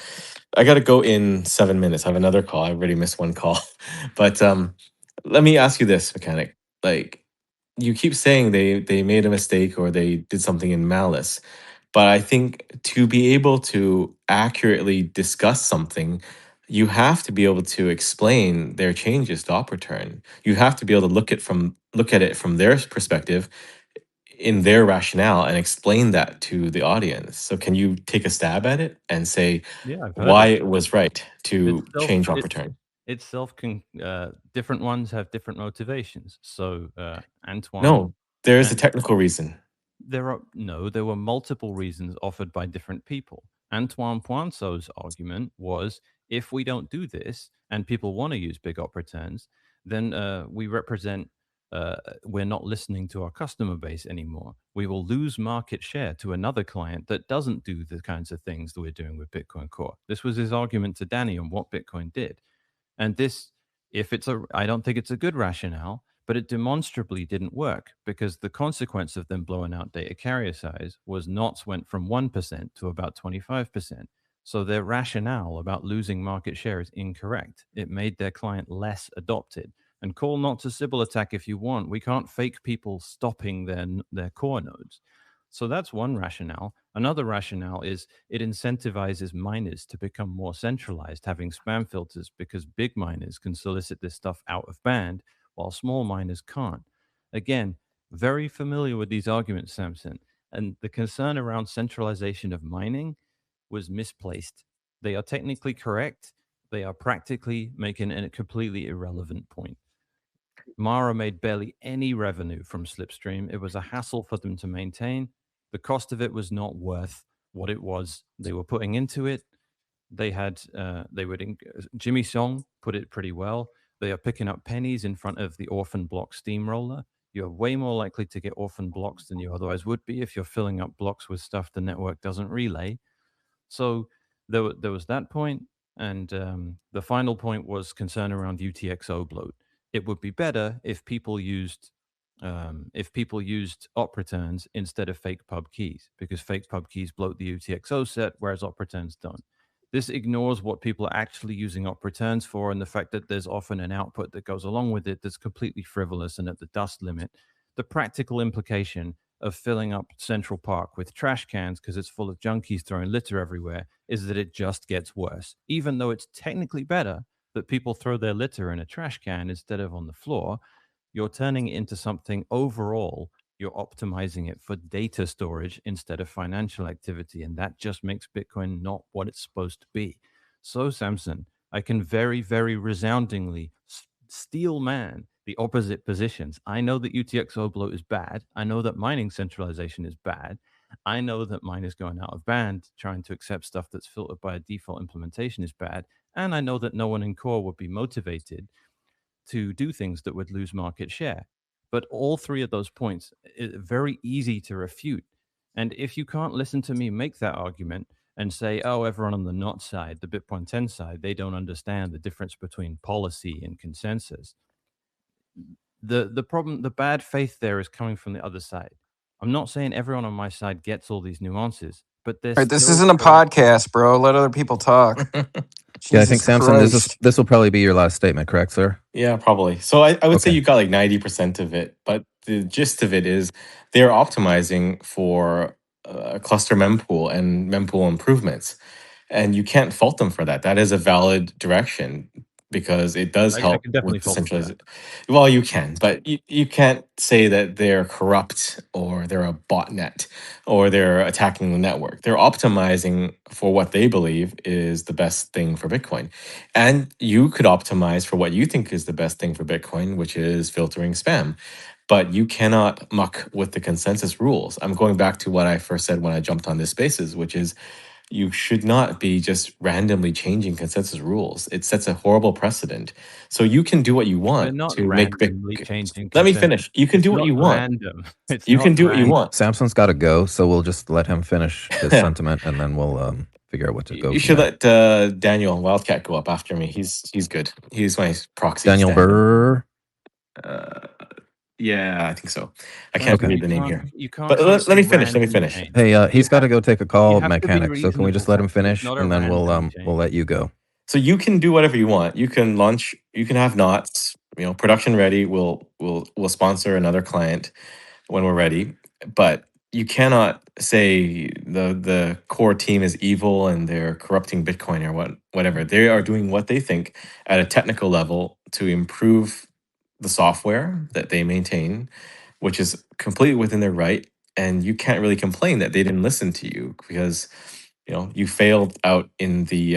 I got to go in 7 minutes. I have another call. I already missed one call. But let me ask you this, Mechanic. Like, you keep saying they made a mistake or they did something in malice. But I think to be able to accurately discuss something, you have to be able to explain their changes to op return. You have to be able to look at it from their perspective in their rationale and explain that to the audience. So can you take a stab at it and say Yeah, I've heard why it. it was right to change op return? Different ones have different motivations. So Antoine, No, there is a and technical reason. there were multiple reasons offered by different people. Antoine Poinceau's argument was, if we don't do this and people want to use big op returns, then we're not listening to our customer base anymore. We will lose market share to another client that doesn't do the kinds of things that we're doing with Bitcoin Core. This was his argument to Danny on what Bitcoin did. And I don't think it's a good rationale, but it demonstrably didn't work because the consequence of them blowing out data carrier size was knots went from 1% to about 25%. So their rationale about losing market share is incorrect. It made their client less adopted. And call knots a Sybil attack if you want. We can't fake people stopping their core nodes. So that's one rationale. Another rationale is it incentivizes miners to become more centralized, having spam filters, because big miners can solicit this stuff out of band while small miners can't. Again, very familiar with these arguments, Samson. And the concern around centralization of mining was misplaced. They are technically correct. They are practically making a completely irrelevant point. Mara made barely any revenue from Slipstream. It was a hassle for them to maintain. The cost of it was not worth what it was they were putting into it. Jimmy Song put it pretty well. They are picking up pennies in front of the orphan block steamroller. You're way more likely to get orphan blocks than you otherwise would be if you're filling up blocks with stuff the network doesn't relay. So there was that point, and the final point was concern around UTXO bloat. It would be better if people used op returns instead of fake pub keys, because fake pub keys bloat the UTXO set, whereas op returns don't. This ignores what people are actually using op returns for, and the fact that there's often an output that goes along with it that's completely frivolous and at the dust limit. The practical implication of filling up Central Park with trash cans because it's full of junkies throwing litter everywhere is that it just gets worse. Even though it's technically better that people throw their litter in a trash can instead of on the floor, you're turning it into something overall. You're optimizing it for data storage instead of financial activity. And that just makes Bitcoin not what it's supposed to be. So, Samson, I can very, very resoundingly steelman the opposite positions. I know that UTXO bloat is bad. I know that mining centralization is bad. I know that miners going out of band trying to accept stuff that's filtered by a default implementation is bad. And I know that no one in core would be motivated to do things that would lose market share. But all three of those points are very easy to refute. And if you can't listen to me make that argument and say, oh, everyone on the not side, the BIP110 side, they don't understand the difference between policy and consensus. The problem, the bad faith there is coming from the other side. I'm not saying everyone on my side gets all these nuances, but they're Right, this still isn't a correct. podcast, bro. Let other people talk. Yeah, I Jesus think Samson, Christ. this will probably be your last statement, correct, sir? Yeah, probably. So I would say Okay. you got like 90% of it, but the gist of it is they're optimizing for a cluster mempool and mempool improvements. And you can't fault them for that. That is a valid direction because it does I help can definitely with the fault them for that. centralization. Well, you can, but you can't say that they're corrupt or they're a botnet or they're attacking the network. They're optimizing for what they believe is the best thing for Bitcoin. And you could optimize for what you think is the best thing for Bitcoin, which is filtering spam. But you cannot muck with the consensus rules. I'm going back to what I first said when I jumped on this spaces, which is you should not be just randomly changing consensus rules. It sets a horrible precedent. So you can do what you We're want not to make randomly changing Let me consensus. finish. You can It's do what not you want. random. It's You not can do what you random. want. Samson's got to go, so we'll just let him finish his sentiment, and then we'll figure out what to go You from should there. let Daniel Wildcat go up after me. He's good. He's my proxy Daniel stand-in. Burr. Yeah, I think so. I can't Okay. read the name here. You can't But create let a me finish. Let me random finish. chain. Hey, You he's got have to go take a you call, have to be Mechanic. So can we just reasonable, let him Samson. It's finish, not a and then random we'll chain. let you go. So you can do whatever you want. You can launch. You can have knots. Production ready. We'll sponsor another client when we're ready. But you cannot say the core team is evil and they're corrupting Bitcoin or whatever. They are doing what they think at a technical level to improve the software that they maintain, which is completely within their right. And you can't really complain that they didn't listen to you because you failed out in the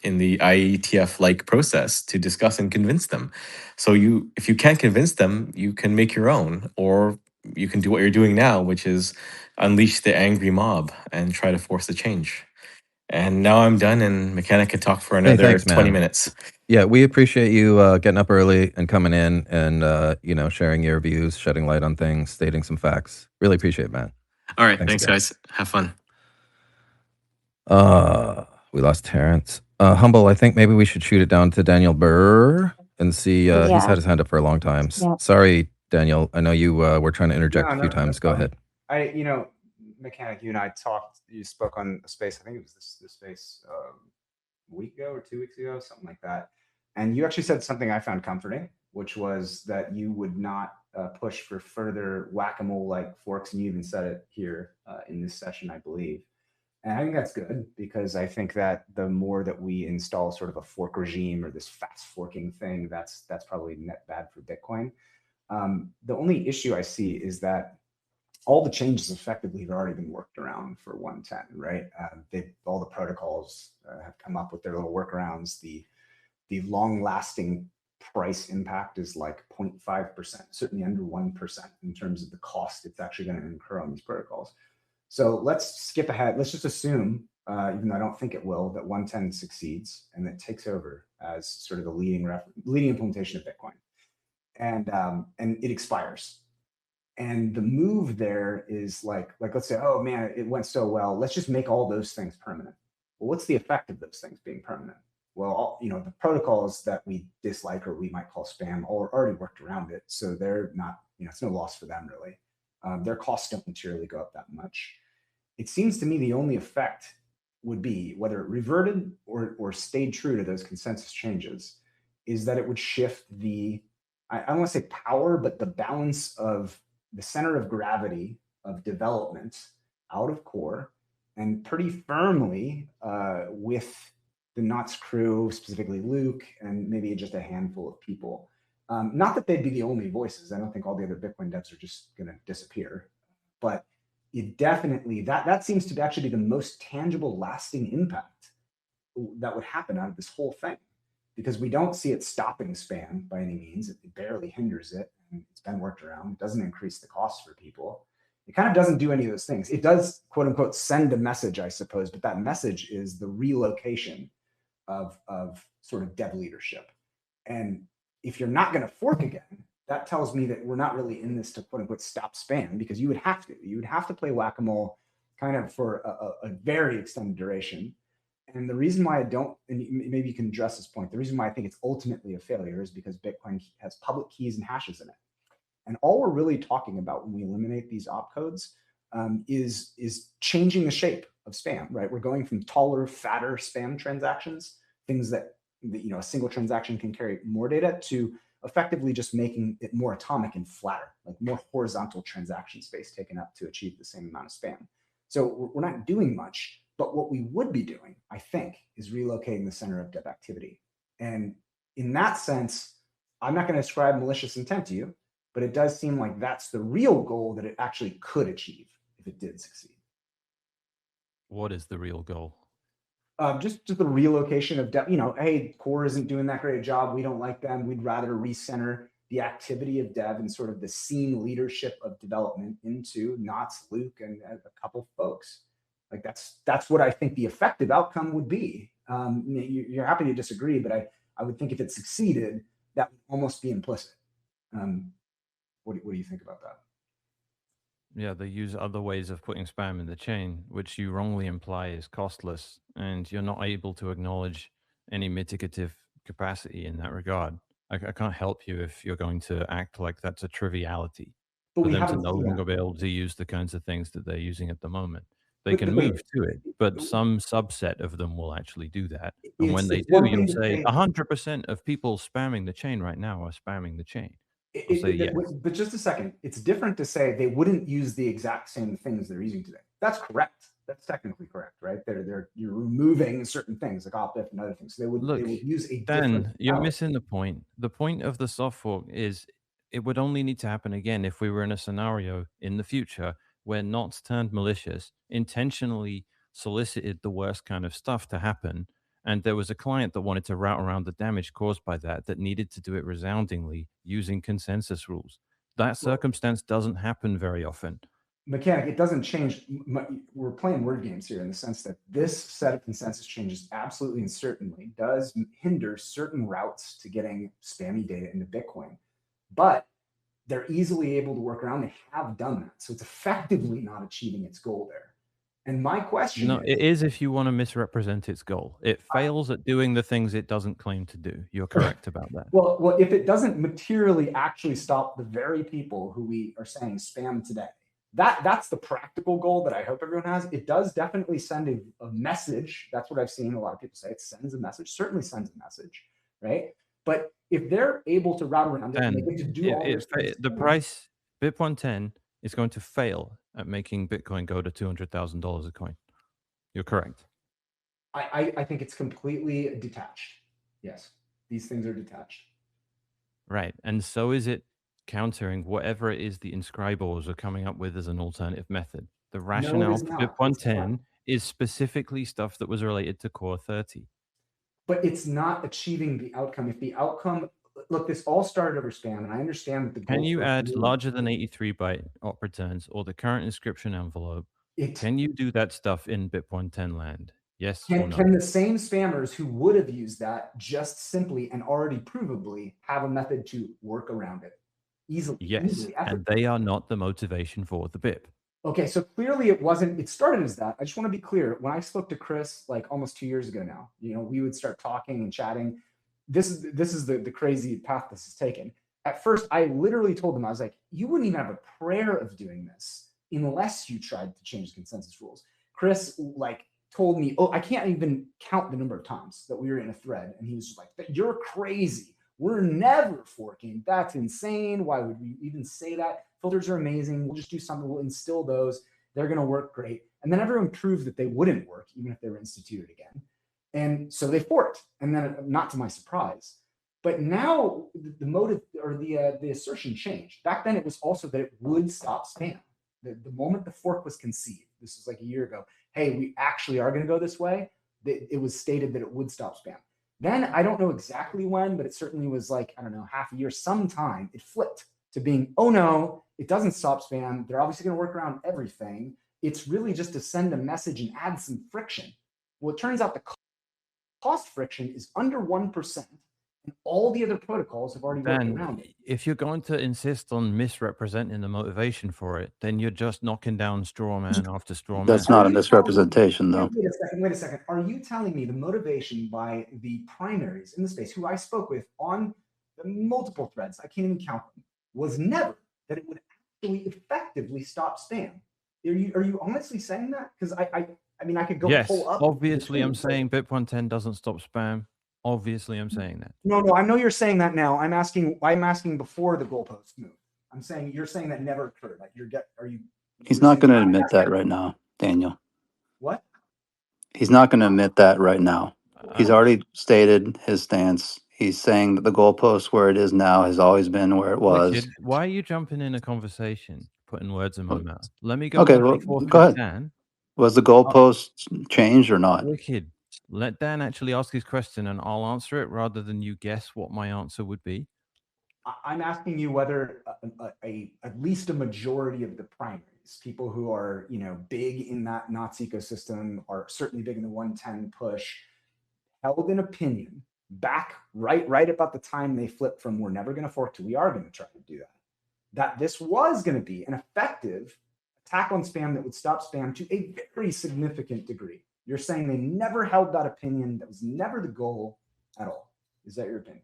IETF like process to discuss and convince them. So if you can't convince them, you can make your own, or you can do what you're doing now, which is unleash the angry mob and try to force a change. And now I'm done, and Mechanic can talk for Hey, another thanks, 20 man. minutes. Yeah, we appreciate you getting up early and coming in and sharing your views, shedding light on things, stating some facts. Really appreciate it, man. All right, Thanks thanks again. guys. Have fun. We lost Terrence. Humble, I think maybe we should shoot it down to Daniel Burr and see. He's Yeah. had his hand up for a long time. Yeah. Sorry, Daniel. I know you were trying to interject a few No times. Go problem. ahead. Mechanic, you and I talked. You spoke on a space. I think it was this space a week ago or 2 weeks ago, something like that. And you actually said something I found comforting, which was that you would not push for further whack-a-mole like forks, and you even said it here in this session, I believe. And I think that's good because I think that the more that we install sort of a fork regime or this fast forking thing, that's probably net bad for Bitcoin. The only issue I see is that all the changes effectively have already been worked around for 110, right? All the protocols have come up with their little workarounds. The long-lasting price impact is like 0.5%, certainly under 1% in terms of the cost it's actually going to incur on these protocols. So let's skip ahead. Let's just assume, even though I don't think it will, that 110 succeeds and that takes over as sort of the leading implementation of Bitcoin, and it expires. And the move there is like let's say, oh man, it went so well. Let's just make all those things permanent. Well, what's the effect of those things being permanent? Well, the protocols that we dislike or we might call spam already worked around it, so they're not. It's no loss for them really. Their costs don't materially go up that much. It seems to me the only effect would be, whether it reverted or stayed true to those consensus changes, is that it would shift I don't want to say power, but the balance of the center of gravity of development out of core and pretty firmly with the Knots crew, specifically Luke, and maybe just a handful of people. Not that they'd be the only voices. I don't think all the other Bitcoin devs are just going to disappear, but it definitely, that seems to actually be the most tangible, lasting impact that would happen out of this whole thing, because we don't see it stopping spam by any means. It barely hinders it. And it's been worked around. It doesn't increase the cost for people. It kind of doesn't do any of those things. It does, quote unquote, send a message, I suppose, but that message is the relocation of sort of dev leadership. And if you're not going to fork again, that tells me that we're not really in this to, quote unquote, stop spam, because you would have to play whack-a-mole kind of for a very extended duration. And the reason why I don't, and maybe you can address this point, the reason why I think it's ultimately a failure is because Bitcoin has public keys and hashes in it. And all we're really talking about when we eliminate these opcodes is changing the shape of spam, right? We're going from taller, fatter spam transactions, things that a single transaction can carry more data, to effectively just making it more atomic and flatter, like more horizontal transaction space taken up to achieve the same amount of spam. So we're not doing much, but what we would be doing, I think, is relocating the center of dev activity. And in that sense, I'm not going to ascribe malicious intent to you, but it does seem like that's the real goal that it actually could achieve if it did succeed. What is the real goal? Just the relocation of dev. Hey, core isn't doing that great a job. We don't like them. We'd rather recenter the activity of dev and sort of the scene leadership of development into Knots, Luke, and a couple folks. Like that's what I think the effective outcome would be. You're happy to disagree, but I would think if it succeeded, that would almost be implicit. What do you think about that? Yeah, they use other ways of putting spam in the chain, which you wrongly imply is costless, and you're not able to acknowledge any mitigative capacity in that regard. I can't help you if you're going to act like that's a triviality But for we them to haven't no seen longer that. be able to use the kinds of things that they're using at the moment. They can But move to it, but some subset of them will actually do that. And when they it's do, one you'll thing to say say 100% of people spamming the chain right now are spamming the chain. I'll say yes. but just a second. It's different to say they wouldn't use the exact same things they're using today. That's correct. That's technically correct, right? You're removing certain things like opt-if and other things. So they would use a different Dan, you're route. missing the point. The point of the soft fork is it would only need to happen again if we were in a scenario in the future where knots turned malicious, intentionally solicited the worst kind of stuff to happen, and there was a client that wanted to route around the damage caused by that needed to do it resoundingly using consensus rules. That circumstance doesn't happen very often. Mechanic, it doesn't change. We're playing word games here in the sense that this set of consensus changes absolutely and certainly does hinder certain routes to getting spammy data into Bitcoin. But they're easily able to work around. They have done that. So it's effectively not achieving its goal there. And my question No, it is if you want to misrepresent its goal. It fails at doing the things it doesn't claim to do. You're correct about that. Well, if it doesn't materially actually stop the very people who we are saying spam today, that's the practical goal that I hope everyone has. It does definitely send a message. That's what I've seen a lot of people say. It sends a message, certainly sends a message, right? But if they're able to route around it and they get to do all those things, the price, BIP110 is going to fail at making Bitcoin go to $200,000 a coin. You're correct. I think it's completely detached. Yes, these things are detached. Right. And so is it countering whatever it is the inscribers are coming up with as an alternative method. The rationale for BIP110 is specifically stuff that was related to Core 30. But it's not achieving the outcome. If the outcome, look, this all started over spam, and I understand that the goal. Can you add larger than 83 byte op returns or the current inscription envelope? Can you do that stuff in BIP110 land? Yes or no? Can the same spammers who would have used that just simply and already provably have a method to work around it easily? Yes, and they are not the motivation for the BIP. Okay, so clearly it wasn't, it started as that. I just want to be clear. When I spoke to Chris like almost 2 years ago now, we would start talking and chatting. This is the crazy path this has taken. At first, I literally told him, I was like, you wouldn't even have a prayer of doing this unless you tried to change consensus rules. Chris told me, I can't even count the number of times that we were in a thread. And he was just like, you're crazy. We're never forking. That's insane. Why would we even say that? Filters are amazing. We'll just do something. We'll instill those. They're going to work great. And then everyone proved that they wouldn't work, even if they were instituted again. And so they forked. And then, not to my surprise, but now the motive or the assertion changed. Back then, it was also that it would stop spam. The moment the fork was conceived, this was like a year ago, hey, we actually are going to go this way. It was stated that it would stop spam. Then I don't know exactly when, but it certainly was half a year, sometime it flipped to being, oh no, it doesn't stop spam. They're obviously going to work around everything. It's really just to send a message and add some friction. Well, it turns out the cost friction is under 1%. And all the other protocols have already worked around it. If you're going to insist on misrepresenting the motivation for it, then you're just knocking down straw man after straw man. That's not a misrepresentation, though. Wait a second. Are you telling me the motivation by the primaries in the space, who I spoke with on multiple threads, I can't even count them, was never that it would actually effectively stop spam? Are you honestly saying that? Because I mean, I could go pull up. Obviously, I'm saying BIP110 doesn't stop spam. Obviously, I'm saying that. No, I know you're saying that now. I'm asking before the goalpost move. I'm saying you're saying that never occurred. Like He's not going to admit that right now, Daniel. What? He's not going to admit that right now. He's already stated his stance. He's saying that the goalpost where it is now has always been where it was. Wicked, why are you jumping in a conversation, putting words in my mouth? Let me go. Okay, well, go ahead. Dan. Was the goalpost changed or not? Wicked. Let Dan actually ask his question and I'll answer it rather than you guess what my answer would be. I'm asking you whether at least a majority of the primaries, people who are big in that Nazi ecosystem, are certainly big in the 110 push, held an opinion back right about the time they flipped from we're never going to fork to we are going to try to do that this was going to be an effective attack on spam that would stop spam to a very significant degree. You're saying they never held that opinion. That was never the goal at all. Is that your opinion?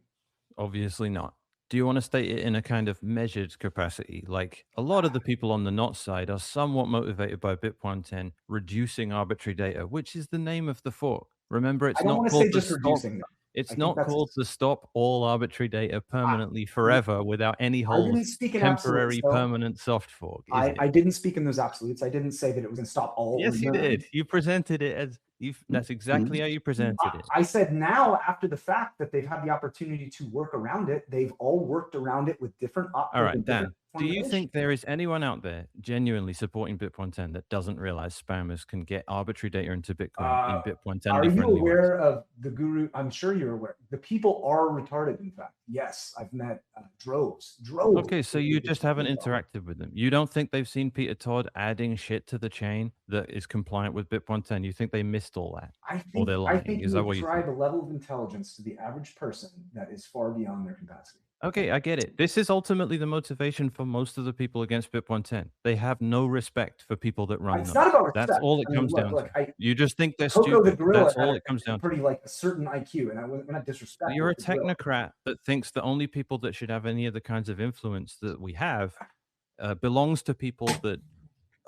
Obviously not. Do you want to state it in a kind of measured capacity? Like a lot of the people on the not side are somewhat motivated by BIP110 reducing arbitrary data, which is the name of the fork. Remember, I it's don't not want to called say the just stop. reducing them. I It's think not that's called the stop all arbitrary data permanently forever without any I didn't holes. speak in absolutes, Temporary though. permanent soft fork, is it? I didn't speak in those absolutes. I didn't say that it was going to stop all or Yes, you none. did. You presented it as that's exactly how you presented it. I said now, after the fact that they've had the opportunity to work around it, they've all worked around it with different All with right, different Dan, do you formulations. think there is anyone out there genuinely supporting BIP110 that doesn't realize spammers can get arbitrary data into Bitcoin in BIP110 Are you friendly ways? aware of the guru? I'm sure you're aware. The people are retarded, in fact. Yes, I've met droves. Okay, so you just haven't interacted with them. You don't think they've seen Peter Todd adding shit to the chain that is compliant with BIP110? You think they missed all that? Or they're lying? I think Is you that what you ascribe think? a level of intelligence to the average person that is far beyond their capacity. Okay, I get it. This is ultimately the motivation for most of the people against BIP110. They have no respect for people that run It's nodes. not about respect. That's all it I mean, comes look, down look, to. You just think they're Coco the stupid. gorilla That's had all a it comes down to. pretty like a certain IQ, and we're not disrespectful. You're a to the gorilla. technocrat that thinks the only people that should have any of the kinds of influence that we have belongs to people that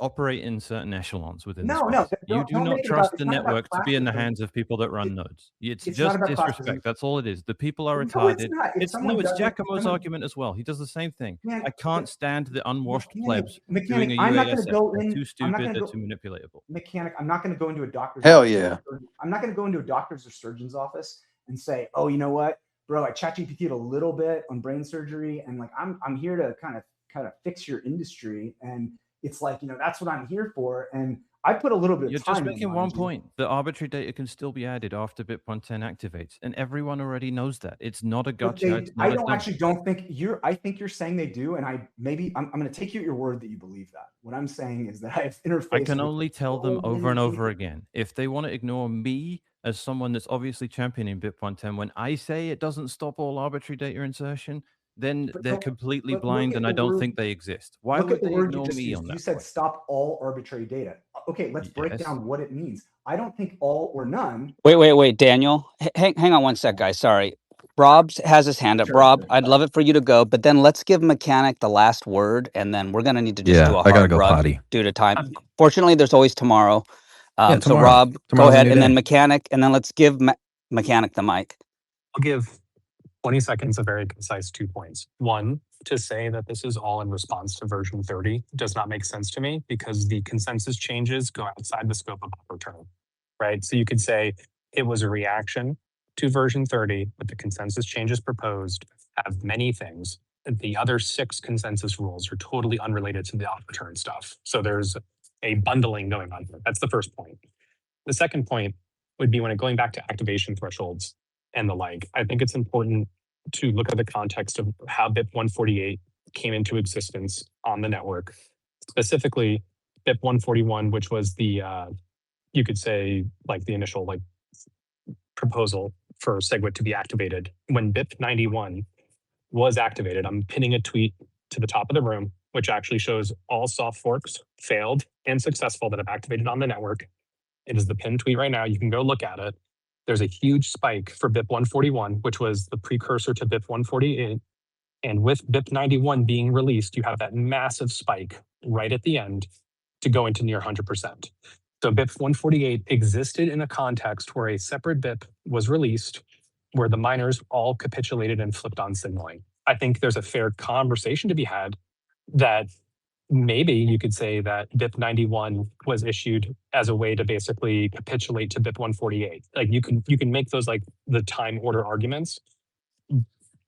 operate in certain echelons within the space. You do not trust the network to be in the hands of people that run nodes. It's it's not just about disrespect. classism. That's all it is. The people are No, it's retarded. not. If It's someone it's doesn't- if Giacomo's someone- argument as well. He does the same thing. Man, I can't stand the unwashed plebs Mechanic, doing a I'm not going to UASF. go They're in. too I'm not stupid. going They're to go. too manipulatable. Mechanic, I'm not going to go into a doctor's Hell office. yeah. I'm not going to go into a doctor's or surgeon's office and say, oh, you know what, bro, I ChatGPT'd a little bit on brain surgery, and like I'm here to kind of fix your industry, and it's like, you know, that's what I'm here for, and I put a little bit You're of time. just making one point. The arbitrary data can still be added after BIP110 activates, and everyone already knows that. It's not a gotcha. It's not don't think you're. I think you're saying they do, and I'm going to take you at your word that you believe that. What I'm saying is that I've interfaced. I can only tell them over and over again. If they want to ignore me as someone that's obviously championing BIP110, when I say it doesn't stop all arbitrary data insertion, then they're completely blind, and I don't think they exist. Why would they ignore me on that? You said stop all arbitrary data. Okay, let's break down what it means. I don't think all or none. Wait, Daniel. Hang on one sec, guys. Sorry. Rob has his hand up. Sure, Rob, sure. I'd love it for you to go, but then let's give Mechanic the last word, and then we're going to need to just do a I gotta hard go rug potty. due to time. Fortunately, there's always tomorrow. Yeah, So tomorrow. Rob, go Tomorrow's a ahead, new and then day. Mechanic, and then let's give Mechanic the mic. I'll give 20 seconds of very concise 2 points. One, to say that this is all in response to version 30 does not make sense to me because the consensus changes go outside the scope of upper term, right? So you could say it was a reaction to version 30, but the consensus changes proposed have many things. The other 6 consensus rules are totally unrelated to the upper turn stuff. So there's a bundling going on here. That's the first point. The second point would be when going back to activation thresholds and the like, I think it's important to look at the context of how BIP148 came into existence on the network. Specifically, BIP141, which was the, you could say, like the initial proposal for SegWit to be activated. When BIP91 was activated, I'm pinning a tweet to the top of the room, which actually shows all soft forks, failed and successful, that have activated on the network. It is the pinned tweet right now. You can go look at it. There's a huge spike for BIP141, which was the precursor to BIP148. And with BIP91 being released, you have that massive spike right at the end to go into near 100%. So BIP148 existed in a context where a separate BIP was released, where the miners all capitulated and flipped on signaling. I think there's a fair conversation to be had that maybe you could say that BIP91 was issued as a way to basically capitulate to BIP148. Like you can make those like the time order arguments,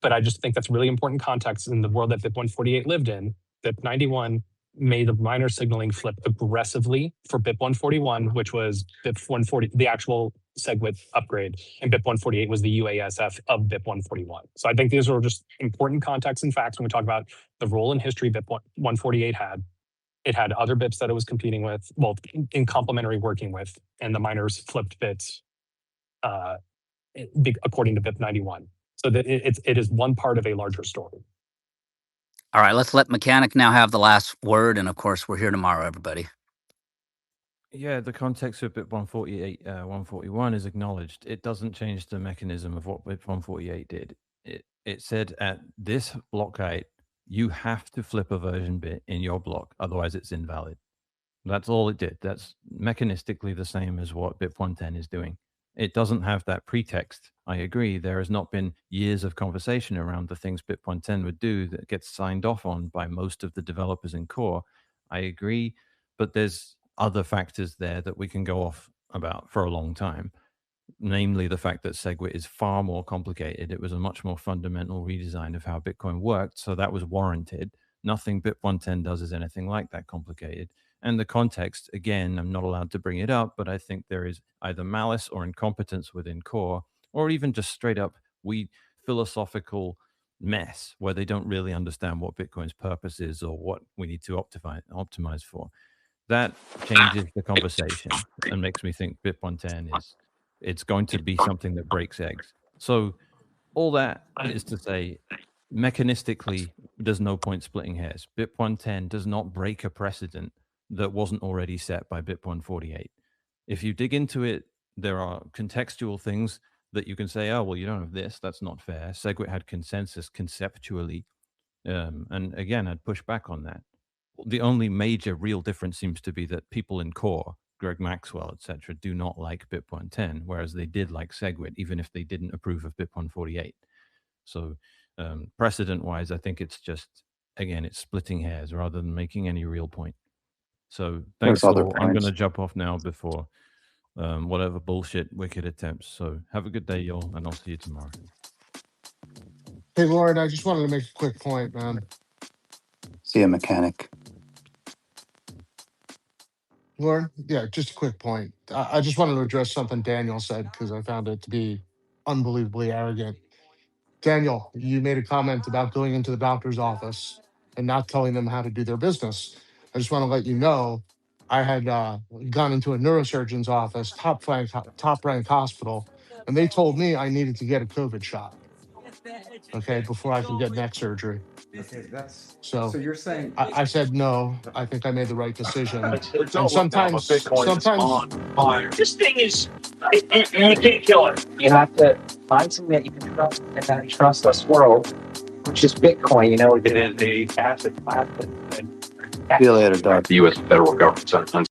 but I just think that's really important context in the world that BIP148 lived in. BIP91 made the miner signaling flip aggressively for BIP141, which was BIP140, the actual SegWit upgrade, and BIP148 was the UASF of BIP141. So I think these are just important context and facts when we talk about the role in history BIP148 had. It had other BIPs that it was competing with, well, in complementary working with, and the miners flipped bits according to BIP91. So that it is one part of a larger story. All right, let's let Mechanic now have the last word, and of course, we're here tomorrow, everybody. Yeah, the context of BIP 148, 141 is acknowledged. It doesn't change the mechanism of what BIP 148 did. It said at this block height, you have to flip a version bit in your block, otherwise it's invalid. That's all it did. That's mechanistically the same as what BIP110 is doing. It doesn't have that pretext. I agree. There has not been years of conversation around the things BIP110 would do that gets signed off on by most of the developers in core. I agree, but there's other factors there that we can go off about for a long time. Namely, the fact that SegWit is far more complicated. It was a much more fundamental redesign of how Bitcoin worked, so that was warranted. Nothing BIP110 does is anything like that complicated. And the context, again, I'm not allowed to bring it up, but I think there is either malice or incompetence within core, or even just straight up philosophical mess where they don't really understand what Bitcoin's purpose is or what we need to optimize for. That changes the conversation and makes me think BIP110 it's going to be something that breaks eggs. So all that is to say, mechanistically, there's no point splitting hairs. BIP110 does not break a precedent that wasn't already set by BIP148. If you dig into it, there are contextual things that you can say, oh, well, you don't have this. That's not fair. SegWit had consensus conceptually. And again, I'd push back on that. The only major real difference seems to be that people in core, Greg Maxwell, etc., do not like BIP110, whereas they did like SegWit, even if they didn't approve of BIP148. So precedent-wise, I think it's just, again, it's splitting hairs rather than making any real point. So thanks, There's other all. I'm going to points. jump off now before whatever bullshit wicked attempts. So have a good day, y'all, and I'll see you tomorrow. Hey, Lauren, I just wanted to make a quick point, man. See a mechanic. Lauren, yeah, just a quick point. I just wanted to address something Daniel said because I found it to be unbelievably arrogant. Daniel, you made a comment about going into the doctor's office and not telling them how to do their business. I just want to let you know, I had gone into a neurosurgeon's office, top ranked hospital, and they told me I needed to get a COVID shot, okay, before I could get neck surgery. Okay, that's So so you're saying I said no. I think I made the right decision. It's And over now, but Bitcoin is sometimes on fire. This thing is, you can't kill it. You have to find something that you can trust in that trustless world, which is Bitcoin. You know, it is a asset class. See you later, Doug. The U.S. federal government's